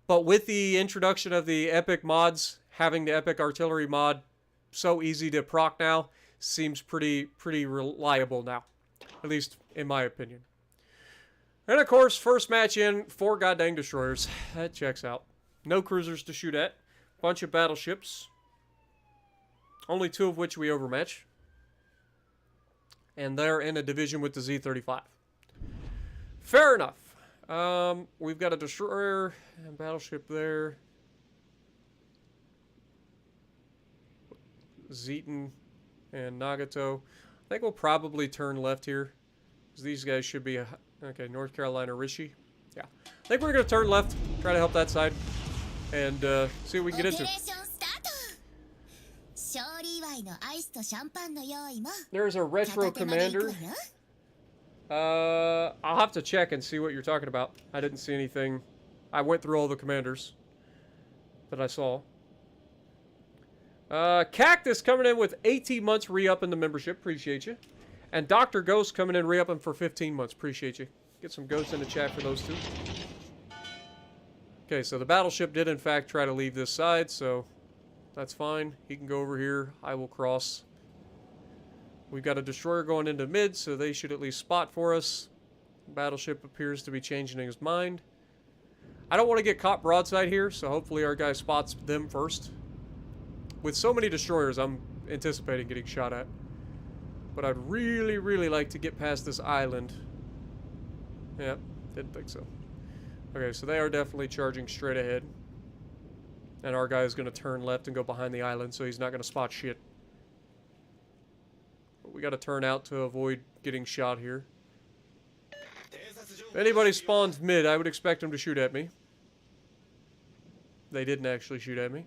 but with the introduction of the epic mods, having the epic artillery mod so easy to proc now, seems pretty reliable now. At least in my opinion. And of course, first match in, 4 goddamn destroyers. That checks out. No cruisers to shoot at. Bunch of battleships. Only 2 of which we overmatch. And they're in a division with the Z-35. Fair enough. We've got a destroyer and battleship there. Zeton and Nagato. I think we'll probably turn left here. These guys should be... Okay, North Carolina, Rishi. Yeah. I think we're going to turn left, try to help that side, and see what we can get into. There's a retro commander. I'll have to check and see what you're talking about. I didn't see anything. I went through all the commanders that I saw. Cactus coming in with 18 months re-up in the membership. Appreciate you. And Dr. Ghost coming in re-upping for 15 months. Appreciate you. Get some ghosts in the chat for those 2. Okay, so the battleship did in fact try to leave this side, so that's fine. He can go over here. I will cross. We've got a destroyer going into mid, so they should at least spot for us. Battleship appears to be changing his mind. I don't want to get caught broadside here, so hopefully our guy spots them first. With so many destroyers, I'm anticipating getting shot at. But I'd really, really like to get past this island. Yeah, didn't think so. Okay, so they are definitely charging straight ahead. And our guy is going to turn left and go behind the island, so he's not going to spot shit. But we got to turn out to avoid getting shot here. If anybody spawns mid, I would expect them to shoot at me. They didn't actually shoot at me.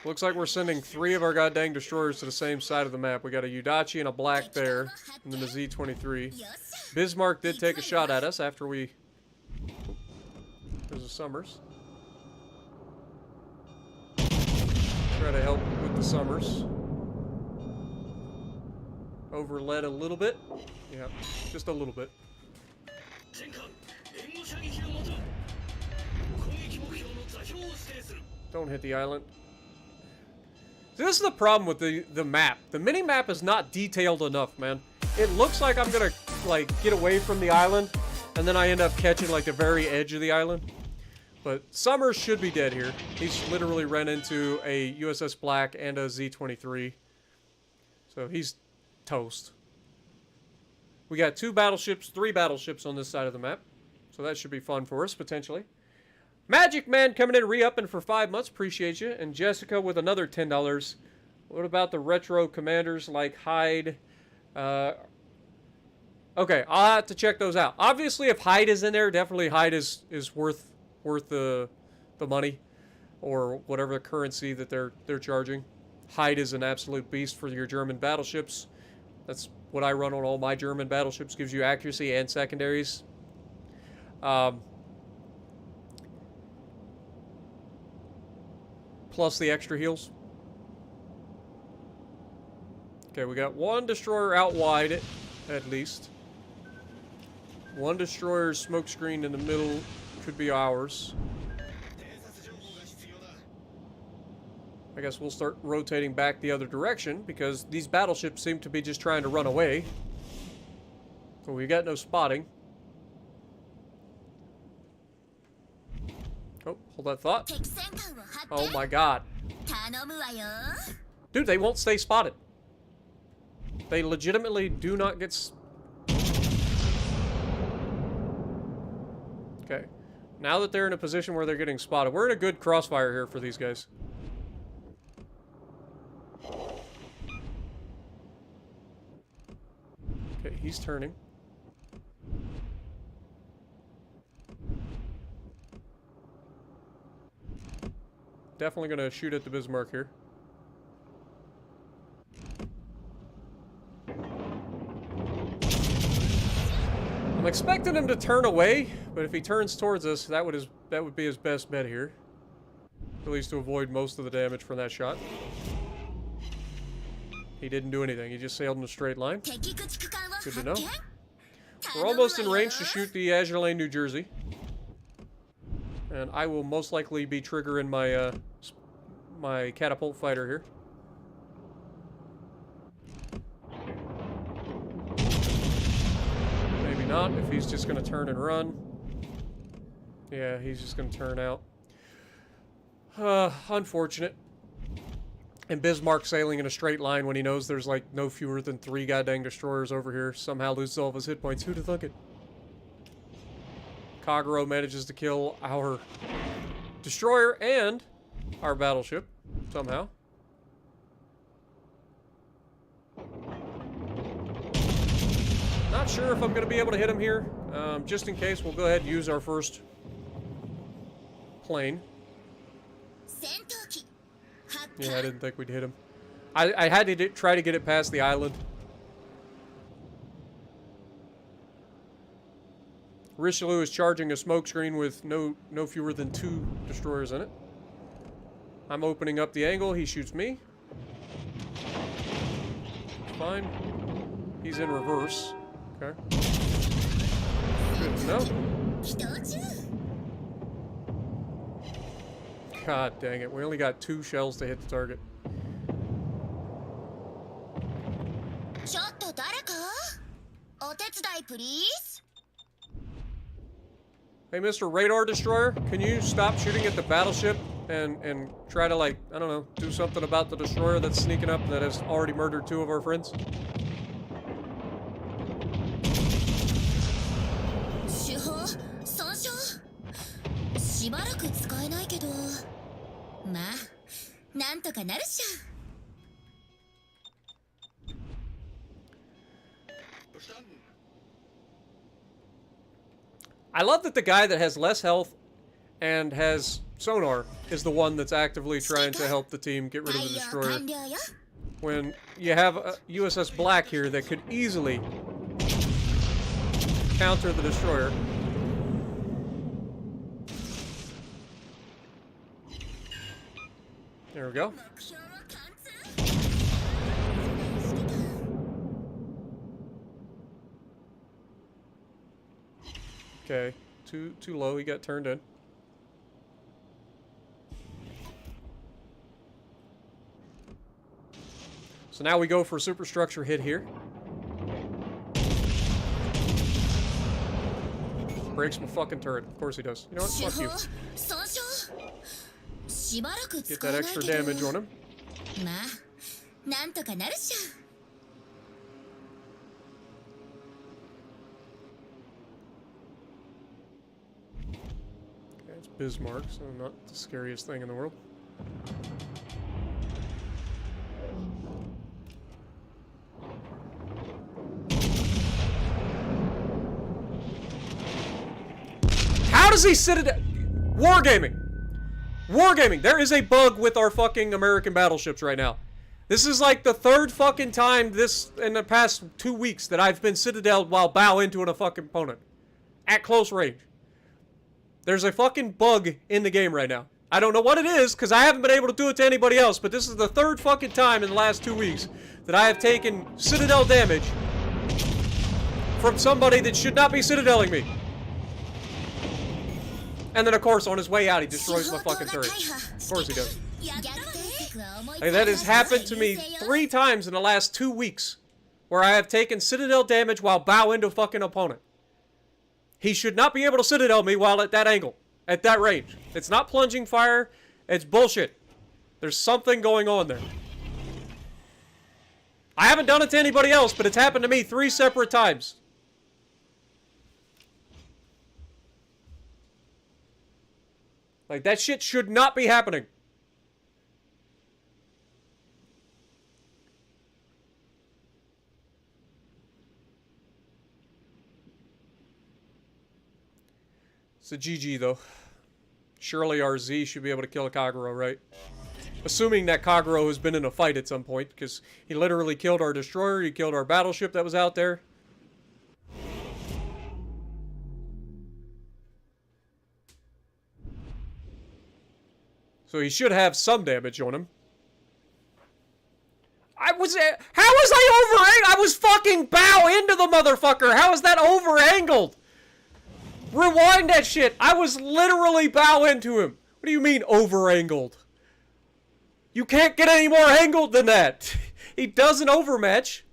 Looks like we're sending 3 of our goddamn destroyers to the same side of the map. We got a Udachi and a black there, and then the Z-23. Bismarck did take a shot at us after we... There's a Summers. Try to help with the Summers. Overled a little bit. Yeah, just a little bit. Don't hit the island. This is the problem with the map. The mini-map is not detailed enough, man. It looks like I'm gonna, like, get away from the island, and then I end up catching, like, the very edge of the island. But Summers should be dead here. He's literally ran into a USS Black and a Z-23. So he's toast. We got 2 battleships, 3 battleships on this side of the map. So that should be fun for us, potentially. Magic Man coming in re-upping for 5 months. Appreciate you. And Jessica with another $10. What about the retro commanders like Hyde? Okay, I'll have to check those out. Obviously, if Hyde is in there, definitely Hyde is worth the money or whatever the currency that they're charging. Hyde is an absolute beast for your German battleships. That's what I run on all my German battleships. Gives you accuracy and secondaries. Plus the extra heals. Okay, we got 1 destroyer out wide, at least. 1 destroyer smokescreen in the middle could be ours. I guess we'll start rotating back the other direction because these battleships seem to be just trying to run away. So we got no spotting. Oh, hold that thought. Oh my god. Dude, they won't stay spotted. They legitimately do not get... Okay. Now that they're in a position where they're getting spotted, we're in a good crossfire here for these guys. Okay, he's turning. Definitely gonna shoot at the Bismarck here. I'm expecting him to turn away, but if he turns towards us, that would be his best bet here. At least to avoid most of the damage from that shot. He didn't do anything. He just sailed in a straight line. Good to know. We're almost in range to shoot the Azur Lane, New Jersey. And I will most likely be triggering my my catapult fighter here. Maybe not, if he's just going to turn and run. Yeah, he's just going to turn out. Unfortunate. And Bismarck sailing in a straight line when he knows there's like no fewer than 3 goddamn destroyers over here. Somehow loses all of his hit points. Who'd have thunk it? Kagero manages to kill our destroyer and our battleship somehow. Not sure if I'm going to be able to hit him here. Just in case, we'll go ahead and use our first plane. Yeah, I didn't think we'd hit him. I had to try to get it past the island. Richelieu is charging a smokescreen with no fewer than 2 destroyers in it. I'm opening up the angle. He shoots me. Fine. He's in reverse. Okay. Good to know. God dang it. We only got 2 shells to hit the target. Hey, Mr. Radar Destroyer, can you stop shooting at the battleship and try to, like, I don't know, do something about the destroyer that's sneaking up that has already murdered 2 of our friends? I love that the guy that has less health and has sonar is the one that's actively trying to help the team get rid of the destroyer. When you have a USS Black here that could easily counter the destroyer. There we go. Okay, too low. He got turned in. So now we go for superstructure hit here. Breaks my fucking turret. Of course he does. You know what? Fuck you. Get that extra damage on him. It's Bismarck, so not the scariest thing in the world. How does he sit it? Wargaming! Wargaming! There is a bug with our fucking American battleships right now. This is like the 3rd fucking time in the past 2 weeks that I've been citadeled while bow into a fucking opponent. At close range. There's a fucking bug in the game right now. I don't know what it is, because I haven't been able to do it to anybody else, but this is the 3rd fucking time in the last 2 weeks that I have taken citadel damage from somebody that should not be citadeling me. And then, of course, on his way out, he destroys my fucking turret. Of course he does. Like, that has happened to me 3 times in the last 2 weeks, where I have taken Citadel damage while bowing to a fucking opponent. He should not be able to Citadel me while at that angle, at that range. It's not plunging fire, it's bullshit. There's something going on there. I haven't done it to anybody else, but it's happened to me 3 separate times. Like, that shit should not be happening. It's a GG, though. Surely our Z should be able to kill a Kagero, right? Assuming that Kagero has been in a fight at some point, because he literally killed our destroyer, he killed our battleship that was out there. So he should have some damage on him. How was I over-angled? I was fucking bow into the motherfucker! How is that over-angled? Rewind that shit! I was literally bow into him! What do you mean over-angled? You can't get any more angled than that! He doesn't overmatch.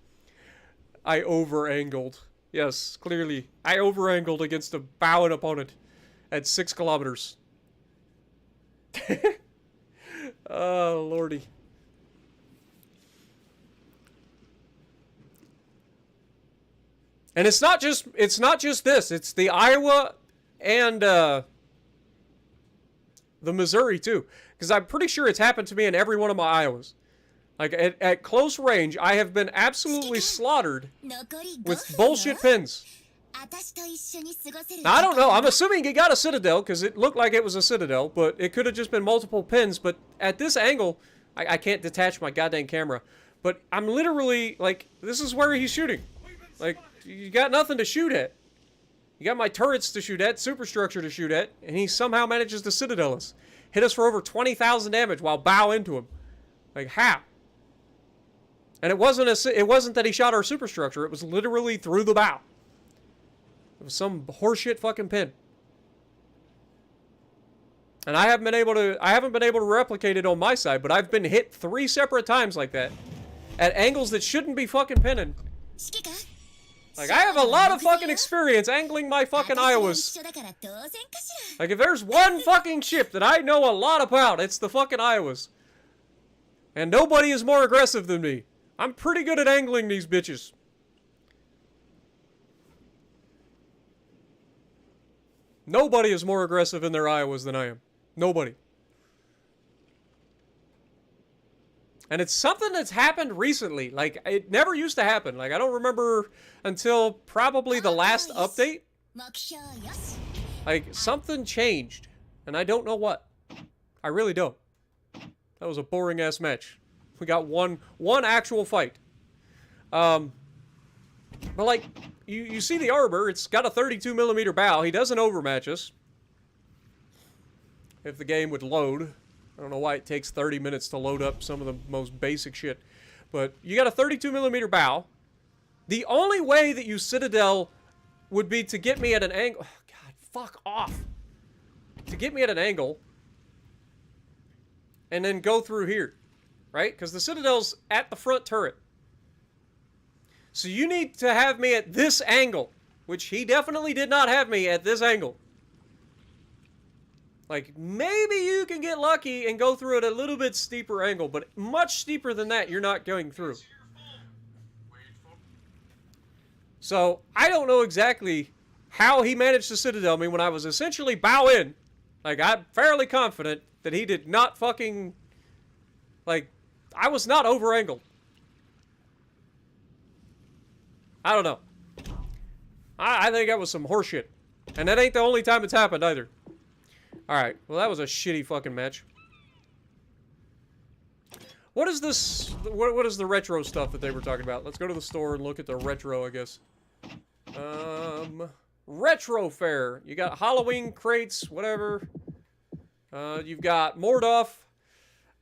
I over-angled. Yes, clearly. I over-angled against a bowing opponent at 6 kilometers. Oh, lordy. And it's not just this. It's the Iowa and the Missouri too, because I'm pretty sure it's happened to me in every one of my Iowas. Like at close range, I have been absolutely slaughtered with bullshit pins. Now, I don't know. I'm assuming he got a Citadel because it looked like it was a Citadel, but it could have just been multiple pins. But at this angle, I can't detach my goddamn camera. But I'm literally like, this is where he's shooting. Like, you got nothing to shoot at. You got my turrets to shoot at, superstructure to shoot at, and he somehow manages to Citadel us. Hit us for over 20,000 damage while bow into him. Like, how? And it wasn't that he shot our superstructure. It was literally through the bow. It was some horseshit fucking pin. And I haven't been able to replicate it on my side, but I've been hit 3 separate times like that. At angles that shouldn't be fucking pinning. Like, I have a lot of fucking experience angling my fucking Iowas. Like, if there's one fucking ship that I know a lot about, it's the fucking Iowas. And nobody is more aggressive than me. I'm pretty good at angling these bitches. Nobody is more aggressive in their Iowas than I am. Nobody. And it's something that's happened recently. Like, it never used to happen. Like, I don't remember until probably the last update. Like, something changed. And I don't know what. I really don't. That was a boring-ass match. We got one actual fight. But, like, you see the Arbor. It's got a 32mm bow. He doesn't overmatch us. If the game would load. I don't know why it takes 30 minutes to load up some of the most basic shit. But you got a 32mm bow. The only way that you Citadel would be to get me at an angle. Oh, God, fuck off. To get me at an angle. And then go through here. Right? Because the Citadel's at the front turret. So you need to have me at this angle. Which he definitely did not have me at this angle. Like, maybe you can get lucky and go through at a little bit steeper angle, but much steeper than that, you're not going through. So, I don't know exactly how he managed to Citadel me when I was essentially bow in. Like, I'm fairly confident that he did not fucking... Like, I was not over-angled. I don't know. I think that was some horseshit. And that ain't the only time it's happened, either. Alright, well that was a shitty fucking match. What is this, what is the retro stuff that they were talking about? Let's go to the store and look at the retro, I guess. Retro fair. You got Halloween crates, whatever. You've got Mordoff.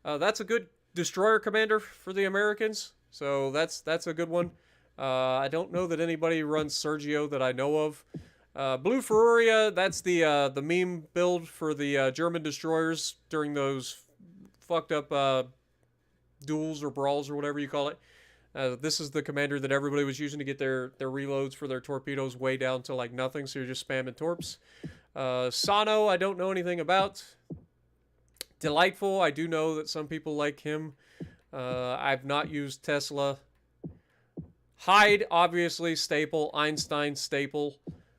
That's a good destroyer commander for the Americans. So that's a good one. I don't know that anybody runs Sergio that I know of. Blue Furia, that's the meme build for the German destroyers during those fucked up duels or brawls or whatever you call it. This is the commander that everybody was using to get their reloads for their torpedoes way down to like nothing, so you're just spamming torps. Sano, I don't know anything about. Delightful, I do know that some people like him. I've not used Tesla. Hyde, obviously, staple. Einstein, staple.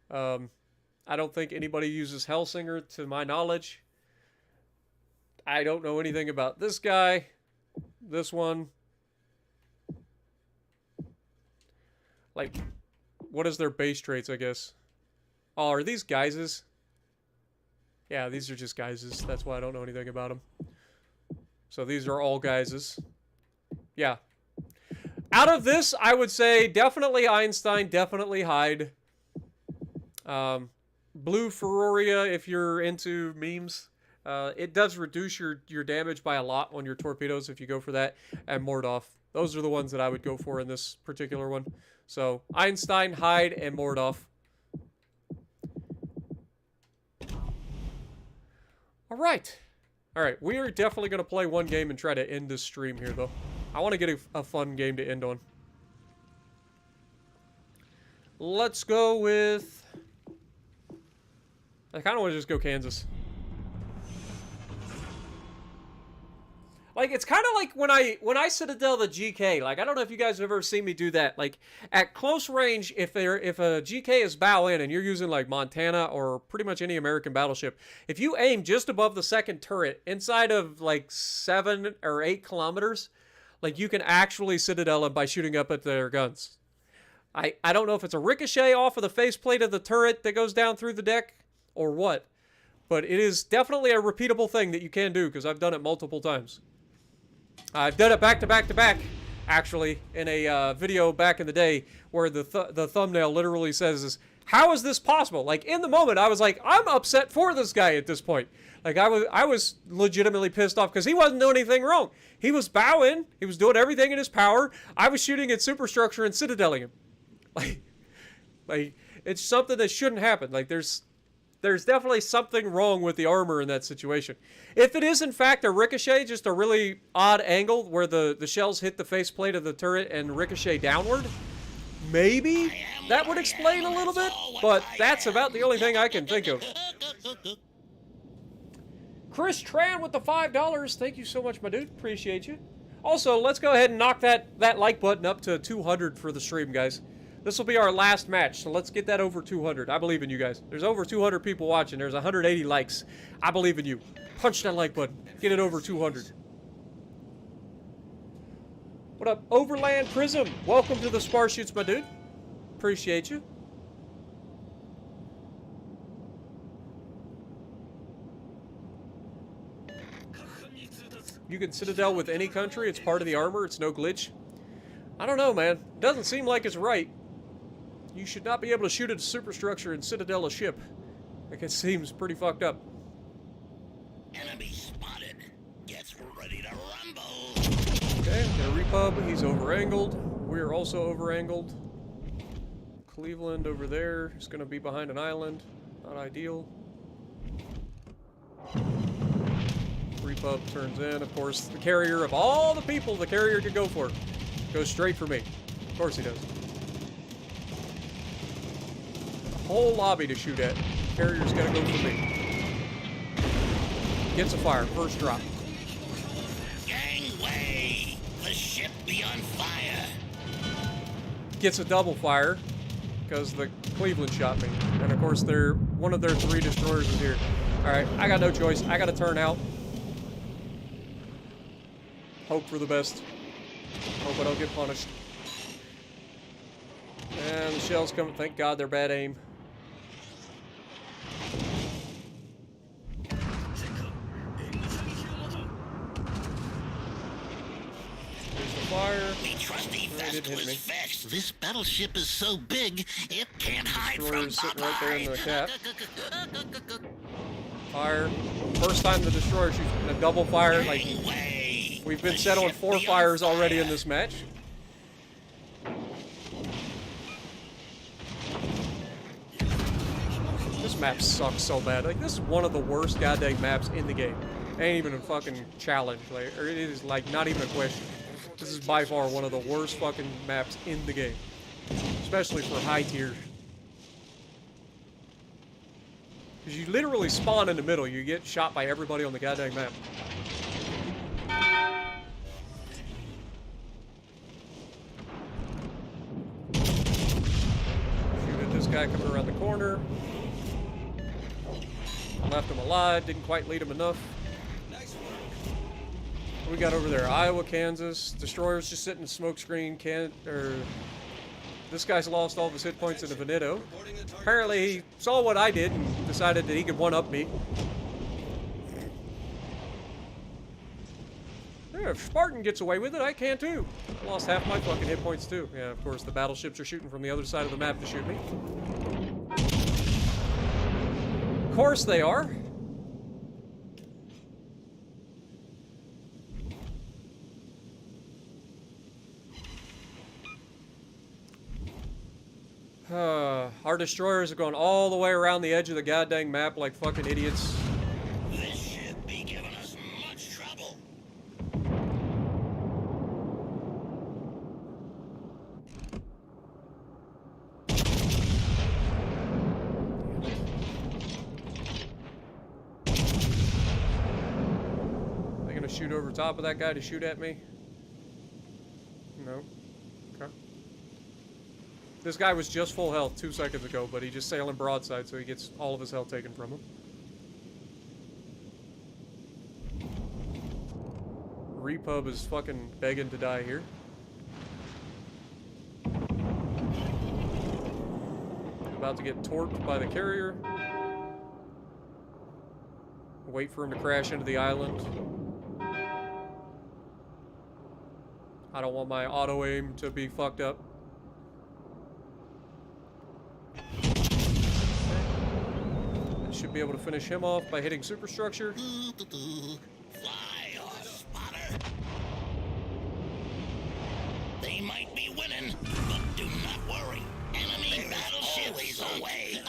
I don't think anybody uses Hellsinger, to my knowledge. I don't know anything about this guy. This one. Like, what is their base traits, I guess? Oh, are these guises? Yeah, these are just guises. That's why I don't know anything about them. So these are all guises. Yeah. Out of this, I would say definitely Einstein, definitely Hyde. Blue Feroria, if you're into memes. It does reduce your damage by a lot on your torpedoes if you go for that. And Mordov. Those are the ones that I would go for in this particular one. So, Einstein, Hyde, and Mordov. Alright. Alright, we are definitely going to play one game and try to end this stream here, though. I want to get a fun game to end on. Let's go with... I kind of want to just go Kansas. Like, it's kind of like when I Citadel the GK. Like, I don't know if you guys have ever seen me do that. Like, at close range, if a GK is bow in and you're using, like, Montana or pretty much any American battleship, if you aim just above the second turret, inside of, like, 7 or 8 kilometers, like, you can actually Citadel them by shooting up at their guns. I don't know if it's a ricochet off of the faceplate of the turret that goes down through the deck or what. But it is definitely a repeatable thing that you can do, because I've done it multiple times. I've done it back to back to back, actually, in a video back in the day where the thumbnail literally says, how is this possible? Like, in the moment, I was like, I'm upset for this guy at this point. Like, I was legitimately pissed off because he wasn't doing anything wrong. He was bowing. He was doing everything in his power. I was shooting at superstructure and citadeling him. Like, it's something that shouldn't happen. Like, there's definitely something wrong with the armor in that situation. If it is, in fact, a ricochet, just a really odd angle where the shells hit the faceplate of the turret and ricochet downward, maybe that would explain a little bit, but that's about the only thing I can think of. Chris Tran with the $5. Thank you so much, my dude. Appreciate you. Also, let's go ahead and knock that like button up to 200 for the stream, guys. This will be our last match, so let's get that over 200. I believe in you guys. There's over 200 people watching. There's 180 likes. I believe in you. Punch that like button. Get it over 200. What up, Overland Prism? Welcome to the Spar Shoots, my dude. Appreciate you. You can Citadel with any country. It's part of the armor. It's no glitch. I don't know, man. Doesn't seem like it's right. You should not be able to shoot at a superstructure and Citadel a ship. Like, it seems pretty fucked up. Enemy spotted. Gets ready to rumble. Okay, got a repub. He's over-angled. We're also over-angled. Cleveland over there is going to be behind an island. Not ideal. Repub turns in. Of course, the carrier of all the people the carrier could go for goes straight for me. Of course he does. A whole lobby to shoot at. Carrier's gotta go for me. Gets a fire. First drop. Gangway! The ship be on fire! Gets a double fire because the Cleveland shot me. And of course, one of their 3 destroyers is here. Alright, I got no choice. I gotta turn out. Hope for the best. Hope I don't get punished. And the shells come. Thank God they're bad aim. There's the fire. The trusty vest hit was me. fixed. This battleship is so big, it can't hide from Destroyer's sitting right there in the Popeye. cap. Fire. First time the destroyer shoots a double fire. Like, Gangway! we've been The set on ship 4 be fires fire. already in this match. This map sucks so bad. Like, this is one of the worst goddamn maps in the game. Ain't even a fucking challenge, like, or it is like not even a question. This is by far one of the worst fucking maps in the game, especially for high tier. Because you literally spawn in the middle, you get shot by everybody on the goddamn map. Shoot at this guy coming around the corner. Left him alive, didn't quite lead him enough. What we got over there? Iowa, Kansas. Destroyers just sitting in smoke screen. This guy's lost all of his hit points in a Veneto. Apparently he saw what I did and decided that he could one-up me. Yeah, if Spartan gets away with it, I can too. I lost half my fucking hit points too. Yeah, of course the battleships are shooting from the other side of the map to shoot me. Of course they are. Our destroyers are going all the way around the edge of the goddamn map like fucking idiots. This should be giving us much trouble. They gonna shoot over top of that guy to shoot at me? No. Okay. This guy was just full health 2 seconds ago, but he just sailing broadside, so he gets all of his health taken from him. Repub is fucking begging to die here. About to get torped by the carrier. Wait for him to crash into the island. I don't want my auto aim to be fucked up. Should be able to finish him off by hitting superstructure. Fly off, spotter. They might be winning, but do not worry. Enemy battleships away.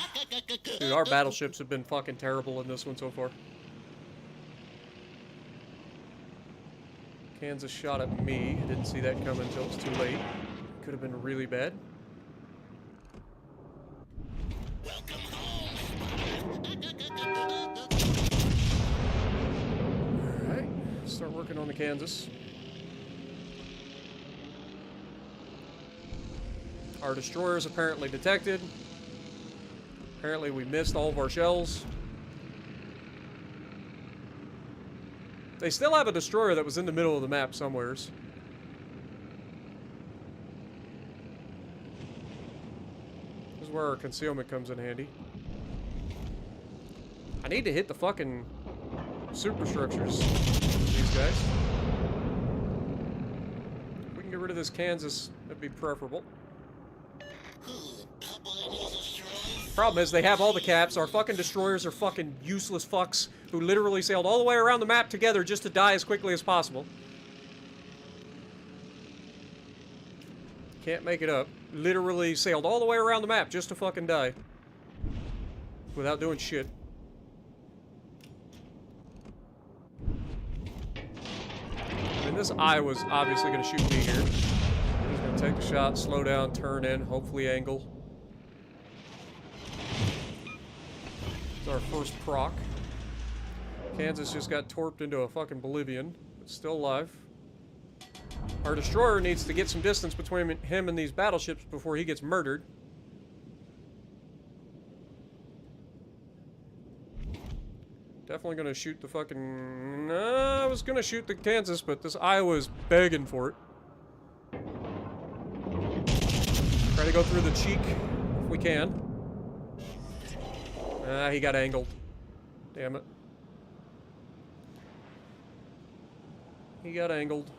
Dude, our battleships have been fucking terrible in this one so far. Kansas shot at me. Didn't see that coming until it was too late. Could have been really bad. Welcome home, Alright, start working on the Kansas. Our destroyers apparently detected. Apparently we missed all of our shells. They still have a destroyer that was in the middle of the map somewheres. This is where our concealment comes in handy. I need to hit the fucking superstructures. These guys. If we can get rid of this Kansas, that'd be preferable. Problem is, they have all the caps. Our fucking destroyers are fucking useless fucks who literally sailed all the way around the map together just to die as quickly as possible. Can't make it up. Literally sailed all the way around the map just to fucking die. Without doing shit. I mean, this Iowa's obviously going to shoot me here. He's going to take the shot, slow down, turn in, hopefully angle. It's our first proc. Kansas just got torped into a fucking Bolivian. It's still alive. Our destroyer needs to get some distance between him and these battleships before he gets murdered. Definitely gonna shoot the fucking... I was gonna shoot the Kansas, but this Iowa is begging for it. Try to go through the cheek if we can. He got angled. Damn it. He got angled.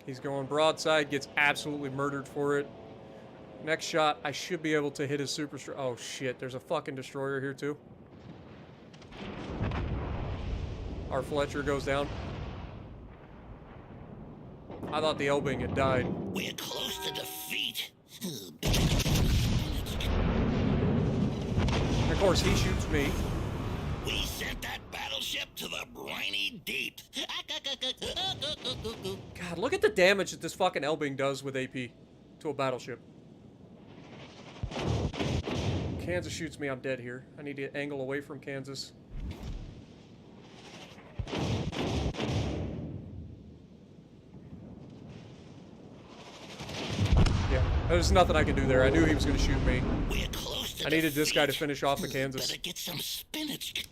He's going broadside, gets absolutely murdered for it. Next shot, I should be able to hit his super... Oh shit, there's a fucking destroyer here too. Our Fletcher goes down. I thought the Elbing had died. We're close to defeat. There course, he shoots me. We sent that battleship to the briny deep. God, look at the damage that this fucking Elbing does with AP to a battleship. Kansas shoots me, I'm dead here. I need to angle away from Kansas. Yeah, there's nothing I can do there. I knew he was going to shoot me. We're close to I needed this guy to defeat. finish off the Kansas. Better get some spinach.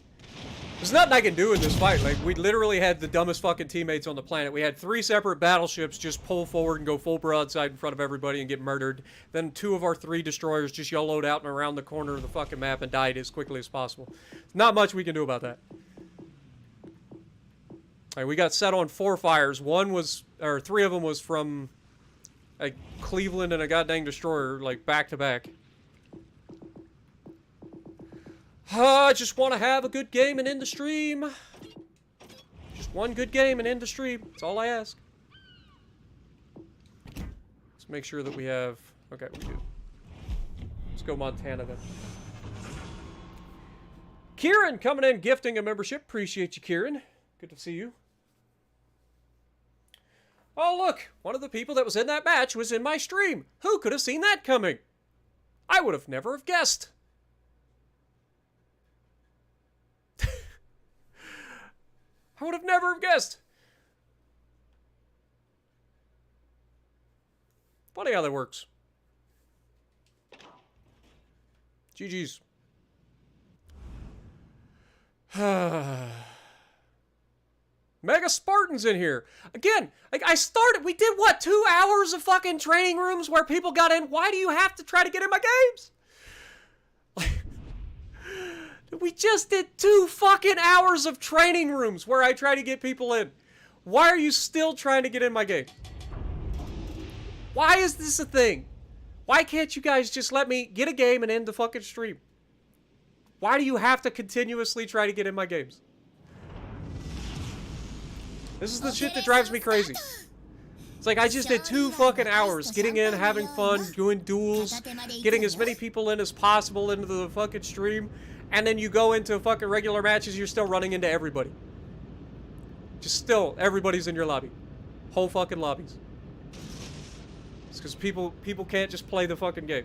There's nothing I can do in this fight. Like, we literally had the dumbest fucking teammates on the planet. We had 3 separate battleships just pull forward and go full broadside in front of everybody and get murdered. Then 2 of our 3 destroyers just YOLO'd out and around the corner of the fucking map and died as quickly as possible. Not much we can do about that. Alright, we got set on 4 fires. 3 of them was from like Cleveland and a goddamn destroyer, like back to back. I just want to have a good game and end the stream. Just one good game and end the stream. That's all I ask. Let's make sure that we have... Okay, we do. Let's go Montana then. Kieran coming in, gifting a membership. Appreciate you, Kieran. Good to see you. Oh, look. One of the people that was in that match was in my stream. Who could have seen that coming? I would have never have guessed. I would have never have guessed. Funny how that works. GG's. Mega Spartans in here. Again, like I started, we did what, 2 hours of fucking training rooms where people got in. Why do you have to try to get in my games? We just did 2 fucking hours of training rooms where I try to get people in. Why are you still trying to get in my game? Why is this a thing? Why can't you guys just let me get a game and end the fucking stream? Why do you have to continuously try to get in my games? This is the shit that drives me crazy. It's like I just did 2 fucking hours getting in, having fun, doing duels, getting as many people in as possible into the fucking stream. And then you go into fucking regular matches, you're still running into everybody. Just still, everybody's in your lobby. Whole fucking lobbies. It's because people can't just play the fucking game.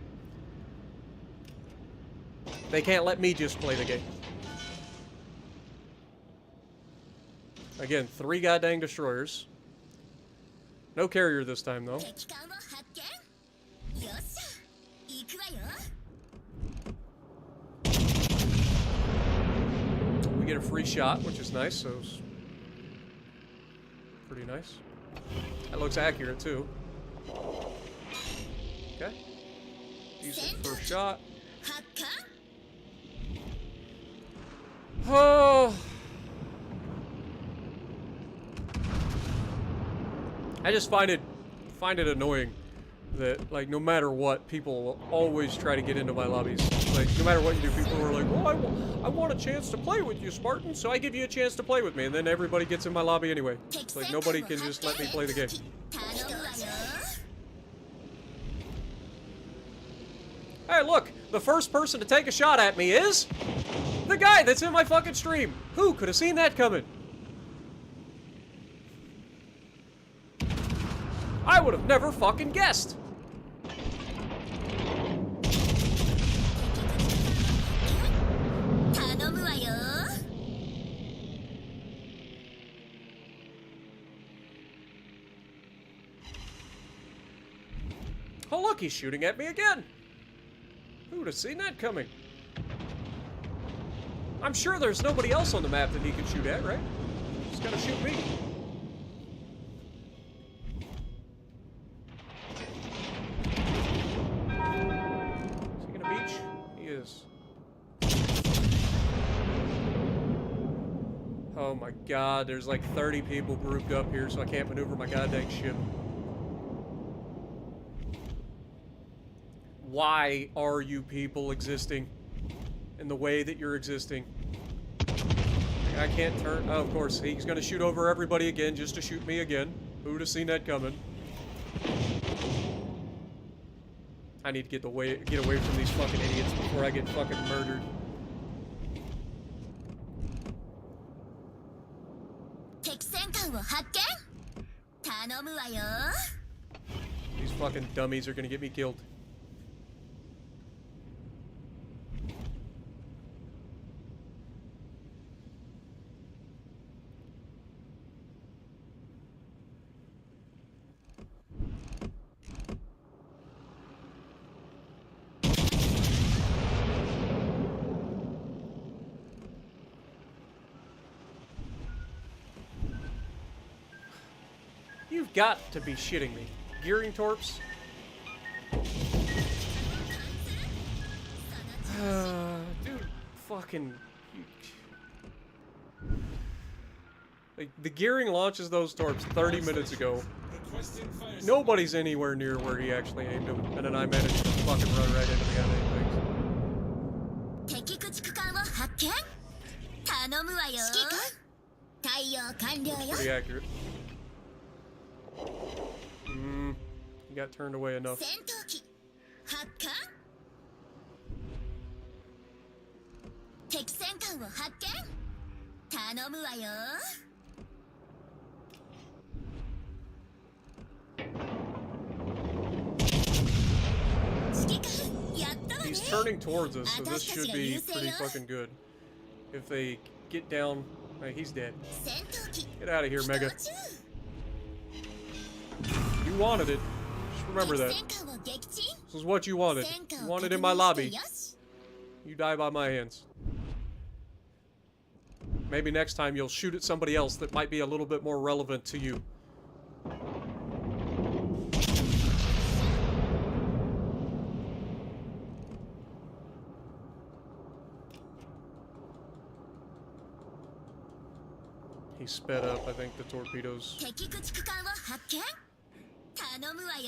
They can't let me just play the game. Again, 3 goddamn destroyers. No carrier this time, though. We get a free shot, which is nice, so it's pretty nice. That looks accurate, too. Okay. Decent first shot. Oh. I just find it annoying that, like, no matter what, people will always try to get into my lobbies. Like, no matter what you do, people are like, well, I want a chance to play with you, Spartan, so I give you a chance to play with me, and then everybody gets in my lobby anyway. It's like, nobody can just let me play the game. Hey, look! The first person to take a shot at me is... the guy that's in my fucking stream! Who could have seen that coming? I would have never fucking guessed! Oh look, he's shooting at me again! Who would have seen that coming? I'm sure there's nobody else on the map that he can shoot at, right? He's gotta shoot me. Is he gonna beach? He is. Oh my god, there's like 30 people grouped up here, so I can't maneuver my goddamn ship. Why are you people existing in the way that you're existing? I can't turn... Oh, of course, he's gonna shoot over everybody again just to shoot me again. Who'd have seen that coming? I need to get away from these fucking idiots before I get fucking murdered. These fucking dummies are gonna get me killed. You've got to be shitting me. Gearing torps? Dude, fucking... Like, the gearing launches those torps 30 minutes ago. Nobody's anywhere near where he actually aimed them, and then I managed to fucking run right into the goddamn things. Pretty accurate. He got turned away enough. He's turning towards us, so this should be pretty fucking good. If they get down... he's dead. Get out of here, Mega. You wanted it. Just remember that. This is what you wanted. You wanted in my lobby. You die by my hands. Maybe next time you'll shoot at somebody else that might be a little bit more relevant to you. He sped up, I think, the torpedoes. What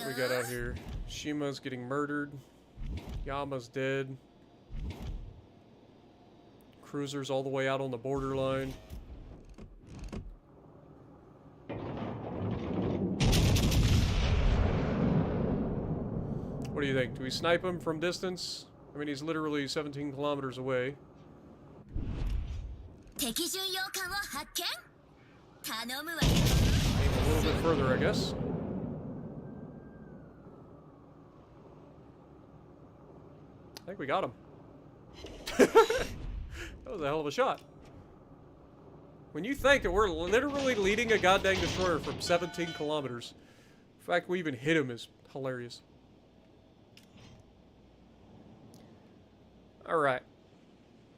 we got out here? Shima's getting murdered. Yama's dead. Cruisers all the way out on the borderline. What do you think? Do we snipe him from distance? I mean, he's literally 17 kilometers away. Aim a little bit further, I guess. I think we got him. That was a hell of a shot. When you think that we're literally leading a goddamn destroyer from 17 kilometers, the fact we even hit him is hilarious. Alright.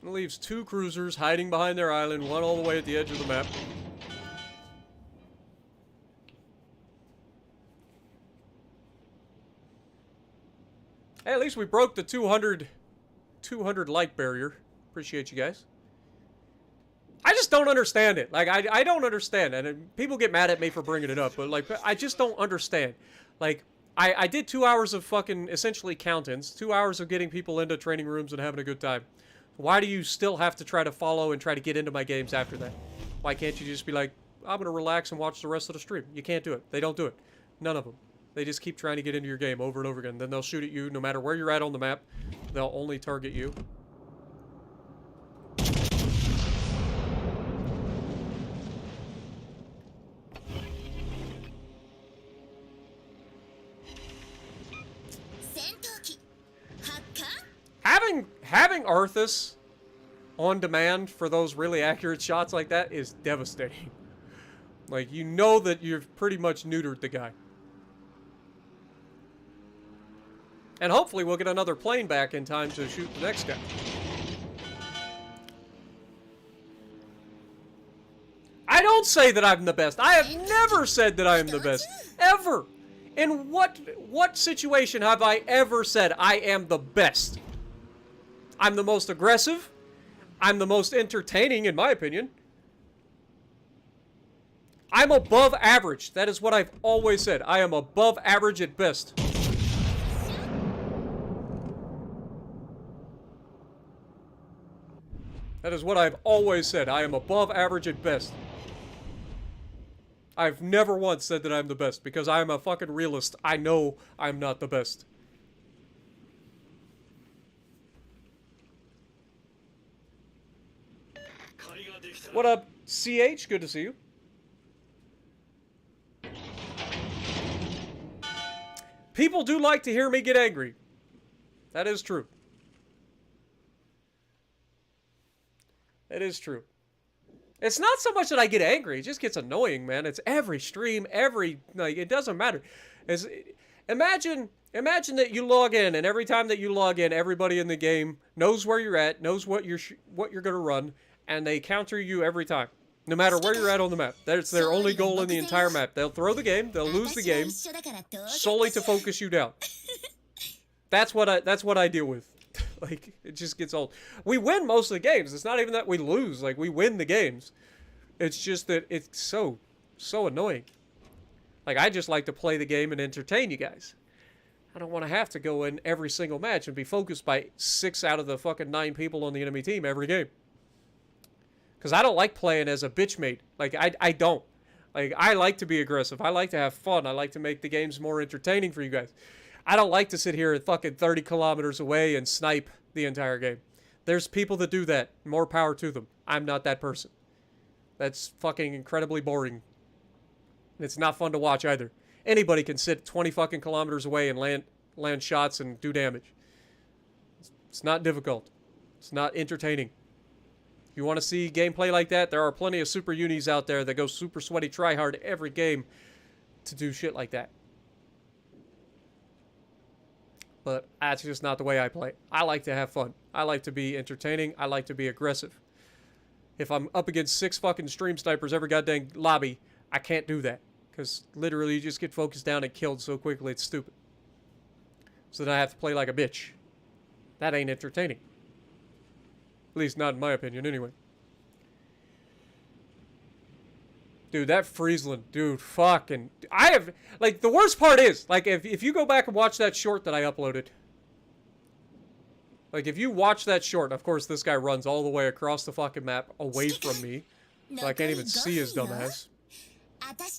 It leaves 2 cruisers hiding behind their island, one all the way at the edge of the map. Hey, at least we broke the 200 like barrier. Appreciate you guys. I just don't understand it. Like, I don't understand. And people get mad at me for bringing it up, but, like, I just don't understand. Like, I did 2 hours of fucking, essentially, count-ins. 2 hours of getting people into training rooms and having a good time. Why do you still have to try to follow and try to get into my games after that? Why can't you just be like, I'm gonna relax and watch the rest of the stream? You can't do it. They don't do it. None of them. They just keep trying to get into your game over and over again. Then they'll shoot at you no matter where you're at on the map. They'll only target you. Having Arthas on demand for those really accurate shots like that is devastating. Like, you know that you've pretty much neutered the guy. And hopefully we'll get another plane back in time to shoot the next guy. I don't say that I'm the best. I have never said that I am the best. Ever. In what situation have I ever said I am the best? I'm the most aggressive. I'm the most entertaining, in my opinion. I'm above average. That is what I've always said. I am above average at best. That is what I've always said. I am above average at best. I've never once said that I'm the best, because I am a fucking realist. I know I'm not the best. What up, CH? Good to see you. People do like to hear me get angry. That is true. It is true. It's not so much that I get angry. It just gets annoying, man. It's every stream, like, it doesn't matter. Imagine that you log in, and every time that you log in, everybody in the game knows where you're at, knows what you're going to run, and they counter you every time. No matter where you're at on the map. That's their only goal in the entire map. They'll throw the game, they'll lose the game, solely to focus you down. That's what I deal with. Like, it just gets old. We win most of the games. It's not even that we lose. Like, we win the games. It's just that it's so annoying. Like, I just like to play the game and entertain you guys. I don't want to have to go in every single match and be focused by 6 out of the fucking 9 people on the enemy team every game. Because I don't like playing as a bitch mate. Like, I don't. Like, I like to be aggressive. I like to have fun. I like to make the games more entertaining for you guys. I don't like to sit here at fucking 30 kilometers away and snipe the entire game. There's people that do that. More power to them. I'm not that person. That's fucking incredibly boring. It's not fun to watch either. Anybody can sit 20 fucking kilometers away and land shots and do damage. It's not difficult. It's not entertaining. If you want to see gameplay like that, there are plenty of super unis out there that go super sweaty tryhard every game to do shit like that. But that's just not the way I play. I like to have fun. I like to be entertaining. I like to be aggressive. If I'm up against 6 fucking stream snipers every goddamn lobby, I can't do that. Because literally you just get focused down and killed so quickly it's stupid. So then I have to play like a bitch. That ain't entertaining. At least not in my opinion anyway. Dude, that Friesland, dude, fucking... I have... Like, the worst part is, like, if you go back and watch that short that I uploaded. Like, if you watch that short, of course, this guy runs all the way across the fucking map away from me. So I can't even see his dumbass.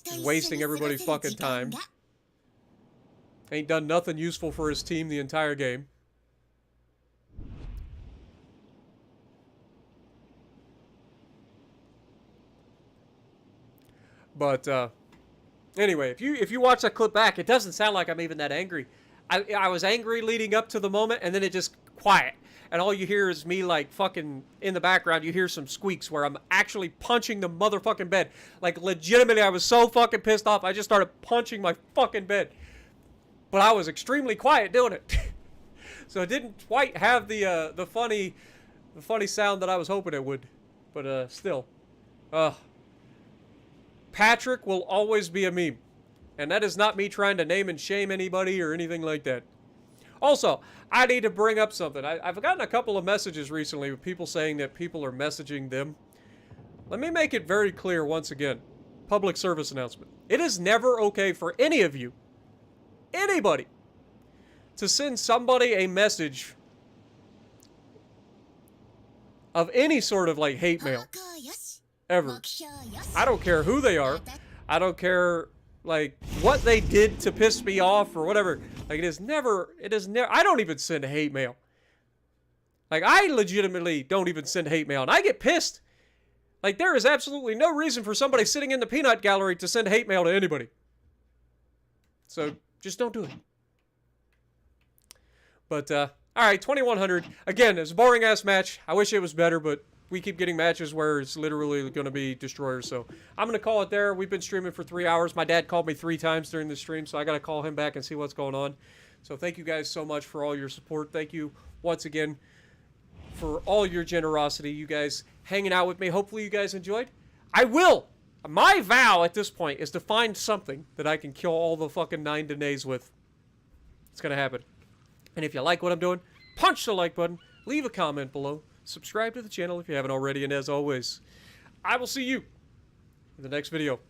He's wasting everybody's fucking time. Ain't done nothing useful for his team the entire game. But, anyway, if you watch that clip back, it doesn't sound like I'm even that angry. I was angry leading up to the moment, and then it just quiet. And all you hear is me, like, fucking, in the background, you hear some squeaks where I'm actually punching the motherfucking bed. Like, legitimately, I was so fucking pissed off, I just started punching my fucking bed. But I was extremely quiet doing it. So it didn't quite have the funny sound that I was hoping it would. But, still. Patrick will always be a meme. And that is not me trying to name and shame anybody or anything like that. Also, I need to bring up something. I've gotten a couple of messages recently with people saying that people are messaging them. Let me make it very clear once again. Public service announcement. It is never okay for any of you, anybody, to send somebody a message of any sort of, like, hate mail. Ever. I don't care who they are. I don't care, like, what they did to piss me off or whatever. Like, it is never, I don't even send hate mail. Like, I legitimately don't even send hate mail, and I get pissed. Like, there is absolutely no reason for somebody sitting in the peanut gallery to send hate mail to anybody. So, just don't do it. But, alright, 2100. Again, it's a boring-ass match. I wish it was better, but we keep getting matches where it's literally going to be destroyers. So I'm going to call it there. We've been streaming for 3 hours. My dad called me 3 times during the stream, so I got to call him back and see what's going on. So thank you guys so much for all your support. Thank you once again for all your generosity. You guys hanging out with me. Hopefully you guys enjoyed. I will. My vow at this point is to find something that I can kill all the fucking 9 denays with. It's going to happen. And if you like what I'm doing, punch the like button. Leave a comment below. Subscribe to the channel if you haven't already, and as always, I will see you in the next video.